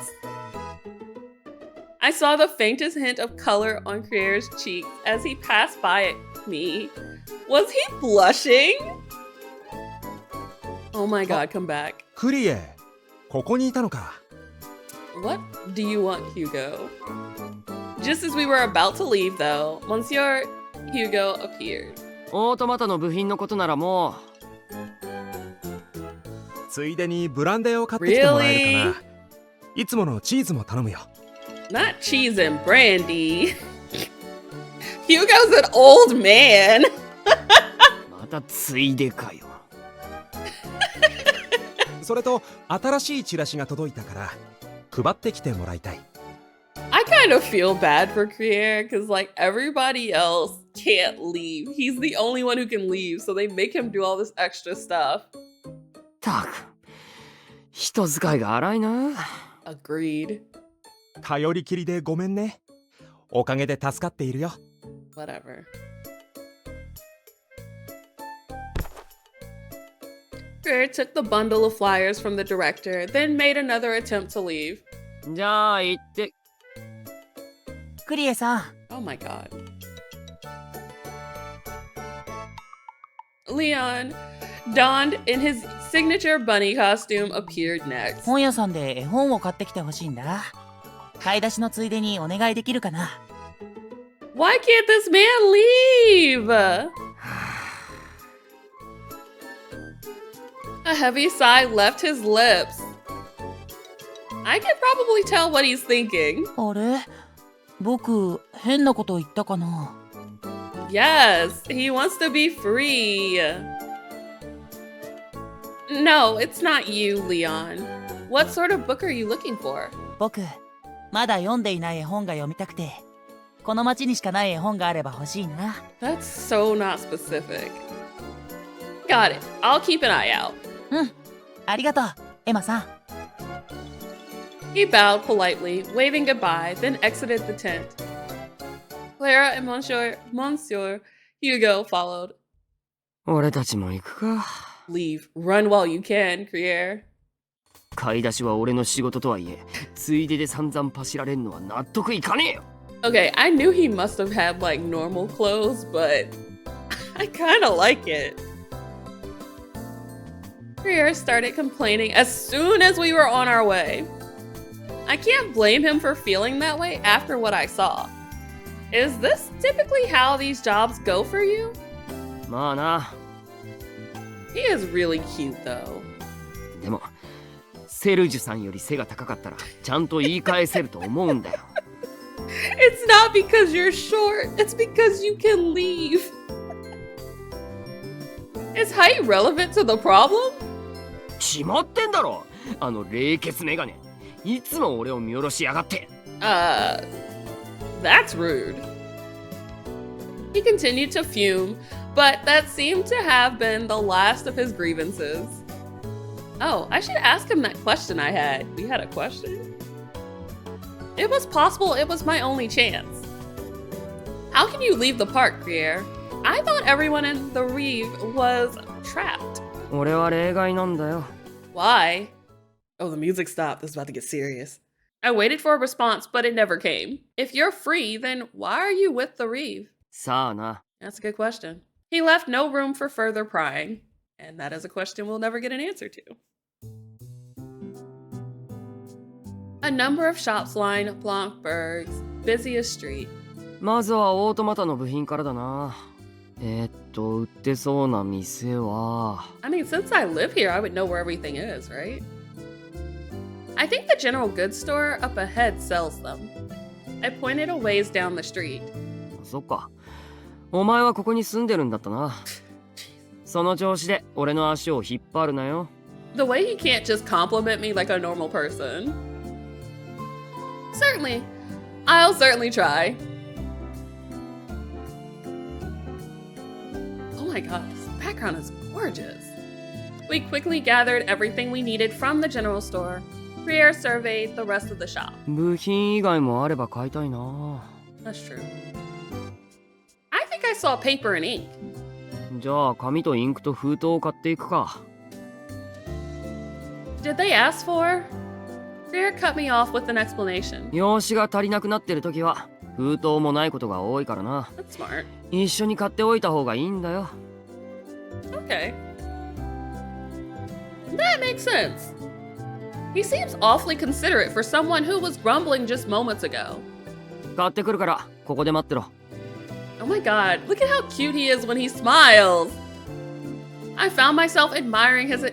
[SPEAKER 1] I saw the faintest hint of color on Crier's cheek as he passed by me. Was he blushing? Oh my god, come back.
[SPEAKER 2] クリエ、ここにいたのか。
[SPEAKER 1] What do you want, Hugo? Just as we were about to leave, though, Monsieur Hugo appeared.
[SPEAKER 8] オートマタの部品のことならもう。
[SPEAKER 2] ついでにブランデーを買ってきてもらえるかな。いつものチーズも頼むよ。
[SPEAKER 1] Not cheese and brandy. Hugo's an old man.
[SPEAKER 8] またついでかよ。
[SPEAKER 2] それと新しいチラシが届いたから配ってきてもらいたい。
[SPEAKER 1] I kind of feel bad for Crier because like everybody else can't leave. He's the only one who can leave, so they make him do all this extra stuff.
[SPEAKER 8] たく、人使いが荒いな。
[SPEAKER 1] Agreed.
[SPEAKER 2] 頼りきりでごめんね。おかげで助かっているよ。
[SPEAKER 1] Whatever. Crier took the bundle of flyers from the director, then made another attempt to leave.
[SPEAKER 8] じゃあ行って。
[SPEAKER 7] クリエさん。
[SPEAKER 1] Oh my god. Leon, donned in his signature bunny costume, appeared next.
[SPEAKER 7] 本屋さんで絵本を買ってきてほしいんだ。買い出しのついでにお願いできるかな。
[SPEAKER 1] Why can't this man leave? A heavy sigh left his lips. I can probably tell what he's thinking.
[SPEAKER 7] あれ？僕、変なこと言ったかな？
[SPEAKER 1] Yes, he wants to be free. No, it's not you, Leon. What sort of book are you looking for?
[SPEAKER 7] 僕、まだ読んでいない絵本が読みたくて、この街にしかない絵本があれば欲しいな。
[SPEAKER 1] That's so not specific. Got it. I'll keep an eye out.
[SPEAKER 7] うん、ありがとう、エマさん。
[SPEAKER 1] He bowed politely, waving goodbye, then exited the tent. Clara and Monsieur Hugo followed.
[SPEAKER 8] 俺たちも行くか。
[SPEAKER 1] Leave. Run while you can, Crier.
[SPEAKER 8] 買い出しは俺の仕事とはいえ、ついでで散々パシられんのは納得いかねえよ。
[SPEAKER 1] Okay, I knew he must have had like normal clothes, but I kind of like it. Krier started complaining as soon as we were on our way. I can't blame him for feeling that way after what I saw. Is this typically how these jobs go for you?
[SPEAKER 8] まあな。
[SPEAKER 1] He is really cute though.
[SPEAKER 8] でもセルジュさんより背が高かったらちゃんと言い返せると思うんだよ。
[SPEAKER 1] It's not because you're short, it's because you can leave. Is height relevant to the problem?
[SPEAKER 8] 決まってんだろ。あの冷血メガネ。いつも俺を見下ろしやがって。
[SPEAKER 1] That's rude. He continued to fume, but that seemed to have been the last of his grievances. Oh, I should ask him that question I had. We had a question? It was possible it was my only chance. How can you leave the park, Krier? I thought everyone in the Reeve was trapped.
[SPEAKER 8] 俺は例外なんだよ。
[SPEAKER 1] Why? Oh, the music stopped. This is about to get serious. I waited for a response, but it never came. If you're free, then why are you with the Reeve?
[SPEAKER 8] さあな。
[SPEAKER 1] That's a good question. He left no room for further prying, and that is a question we'll never get an answer to. A number of shops line Blancberg's busiest street.
[SPEAKER 8] まずはオートマタの部品からだな。売ってそうな店は。
[SPEAKER 1] I mean, since I live here, I would know where everything is, right? I think the general goods store up ahead sells them. I pointed a ways down the street.
[SPEAKER 8] そっか。お前はここに住んでるんだったな。その調子で俺の足を引っ張るなよ。
[SPEAKER 1] The way he can't just compliment me like a normal person. Certainly. I'll certainly try. Oh my god, this background is gorgeous. We quickly gathered everything we needed from the general store. Krier surveyed the rest of the shop.
[SPEAKER 8] 部品以外もあれば買いたいな。
[SPEAKER 1] That's true. I think I saw paper and ink.
[SPEAKER 8] じゃあ紙とインクと封筒を買っていくか。
[SPEAKER 1] Did they ask for? Krier cut me off with an explanation.
[SPEAKER 8] 用紙が足りなくなってるときは封筒もないことが多いからな。
[SPEAKER 1] That's smart.
[SPEAKER 8] 一緒に買っておいた方がいいんだよ。
[SPEAKER 1] Okay. That makes sense. He seems awfully considerate for someone who was grumbling just moments ago.
[SPEAKER 8] 買ってくるからここで待ってろ。
[SPEAKER 1] Oh my god, look at how cute he is when he smiles. I found myself admiring his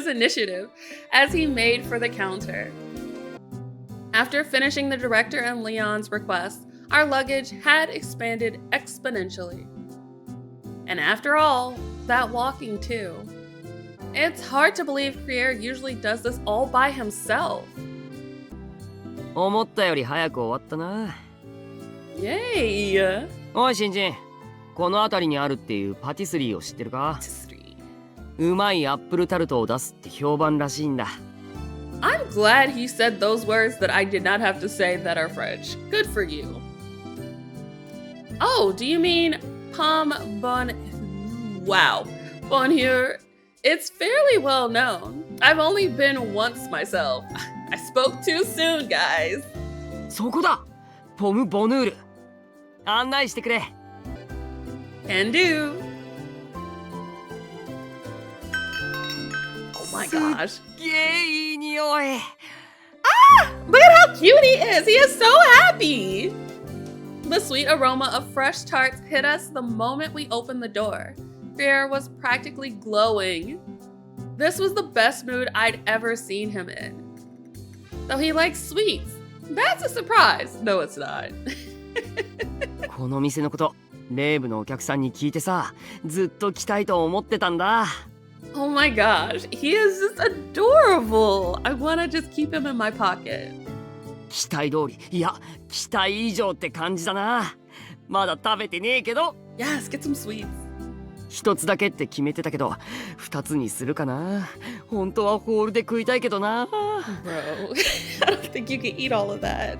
[SPEAKER 1] initiative as he made for the counter. After finishing the director and Leon's request, our luggage had expanded exponentially. And after all, that walking too. It's hard to believe Krier usually does this all by himself.
[SPEAKER 8] 思ったより早く終わったな。
[SPEAKER 1] Yay!
[SPEAKER 8] おい新人、この辺りにあるっていうパティスリーを知ってるか？うまいアップルタルトを出すって評判らしいんだ。
[SPEAKER 1] I'm glad he said those words that I did not have to say that are French. Good for you. Oh, do you mean Wow. Bonjour. It's fairly well known. I've only been once myself. I spoke too soon, guys.
[SPEAKER 8] そこだ。ポム・ボヌール。案内してくれ。
[SPEAKER 1] Can do. Oh my gosh.
[SPEAKER 8] すっげえいい匂い。
[SPEAKER 1] Look at how cute he is. He is so happy. The sweet aroma of fresh tarts hit us the moment we opened the door. Krier was practically glowing. This was the best mood I'd ever seen him in. So he likes sweets. That's a surprise. No, it's not.
[SPEAKER 8] この店のことレイブのお客さんに聞いてさ、ずっと来たいと思ってたんだ。
[SPEAKER 1] Oh my gosh, he is just adorable. I wanna just keep him in my pocket.
[SPEAKER 8] 期待通り、いや期待以上って感じだな。まだ食べてねえけど。
[SPEAKER 1] Yes, get some sweets.
[SPEAKER 8] 一つだけって決めてたけど、二つにするかな。本当はホールで食いたいけどな。
[SPEAKER 1] Bro, I don't think you can eat all of that.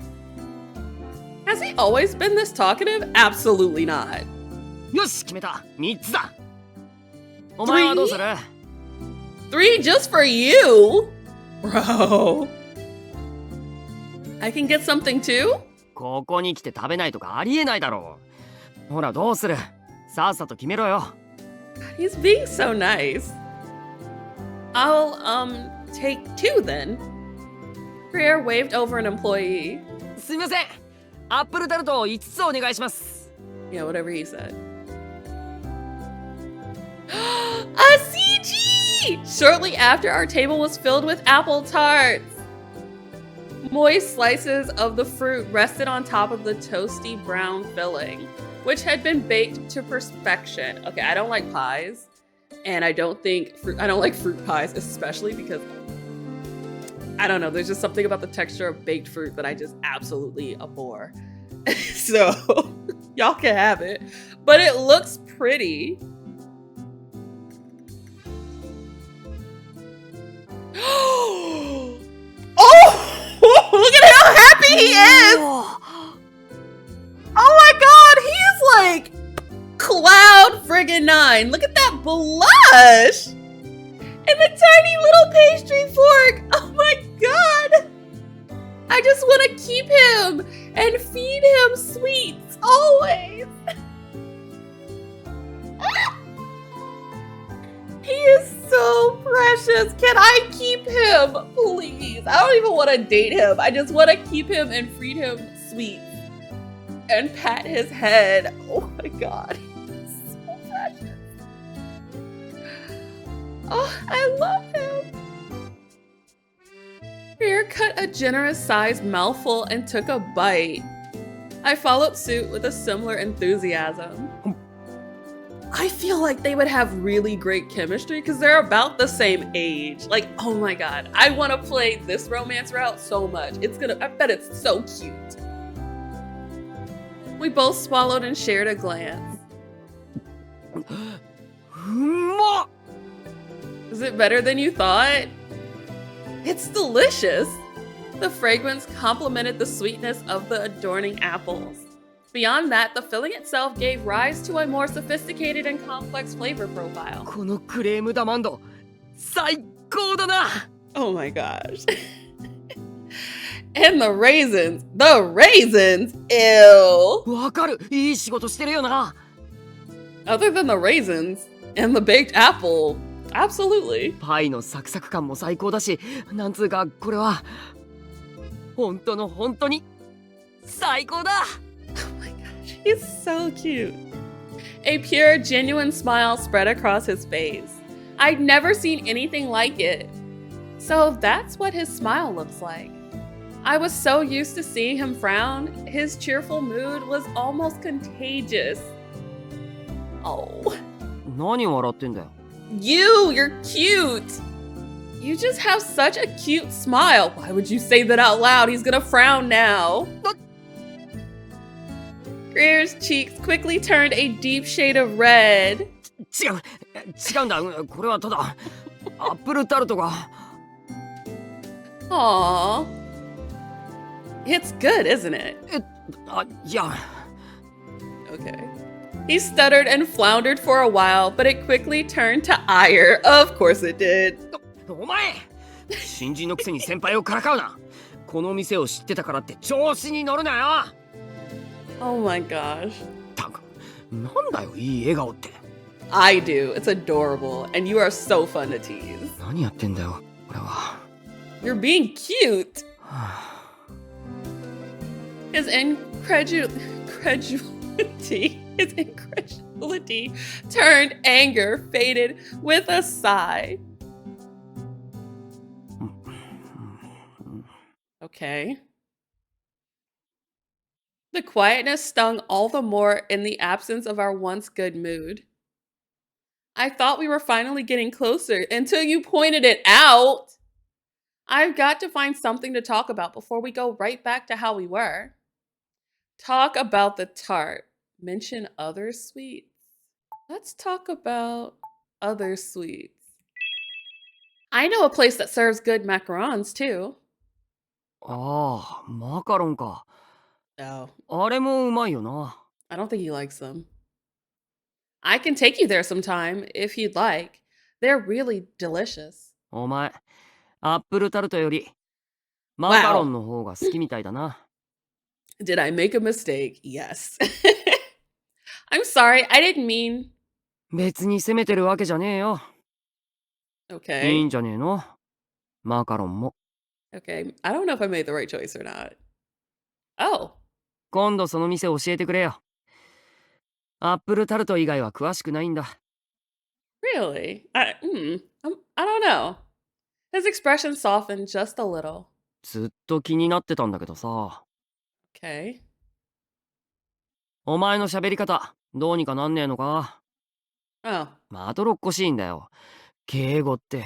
[SPEAKER 1] Has he always been this talkative? Absolutely not.
[SPEAKER 8] よし、決めた。三つだ。お前はどうする？
[SPEAKER 1] 3 just for you? Bro. I can get something too?
[SPEAKER 8] ここに来て食べないとかありえないだろう。ほらどうする？さっさと決めろよ。
[SPEAKER 1] He's being so nice. I'll, take 2 then. Greer waved over an employee.
[SPEAKER 8] すみません。アップルタルト5つお願いします。
[SPEAKER 1] Yeah, whatever he said. A CG! Shortly after, our table was filled with apple tarts. Moist slices of the fruit rested on top of the toasty brown filling, which had been baked to perfection. Okay, I don't like pies, and I don't like fruit pies, especially because I don't know, there's just something about the texture of baked fruit that I just absolutely abhor. So, y'all can have it, but it looks pretty. Oh, look at how happy he is. Oh my god, he's like cloud friggin' 9. Look at that blush and the tiny little pastry fork. Oh my god, I just want to keep him and feed him sweets always. He is so precious. Can I keep him, please? I don't even want to date him. I just want to keep him and feed him sweets and pat his head. Oh my god, he's so precious. Oh, I love him. Greer cut a generous-sized mouthful and took a bite. I followed suit with a similar enthusiasm. I feel like they would have really great chemistry because they're about the same age. Like, oh my god, I want to play this romance route so much. I bet it's so cute. We both swallowed and shared a glance. Is it better than you thought? It's delicious. The fragrance complemented the sweetness of the adorning apples. Beyond that, the filling itself gave rise to a more sophisticated and complex flavor profile.
[SPEAKER 8] このクレームダマンド、最高だな。
[SPEAKER 1] Oh my gosh. And the raisins. The raisins? Ew.
[SPEAKER 8] わかる。いい仕事してるよな。
[SPEAKER 1] Other than the raisins and the baked apple, absolutely.
[SPEAKER 8] パイのサクサク感も最高だし、なんつうかこれは本当の本当に最高だ。
[SPEAKER 1] Oh my gosh, he's so cute. A pure, genuine smile spread across his face. I'd never seen anything like it. So that's what his smile looks like. I was so used to seeing him frown, his cheerful mood was almost contagious. Oh.
[SPEAKER 8] 何笑ってんだよ。
[SPEAKER 1] You're cute. You just have such a cute smile. Why would you say that out loud? He's gonna frown now. Greer's cheeks quickly turned a deep shade of red.
[SPEAKER 8] 違うんだ。これはただアップルタルトが。
[SPEAKER 1] Aww. It's good, isn't it?
[SPEAKER 8] いや。
[SPEAKER 1] Okay. He stuttered and floundered for a while, but it quickly turned to ire. Of course it did.
[SPEAKER 8] お前新人のくせに先輩をからかうな。この店を知ってたからって調子に乗るなよ。
[SPEAKER 1] Oh my gosh.
[SPEAKER 8] たく、なんだよいい笑顔って。
[SPEAKER 1] I do. It's adorable, and you are so fun to tease.
[SPEAKER 8] 何やってんだよ、これは。
[SPEAKER 1] You're being cute. His incredulity turned anger, faded with a sigh. Okay. The quietness stung all the more in the absence of our once good mood. I thought we were finally getting closer until you pointed it out. I've got to find something to talk about before we go right back to how we were. Talk about the tart. Mention other sweets. Let's talk about other sweets. I know a place that serves good macarons too.
[SPEAKER 8] ああ、マカロンか。
[SPEAKER 1] Oh,
[SPEAKER 8] あれもうまいよな。
[SPEAKER 1] I don't think he likes them. I can take you there sometime if you'd like. They're really delicious.
[SPEAKER 8] お前、アップルタルトよりマカロンの方が好きみたいだな。
[SPEAKER 1] Did I make a mistake? Yes. I'm sorry, I didn't mean...
[SPEAKER 8] 別に責めてるわけじゃねえよ。いい
[SPEAKER 1] Okay.
[SPEAKER 8] んじゃねえのマカロンも。
[SPEAKER 1] Okay, I don't know if I made the right choice or not. Oh.
[SPEAKER 8] 今度その店教えてくれよ。アップルタルト以外は詳しくないんだ。
[SPEAKER 1] Really? I don't know. His expression softened just a little.
[SPEAKER 8] ずっと気になってたんだけどさ。
[SPEAKER 1] Okay.
[SPEAKER 8] お前の喋り方、どうにかなんねえのか
[SPEAKER 1] Oh,
[SPEAKER 8] まどろっこしいんだよ。敬語って。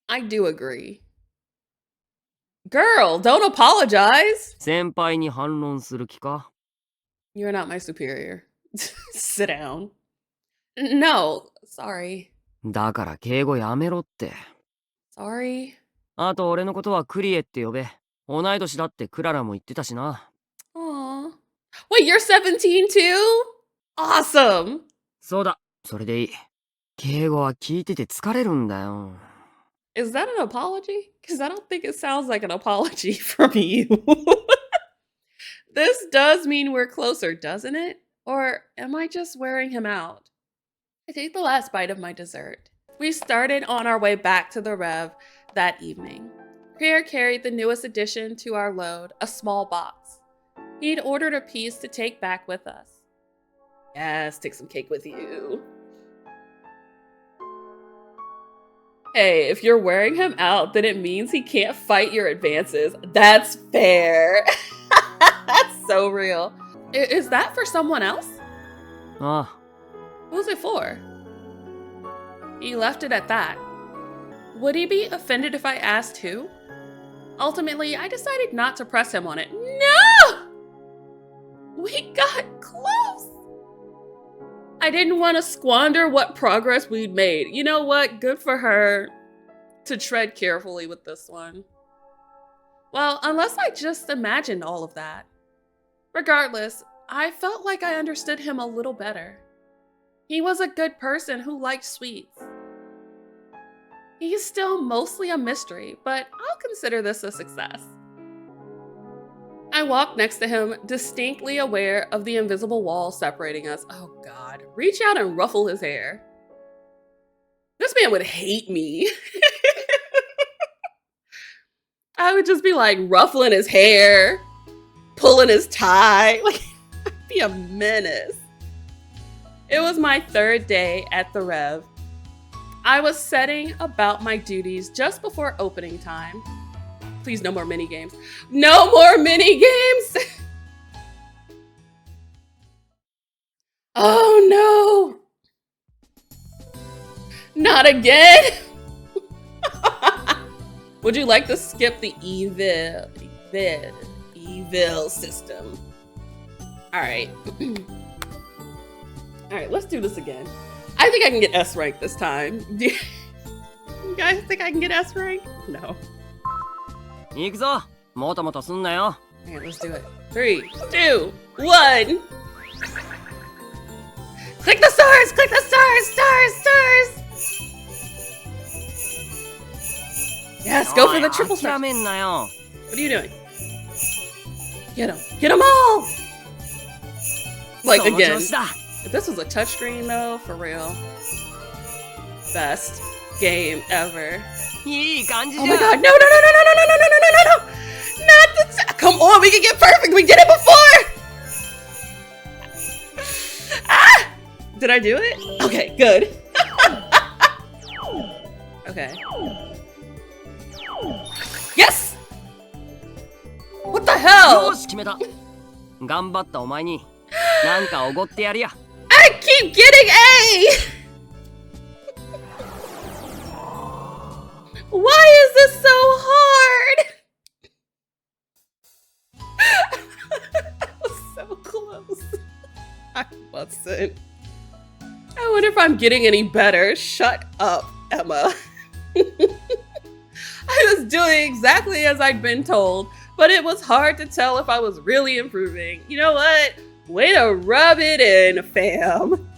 [SPEAKER 1] I do agree. Girl, don't apologize.
[SPEAKER 8] 先輩に反論する気か
[SPEAKER 1] You're not my superior. Sit down. No, sorry.
[SPEAKER 8] だから敬語やめろって。
[SPEAKER 1] Sorry.
[SPEAKER 8] あと俺のことはクリエって呼べ。同い年だってクララも言ってたしな。
[SPEAKER 1] Aw. Wait, you're 17 too? Awesome.
[SPEAKER 8] そうだ、それでいい。敬語は聞いてて疲れるんだよ。
[SPEAKER 1] Is that an apology? Because I don't think it sounds like an apology from you. This does mean we're closer, doesn't it? Or am I just wearing him out? I take the last bite of my dessert. We started on our way back to the Rev that evening. Pierre carried the newest addition to our load, a small box. He'd ordered a piece to take back with us. Yes, take some cake with you. Hey, if you're wearing him out, then it means he can't fight your advances. That's fair. That's so real. Is that for someone else?
[SPEAKER 8] ああ、
[SPEAKER 1] Who's it for? He left it at that. Would he be offended if I asked who? Ultimately, I decided not to press him on it. No! We got close! I didn't want to squander what progress we'd made. You know what? Good for her to tread carefully with this one. Well, unless I just imagined all of that. Regardless, I felt like I understood him a little better. He was a good person who liked sweets. He's still mostly a mystery, but I'll consider this a success. I walked next to him, distinctly aware of the invisible wall separating us. Oh God, reach out and ruffle his hair. This man would hate me. I would just be like ruffling his hair, pulling his tie. Like, I'd be a menace. It was my third day at the Rev. I was setting about my duties just before opening time. Please, no more mini games. No more mini games! Oh no! Not again! Would you like to skip the evil system? Alright. Alright, let's do this again. I think I can get S rank this time. Do you guys think I can get S rank? No.
[SPEAKER 8] 行くぞ。もたもたすんなよ。
[SPEAKER 1] Alright, let's do it. 3, 2, 1. Click the stars! Click the stars! Stars! Stars! Yes, go for the triple
[SPEAKER 8] 諦
[SPEAKER 1] stars.
[SPEAKER 8] めんなよ。
[SPEAKER 1] What are you doing? Get them. Get them all! Like
[SPEAKER 8] その
[SPEAKER 1] again.
[SPEAKER 8] 調子だ。
[SPEAKER 1] If this was a touchscreen though, for real. Best game ever.
[SPEAKER 8] いい感じ
[SPEAKER 1] Oh
[SPEAKER 8] じゃ
[SPEAKER 1] my god, no, no, no, no, no, no, no, no, no, no, no, no! Not the come on, we can get perfect! We did it before! Ah! Did I do it? Okay, good. Okay. Yes! What the
[SPEAKER 8] よ
[SPEAKER 1] hell?
[SPEAKER 8] し決めた。頑張ったお前になんかおごってやるや。
[SPEAKER 1] I keep getting A! Why is this so hard? I was so close. I wasn't. I wonder if I'm getting any better. Shut up, Emma. I was doing exactly as I'd been told, but it was hard to tell if I was really improving. You know what? Way to rub it in, fam.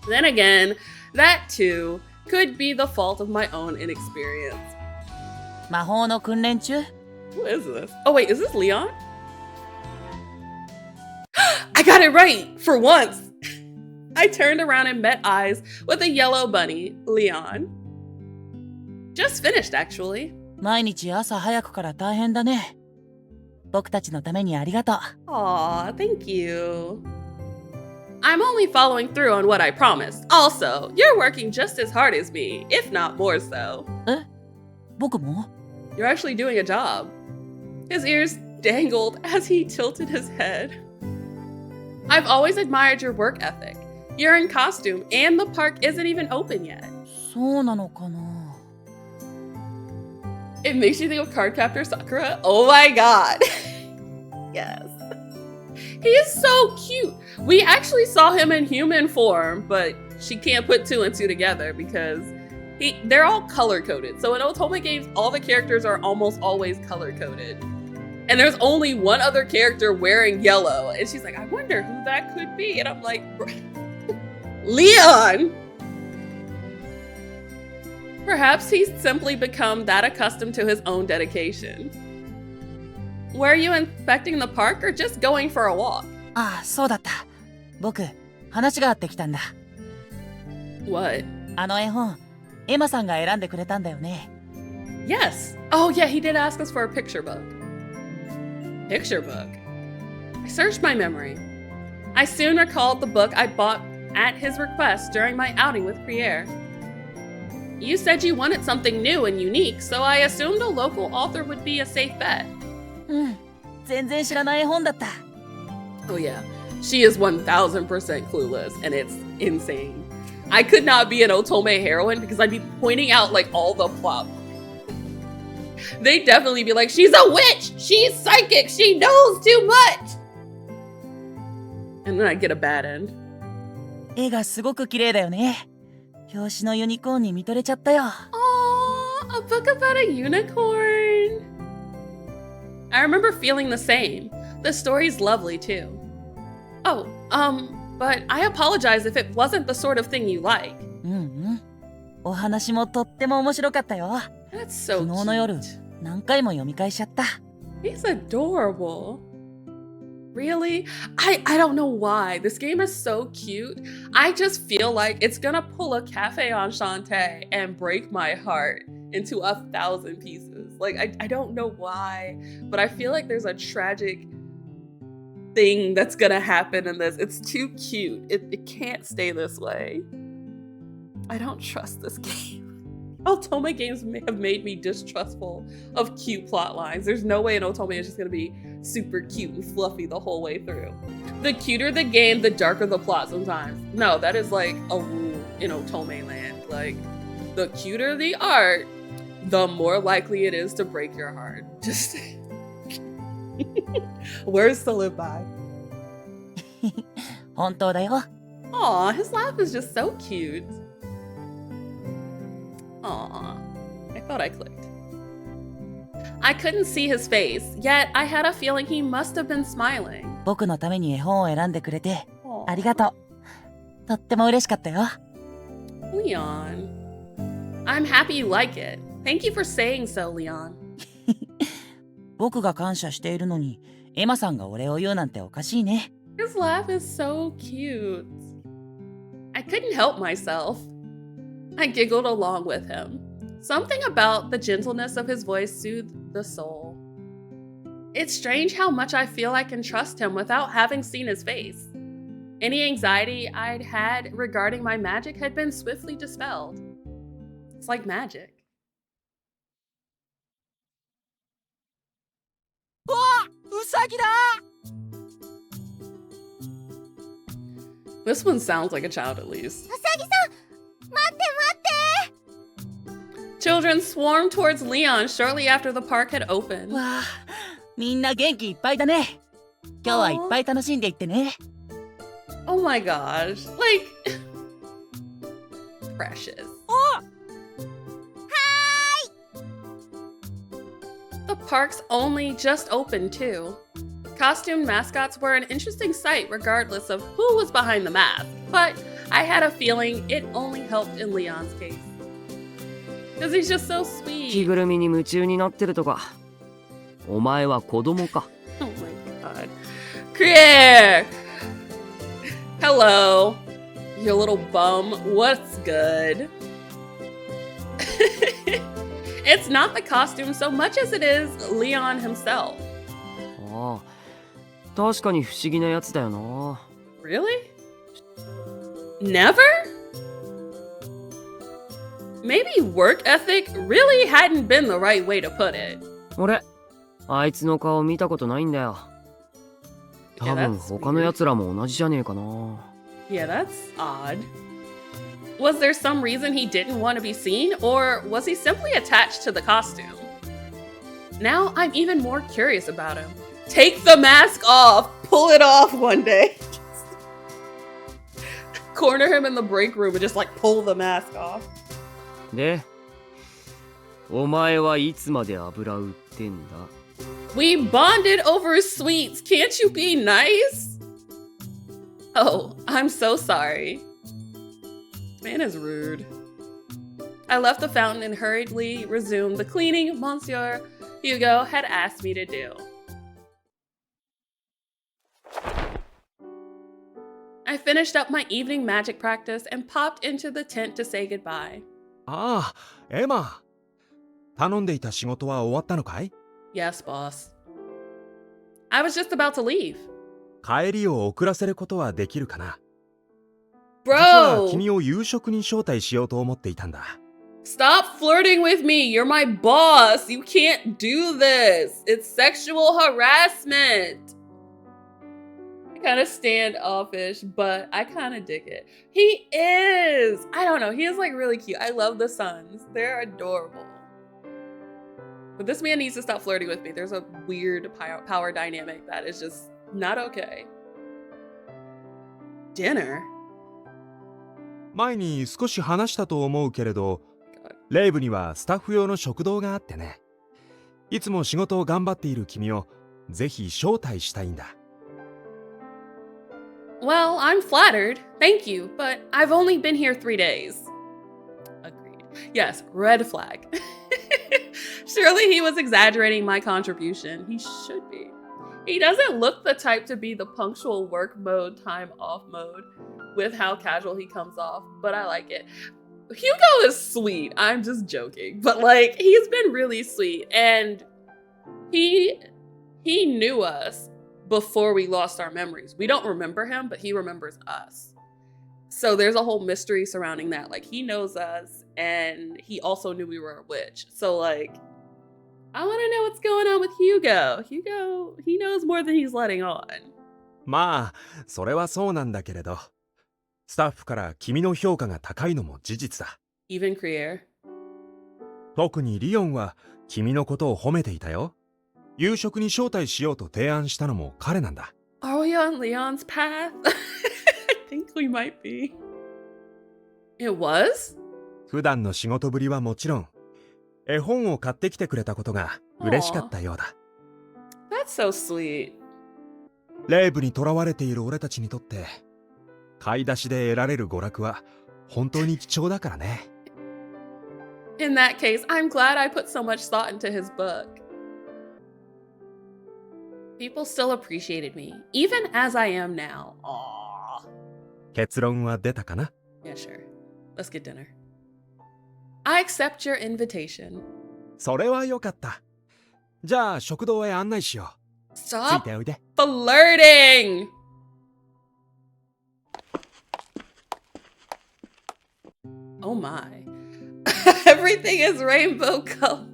[SPEAKER 1] Then again, that too could be the fault of my own inexperience.
[SPEAKER 7] 魔法の訓練中
[SPEAKER 1] Who is this? Oh wait, is this Leon? I got it right for once. I turned around and met eyes with a yellow bunny, Leon. Just finished, actually.
[SPEAKER 7] 毎日朝早くから大変だね。僕たちのためにありがとう。
[SPEAKER 1] Aw, thank you. I'm only following through on what I promised. Also, you're working just as hard as me, if not more so.
[SPEAKER 7] え？僕も？
[SPEAKER 1] You're actually doing a job. His ears dangled as he tilted his head. I've always admired your work ethic. You're in costume, and the park isn't even open yet.
[SPEAKER 7] そうなのかな。
[SPEAKER 1] It makes you think of Cardcaptor Sakura? Oh my god. Yes. He is so cute. We actually saw him in human form, but she can't put two and two together because they're all color-coded. So in Otome games, all the characters are almost always color-coded. And there's only one other character wearing yellow. And she's like, I wonder who that could be. And I'm like, Leon! Perhaps he's simply become that accustomed to his own dedication. Were you inspecting the park or just going for a walk?
[SPEAKER 7] ああ、そうだった。僕、話があってきたんだ。
[SPEAKER 1] What?
[SPEAKER 7] あの絵本、エマさんが選んでくれたんだよね。
[SPEAKER 1] Yes. Oh yeah, he did ask us for a picture book. Picture book? I searched my memory. I soon recalled the book I bought at his request during my outing with Pierre. You said you wanted something new and unique, so I assumed a local author would be a safe bet.
[SPEAKER 7] うん、全然知らない絵本だった。
[SPEAKER 1] Oh yeah, she is 1000% clueless, and it's insane. I could not be an Otome heroine because I'd be pointing out like all the plot. They'd definitely be like, she's a witch! She's psychic! She knows too much! And then I'd get a bad end.
[SPEAKER 7] 絵がすごく綺麗だよね。表紙のユニコーンに見とれちゃったよ。
[SPEAKER 1] Aww, a book about a unicorn. I remember feeling the same. The story's lovely too. Oh, but I apologize if it wasn't the sort of thing you like.
[SPEAKER 7] うんうん。お話もとっても面白かったよ。
[SPEAKER 1] That's so
[SPEAKER 7] 昨日の夜、
[SPEAKER 1] cute.
[SPEAKER 7] 何回も読み返しちゃった。
[SPEAKER 1] He's adorable. Really? I don't know why. This game is so cute. I just feel like it's gonna pull a Cafe Enchanté and break my heart into 1,000 pieces. Like, I don't know why, but I feel like there's a tragic thing that's gonna happen in this. It's too cute. It can't stay this way. I don't trust this game. Otome games have made me distrustful of cute plot lines. There's no way an Otome is just gonna be super cute and fluffy the whole way through. The cuter the game, the darker the plot sometimes. No, that is like a rule in Otome land. Like, the cuter the art, the more likely it is to break your heart. Just words to live by.
[SPEAKER 7] 本当だよ。
[SPEAKER 1] Aw, his laugh is just so cute. Aw, I thought I clicked. I couldn't see his face, yet I had a feeling he must have been smiling.
[SPEAKER 7] 僕のために絵本を選んでくれて
[SPEAKER 1] Aw.
[SPEAKER 7] ありがとう。とっても嬉しかったよ。
[SPEAKER 1] Leon. I'm happy you like it. Thank you for saying so, Leon.
[SPEAKER 7] 僕が感謝しているのに、エマさんがお礼を言うなんておかしいね。
[SPEAKER 1] His laugh is so cute. I couldn't help myself. I giggled along with him. Something about the gentleness of his voice soothed the soul. It's strange how much I feel I can trust him without having seen his face. Any anxiety I'd had regarding my magic had been swiftly dispelled. It's like magic.
[SPEAKER 7] わあ、ウサギだ！
[SPEAKER 1] This one sounds like a child at least.
[SPEAKER 5] うさぎさん、待って待って。
[SPEAKER 1] Children swarmed towards Leon shortly after the park had opened.
[SPEAKER 7] わあ、みんな元気いっぱいだね。今日はいっぱい楽しんでいってね。
[SPEAKER 1] Oh my gosh. Like, precious. The park's only just opened too. Costume mascots were an interesting sight regardless of who was behind the mask, but I had a feeling it only helped in Leon's case. Because he's just so
[SPEAKER 8] 着
[SPEAKER 1] sweet.
[SPEAKER 8] ぐるみに夢中になってるとか。お前は子供か。
[SPEAKER 1] Oh my god. Krier! Hello, you little bum. What's good? It's not the costume so much as it is Leon himself.
[SPEAKER 8] ああ、確かに不思議なやつだよな。
[SPEAKER 1] Really? Never? Maybe work ethic really hadn't been the right way to put it.
[SPEAKER 8] 俺、あいつの顔見たことないんだよ。多分他のやつらも同じじゃねえかな。
[SPEAKER 1] Yeah, that's odd. Was there some reason he didn't want to be seen, or was he simply attached to the costume? Now I'm even more curious about him. Take the mask off! Pull it off one day. Corner him in the break room and just like pull the mask off.
[SPEAKER 8] で、お前はいつまで油売ってんだ?
[SPEAKER 1] We bonded over sweets. Can't you be nice? Oh, I'm so sorry. Man is rude. I left the fountain and hurriedly resumed the cleaning Monsieur Hugo had asked me to do. I finished up my evening magic practice and popped into the tent to say goodbye.
[SPEAKER 2] ああ、エマ。頼んでいた仕事は終わったのかい?
[SPEAKER 1] Yes, boss. I was just about to leave.
[SPEAKER 2] 帰りを遅らせることはできるかな?
[SPEAKER 1] Bro!
[SPEAKER 2] 実は君を夕食に招待しようと思っていたんだ。
[SPEAKER 1] Stop flirting with me! You're my boss! You can't do this! It's sexual harassment! Kind of standoffish, but I kind of dig it. He is! I don't know. He is like really cute. I love the sons. They're adorable. But this man needs to stop flirting with me. There's a weird power dynamic that is just not okay. Dinner?
[SPEAKER 2] 前に少し話したと思うけれど、レイブにはスタッフ用の食堂があってね。いつも仕事を頑張っている君をぜひ招待したいんだ。
[SPEAKER 1] Well, I'm flattered. Thank you, but I've only been here 3 days. Agreed. Yes, red flag. Surely he was exaggerating my contribution. He should be. He doesn't look the type to be the punctual work mode, time off mode with how casual he comes off, but I like it. Hugo is sweet. I'm just joking, but like he's been really sweet, and he knew us before we lost our memories. We don't remember him, but he remembers us. So there's a whole mystery surrounding that. Like he knows us, and he also knew we were a witch. So like, I want to know what's going on with Hugo. Hugo, he knows more than he's letting on.
[SPEAKER 2] まあ、それはそうなんだけれど、スタッフから君の評価が高いのも事実だ。
[SPEAKER 1] Even Krier.
[SPEAKER 2] 特にリオンは君のことを褒めていたよ。夕食に招待しようと提案したのも彼なんだ。
[SPEAKER 1] Are we on Leon's path? I think we might be. It was?
[SPEAKER 2] 普段の仕事ぶりはもちろん、絵本を買ってきてくれたことが嬉しかったようだ。
[SPEAKER 1] That's so sweet.
[SPEAKER 2] レイブに囚われている俺たちにとって、買い出しで得られる娯楽は本当に貴重だからね。
[SPEAKER 1] In that case, I'm glad I put so much thought into his book. People still appreciated me, even as I am now. Aww.
[SPEAKER 2] 結論は出たかな?
[SPEAKER 1] Yeah, sure. Let's get dinner. I accept your invitation.
[SPEAKER 2] それはよかった。じゃあ食堂へ案内しよう。つい
[SPEAKER 1] Stop
[SPEAKER 2] ておいで。
[SPEAKER 1] flirting! Oh my. Everything is rainbow color.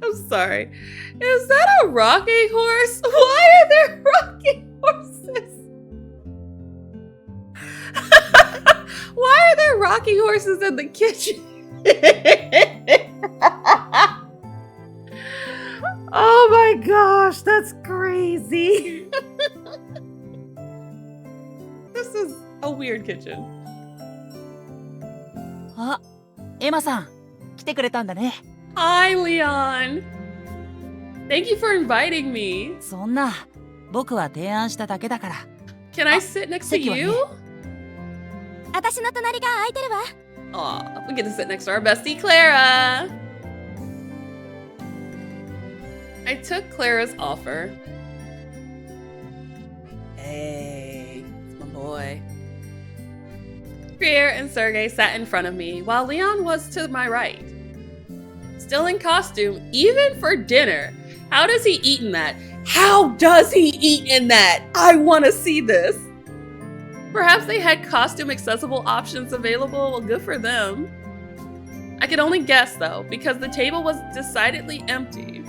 [SPEAKER 1] I'm sorry. Is that a rocking horse? Why are there rocking horses? Why are there rocking horses in the kitchen? Oh my gosh, that's crazy. This is a weird kitchen.
[SPEAKER 7] あ、エマさん、来てくれたんだね。
[SPEAKER 1] Hi, Leon. Thank you for inviting me.
[SPEAKER 7] そんな、僕は提案しただけだから。
[SPEAKER 1] Can I sit next to you?
[SPEAKER 5] 私の隣が空いてるわ。
[SPEAKER 1] Aw, we get to sit next to our bestie, Clara. I took Clara's offer. Krier and Sergei sat in front of me, while Leon was to my right. Still in costume, even for dinner. How does he eat in that? How does he eat in that? I want to see this. Perhaps they had costume accessible options available. Well, good for them. I could only guess though, because the table was decidedly empty.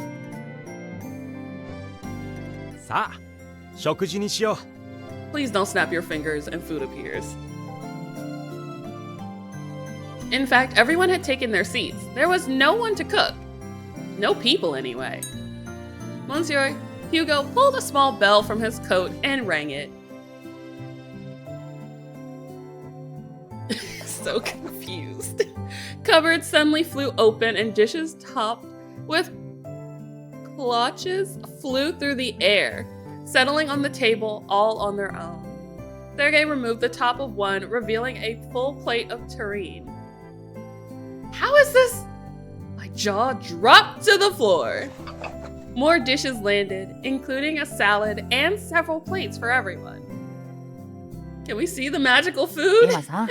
[SPEAKER 2] さあ、食事にしよう。
[SPEAKER 1] Please don't snap your fingers and food appears. In fact, everyone had taken their seats. There was no one to cook. No people anyway. Monsieur Hugo pulled a small bell from his coat and rang it. So confused. Cupboards suddenly flew open and dishes topped with clutches flew through the air, settling on the table all on their own. Sergei removed the top of one, revealing a full plate of terrine. How is this? My jaw dropped to the floor. More dishes landed, including a salad and several plates for everyone. Can we see the magical food?
[SPEAKER 7] エマさん、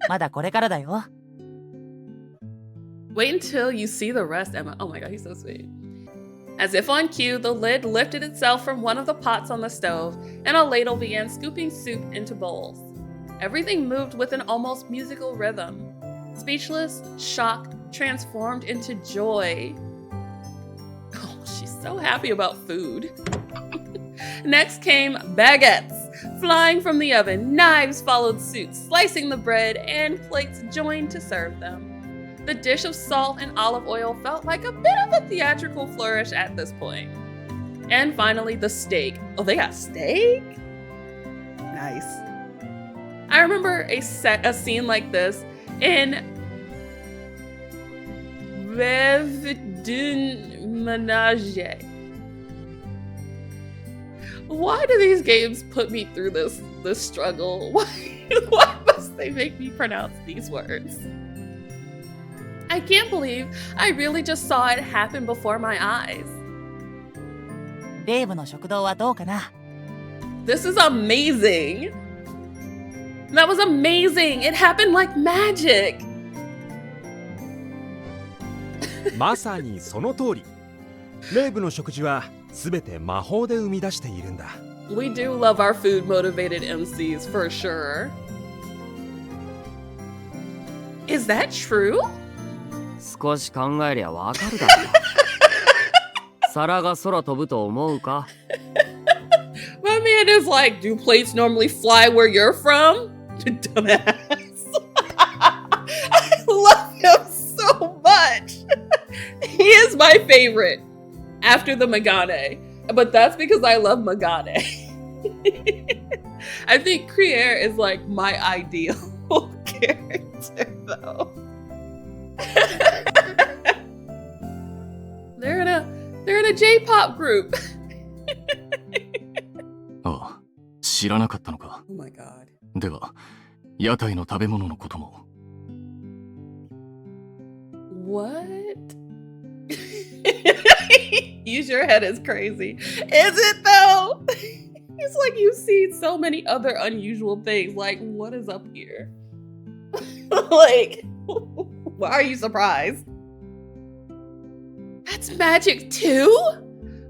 [SPEAKER 7] まだこれからだよ。
[SPEAKER 1] Wait until you see the rest, Emma. Oh my god, he's so sweet. As if on cue, the lid lifted itself from one of the pots on the stove, and a ladle began scooping soup into bowls. Everything moved with an almost musical rhythm. Speechless, shocked, transformed into joy. Oh, she's so happy about food. Next came baguettes, flying from the oven. Knives followed suit, slicing the bread, and plates joined to serve them. The dish of salt and olive oil felt like a bit of a theatrical flourish at this point. And finally, the steak. Oh, they got steak? Nice. I remember a scene like this in Genso Manege. Why do these games put me through this struggle? Why must they make me pronounce these words? I can't believe I really just saw it happen before my eyes.
[SPEAKER 7] デーブの食堂はどうかな?
[SPEAKER 1] This is amazing. That was amazing. It happened like magic.
[SPEAKER 2] まさにその通り。レイブの食事はすべて魔法で生み出しているんだ。
[SPEAKER 1] We do love our food motivated MCs for sure. Is that true?
[SPEAKER 8] 少し考えりゃわかるだろ。皿が空飛ぶと思うか?
[SPEAKER 1] My man is like, do plates normally fly where you're from? Dumbass. I love him so much. He is my favorite after the Megane. But that's because I love Megane. I think Krier is like my ideal character though. They're in a J-pop group.
[SPEAKER 6] ああ、知らなかったのか。
[SPEAKER 1] Oh my god.
[SPEAKER 6] では、屋台の食べ物のことも。
[SPEAKER 1] What? Use your head is crazy. Is it though? It's like you've seen so many other unusual things. Like, what is up here? Like, why are you surprised? That's magic too?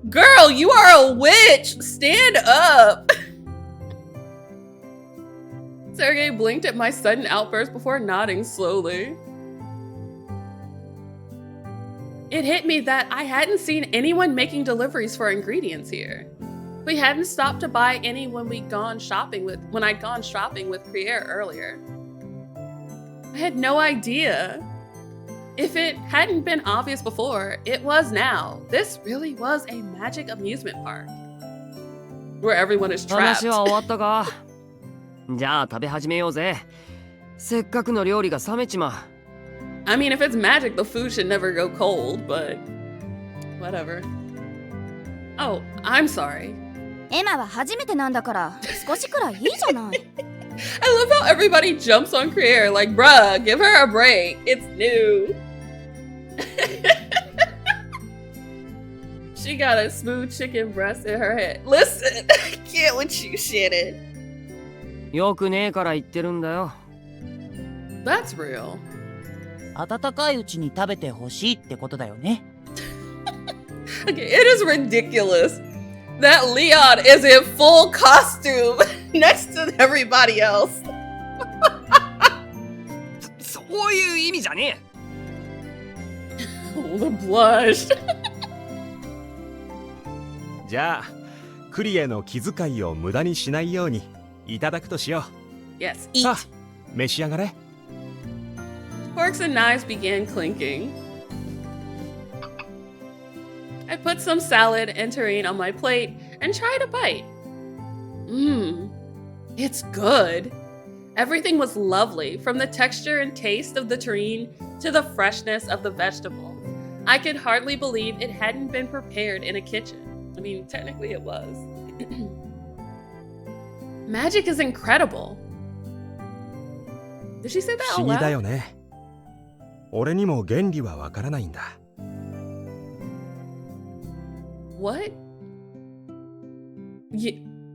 [SPEAKER 1] Girl, you are a witch! Stand up! Sergei blinked at my sudden outburst before nodding slowly. It hit me that I hadn't seen anyone making deliveries for ingredients here. We hadn't stopped to buy any when I'd gone shopping with Krier earlier. I had no idea. If it hadn't been obvious before, it was now. This really was a magic amusement park. Where everyone is trapped.
[SPEAKER 8] 話は終わったか? じゃあ食べ始めようぜ。せっかくの料理が冷めちまう。
[SPEAKER 1] I mean, if it's magic, the food should never go cold, but whatever. Oh, I'm sorry.
[SPEAKER 5] エマは初めてなんだから少しくらいいいじゃない。
[SPEAKER 1] I love how everybody jumps on Krier like, bruh, give her a break. It's new. She got a smooth chicken breast in her head. Listen, I can't with you, Shannon.
[SPEAKER 8] よくねえから言ってるんだよ。
[SPEAKER 1] That's real.
[SPEAKER 7] 温かいうちに食べてほしいってことだよね。
[SPEAKER 1] Okay, it is ridiculous that Leon is in full costume next to everybody else.
[SPEAKER 8] そういう意味じゃね
[SPEAKER 1] え。The blush.
[SPEAKER 2] じゃあクリエの気遣いを無駄にしないようにいただくとしよう。
[SPEAKER 1] Yes, eat.
[SPEAKER 2] さあ召し上がれ。
[SPEAKER 1] Forks and knives began clinking. I put some salad and terrine on my plate and tried a bite. Mmm, it's good. Everything was lovely, from the texture and taste of the terrine to the freshness of the vegetables. I could hardly believe it hadn't been prepared in a kitchen. I mean, technically it was. Magic is incredible. Did she say that
[SPEAKER 2] 不
[SPEAKER 1] out
[SPEAKER 2] 思議だ
[SPEAKER 1] loud?
[SPEAKER 2] よね。俺にも原理はわからないんだ。
[SPEAKER 1] What?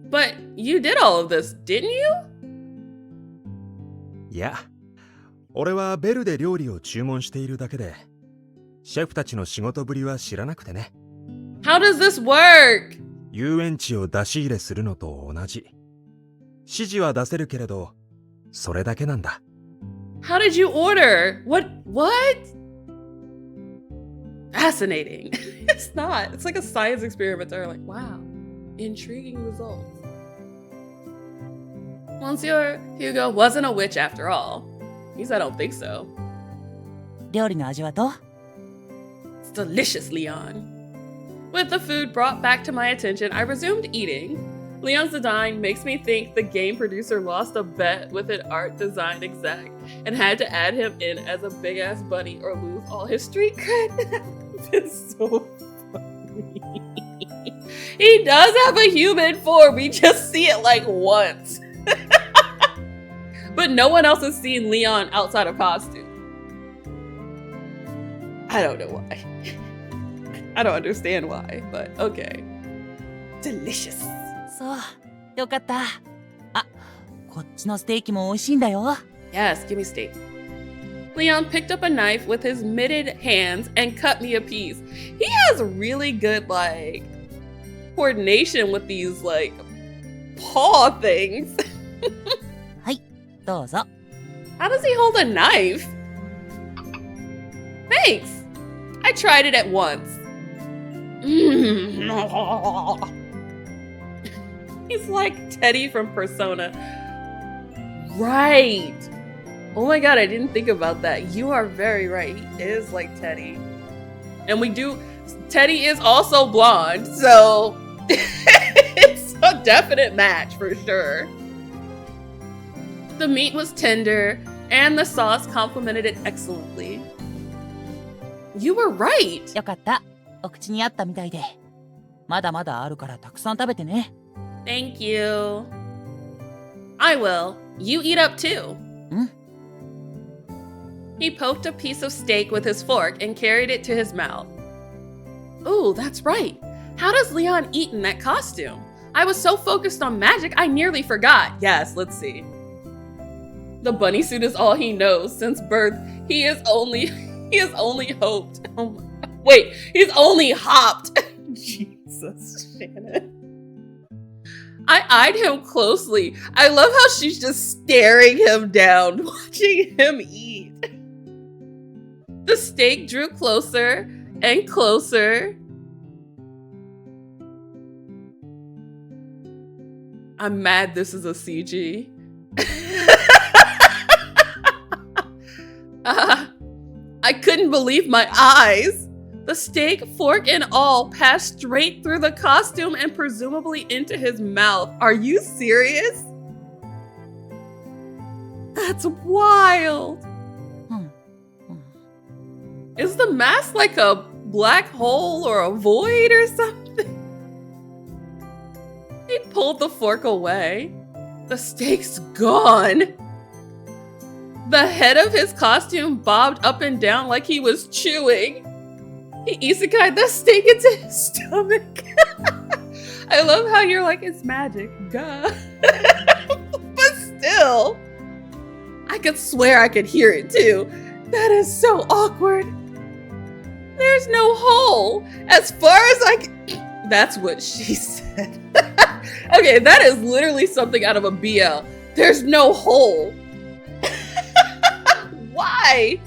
[SPEAKER 1] But you did all of this, didn't you?
[SPEAKER 2] いや、俺はベルで料理を注文しているだけで、シェフたちの仕事ぶりは知らなくてね。
[SPEAKER 1] How does this work?
[SPEAKER 2] 遊園地を出し入れするのと同じ。指示は出せるけれど、それだけなんだ。
[SPEAKER 1] How did you order? What? Fascinating. It's not. It's like a science experiment. They're like, wow, intriguing results. Monsieur Hugo wasn't a witch after all. He said, I don't think so.
[SPEAKER 7] 料理の味はどう？
[SPEAKER 1] It's delicious, Leon. With the food brought back to my attention, I resumed eating. Leon's design makes me think the game producer lost a bet with an art design exec and had to add him in as a big ass bunny or lose all his street cred. It's so funny. He does have a human form, we just see it like once. But no one else has seen Leon outside of costume. I don't know why. I don't understand why, but okay. Delicious.
[SPEAKER 7] そう、よかった。あ、こっちのステーキも美味しいんだよ。
[SPEAKER 1] Yes, give me steak. Leon picked up a knife with his mitted hands and cut me a piece. He has really good, like, coordination with these, like, paw things.
[SPEAKER 7] はい、どうぞ。
[SPEAKER 1] How does he hold a knife? Thanks. I tried it at once. He's like Teddy from Persona. Right. Oh my god, I didn't think about that. You are very right. He is like Teddy. And Teddy is also blonde, so it's a definite match for sure. The meat was tender, and the sauce complemented it excellently. You were right.
[SPEAKER 7] よかった。お口に合ったみたいで。まだまだあるからたくさん食べてね。
[SPEAKER 1] Thank you. I will. You eat up too. He poked a piece of steak with his fork and carried it to his mouth. Ooh, that's right. How does Leon eat in that costume? I was so focused on magic, I nearly forgot. Yes, let's see. The bunny suit is all he knows. Since birth, he has only hoped. Oh my, wait, he's only hopped. Jesus, Shannon. I eyed him closely. I love how she's just staring him down, watching him eat. The steak drew closer and closer. I'm mad this is a CG. I couldn't believe my eyes. The steak, fork, and all passed straight through the costume and presumably into his mouth. Are you serious? That's wild. Is the mask like a black hole or a void or something? He pulled the fork away. The steak's gone. The head of his costume bobbed up and down like he was chewing. He isekai'd the steak into his stomach. I love how you're like, it's magic, duh. But still, I I could swear I could hear it too. That is so awkward. There's no hole. As far as I can... That's what she said. Okay, that is literally something out of a BL. There's no hole. Why?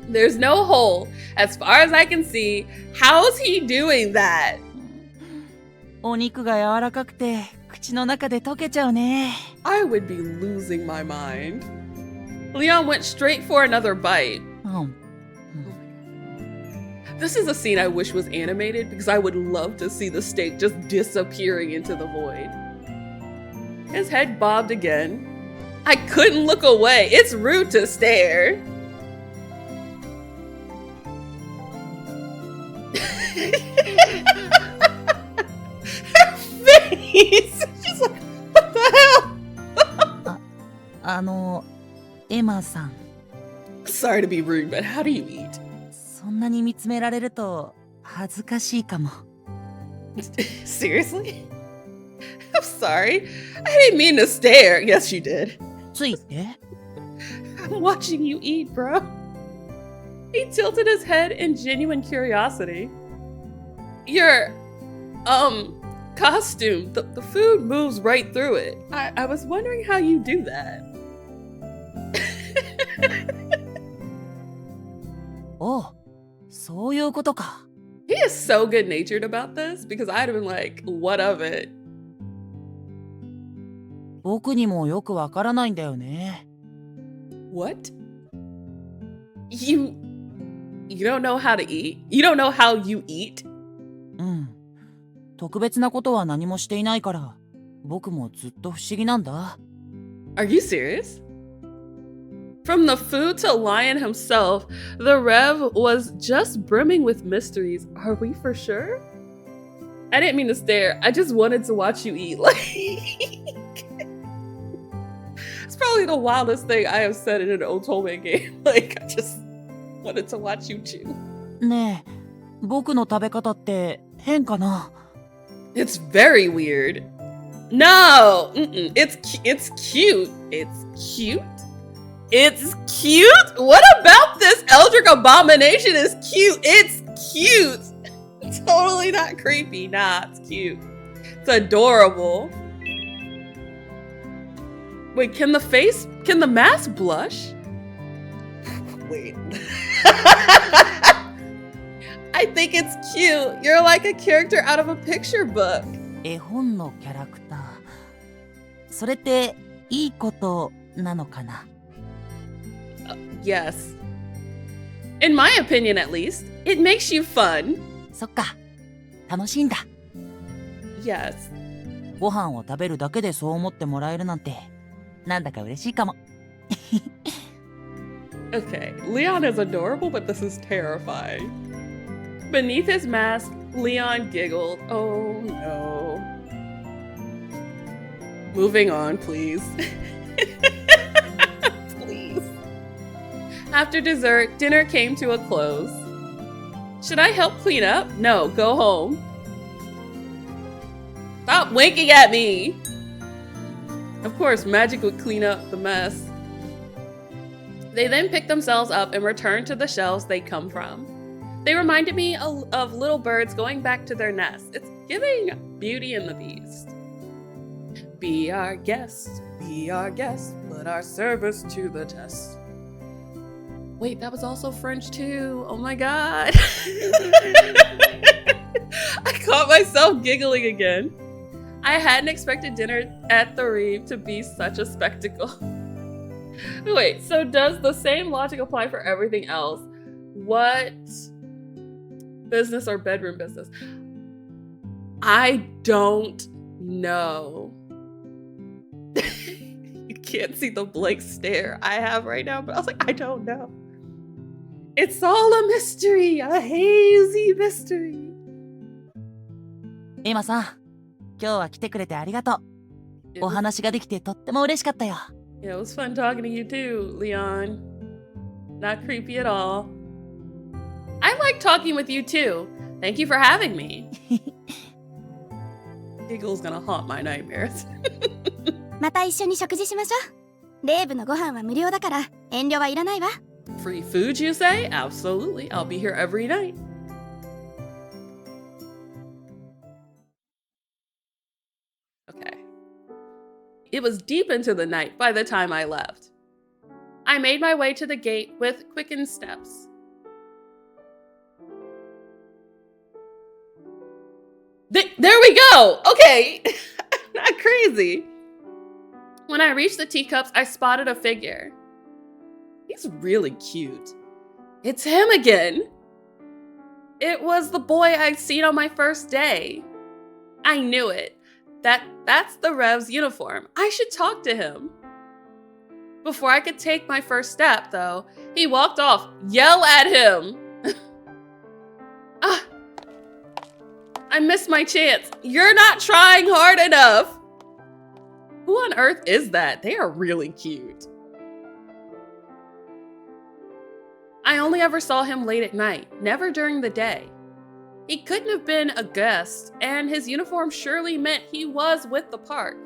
[SPEAKER 1] There's no hole. As far as I can see, how's he doing that?
[SPEAKER 7] お肉が柔らかくて口の中で溶けちゃうね。
[SPEAKER 1] I would be losing my mind. Leon went straight for another bite. This is a scene I wish was animated because I would love to see the steak just disappearing into the void. His head bobbed again. I couldn't look away. It's rude to stare. Her face! She's like, what the hell?
[SPEAKER 7] エマさん。
[SPEAKER 1] Sorry to be rude, but how do you eat?
[SPEAKER 7] そんなに見つめられると恥ずかしいかも。
[SPEAKER 1] Seriously? I'm sorry. I didn't mean to stare. Yes, you did.
[SPEAKER 7] ついて
[SPEAKER 1] I'm watching you eat, bro. He tilted his head in genuine curiosity. Your, costume, the food moves right through it. I was wondering how you do that.
[SPEAKER 7] おう、そういうことか。
[SPEAKER 1] He is so good-natured about this because I'd have been like, what of it?
[SPEAKER 7] 僕にもよくわからないんだよね。
[SPEAKER 1] What? You don't know how to eat? You don't know how you eat?
[SPEAKER 7] うん。特別なことは何もしていないから、僕もずっと不思議なんだ。
[SPEAKER 1] Are you serious? From the food to Lion himself, the Rev was just brimming with mysteries. Are we for sure? I didn't mean to stare. I just wanted to watch you eat. Like, it's probably the wildest thing I have said in an Otome game. Like, I just wanted to watch you chew.
[SPEAKER 7] ねえ、僕の食べ方って変かな？
[SPEAKER 1] It's very weird. No, it's cute. It's cute. It's cute? What about this Eldritch abomination is cute? It's cute. Totally not creepy. Nah, it's cute. It's adorable. Wait, can the mask blush? Wait. I think it's cute. You're like a character out of a picture book.
[SPEAKER 7] 絵本のキャラクター。それっていいことなのかな？
[SPEAKER 1] Yes. In my opinion, at least, it makes you fun.
[SPEAKER 7] そっか。楽しいんだ。
[SPEAKER 1] Yes.
[SPEAKER 7] ご飯を食べるだけでそう思ってもらえるなんて、なんだか嬉しいかも。
[SPEAKER 1] Okay, Leon is adorable, but this is terrifying. Beneath his mask, Leon giggled. Oh no. Moving on, please. Please. After dessert, dinner came to a close. Should I help clean up? No, go home. Stop winking at me! Of course, magic would clean up the mess. They then picked themselves up and returned to the shelves they come from. They reminded me of little birds going back to their nests. It's giving Beauty and the Beast. Be our guest, put our service to the test. Wait, that was also French too. Oh my god. I caught myself giggling again. I hadn't expected dinner at the Reeve to be such a spectacle. Wait, so does the same logic apply for everything else? What business or bedroom business? I don't know. You can't see the blank stare I have right now, but I was like, I don't know. It's all a mystery, a hazy mystery.
[SPEAKER 7] エマさん、今日は来てくれてありがとう。お話ができてとっても嬉しかったよ。
[SPEAKER 1] Yeah, it was fun talking to you too, Leon. Not creepy at all. I like talking with you too. Thank you for having me. Giggle's gonna haunt my nightmares.
[SPEAKER 5] また一緒に食事しましょレイブのご飯は無料だから遠慮はいらないわ。
[SPEAKER 1] Free food, you say? Absolutely. I'll be here every night. Okay. It was deep into the night by the time I left. I made my way to the gate with quickened steps. There we go! Okay, not crazy. When I reached the teacups, I spotted a figure. He's really cute. It's him again. It was the boy I'd seen on my first day. I knew it. That's the Rev's uniform. I should talk to him. Before I could take my first step, though, he walked off. Yell at him. Ah, I missed my chance. You're not trying hard enough. Who on earth is that? They are really cute. I only ever saw him late at night, never during the day. He couldn't have been a guest, and his uniform surely meant he was with the park.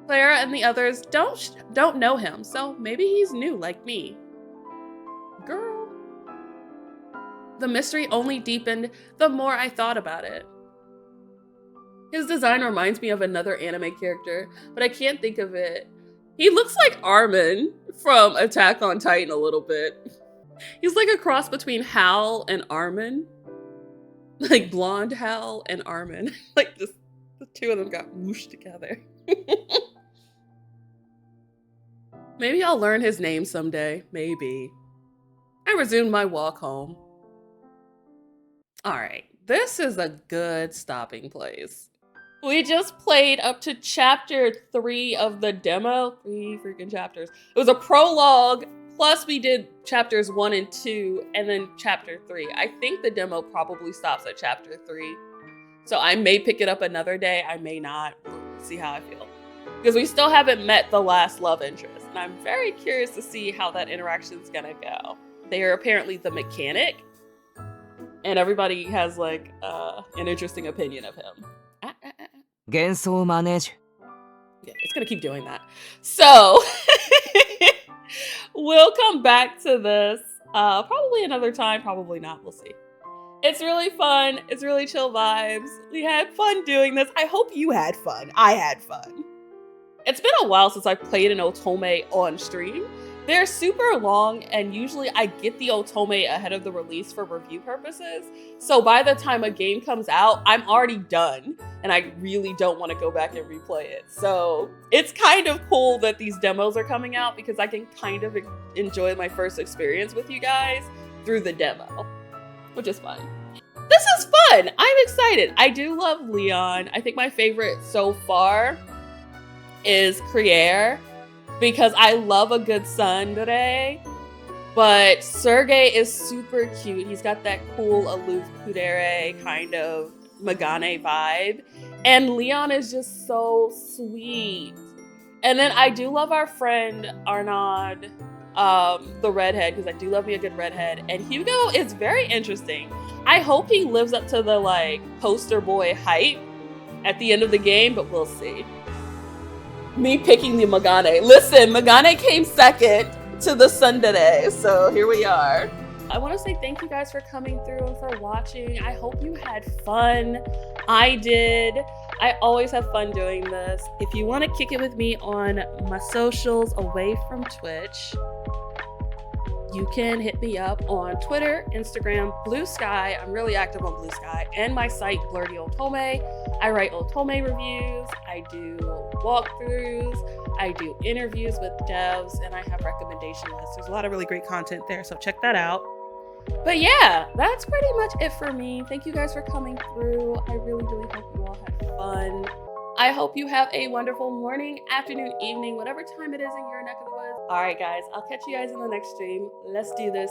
[SPEAKER 1] Clara and the others don't know him, so maybe he's new like me. Girl. The mystery only deepened the more I thought about it. His design reminds me of another anime character, but I can't think of it. He looks like Armin from Attack on Titan a little bit. He's like a cross between Hal and Armin. Like blonde Hal and Armin. Like just the two of them got whooshed together. Maybe I'll learn his name someday. Maybe. I resumed my walk home. All right, this is a good stopping place. We just played up to chapter 3 of the demo. 3 freaking chapters. It was a prologue, plus we did chapters 1 and 2, and then chapter 3. I think the demo probably stops at chapter 3. So I may pick it up another day, I may not. We'll see how I feel. Because we still haven't met the last love interest, and I'm very curious to see how that interaction's gonna go. They are apparently the mechanic, and everybody has like an interesting opinion of him.
[SPEAKER 3] Genso Manege.
[SPEAKER 1] Yeah, it's gonna keep doing that. So we'll come back to this probably another time, probably not, we'll see. It's really fun, it's really chill vibes. We had fun doing this. I hope you had fun. I had fun. It's been a while since I played an Otome on stream. They're super long, and usually I get the Otome ahead of the release for review purposes. So by the time a game comes out, I'm already done, and I really don't want to go back and replay it. So it's kind of cool that these demos are coming out because I can kind of enjoy my first experience with you guys through the demo, which is fun. This is fun! I'm excited. I do love Leon. I think my favorite so far is Crier, because I love a good tsundere, but Sergei is super cute. He's got that cool, aloof, kudere kind of Megane vibe, and Leon is just so sweet. And then I do love our friend Arnaud, the redhead, because I do love me a good redhead, and Hugo is very interesting. I hope he lives up to the like poster boy hype at the end of the game, but we'll see. Me picking the Megane. Listen, Megane came second to the tsundere, so here we are. I want to say thank you guys for coming through and for watching. I hope you had fun. I did. I always have fun doing this. If you want to kick it with me on my socials away from Twitch, you can hit me up on Twitter, Instagram, Blue Sky. I'm really active on Blue Sky, and my site, Blurdy Otome. I write Otome reviews, I do walkthroughs, I do interviews with devs, and I have recommendation lists. There's a lot of really great content there, so check that out. But yeah, that's pretty much it for me. Thank you guys for coming through. I really, really hope you all had fun. I hope you have a wonderful morning, afternoon, evening, whatever time it is in your neck of the woods. All right, guys, I'll catch you guys in the next stream. Let's do this.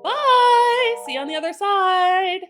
[SPEAKER 1] Bye! See you on the other side.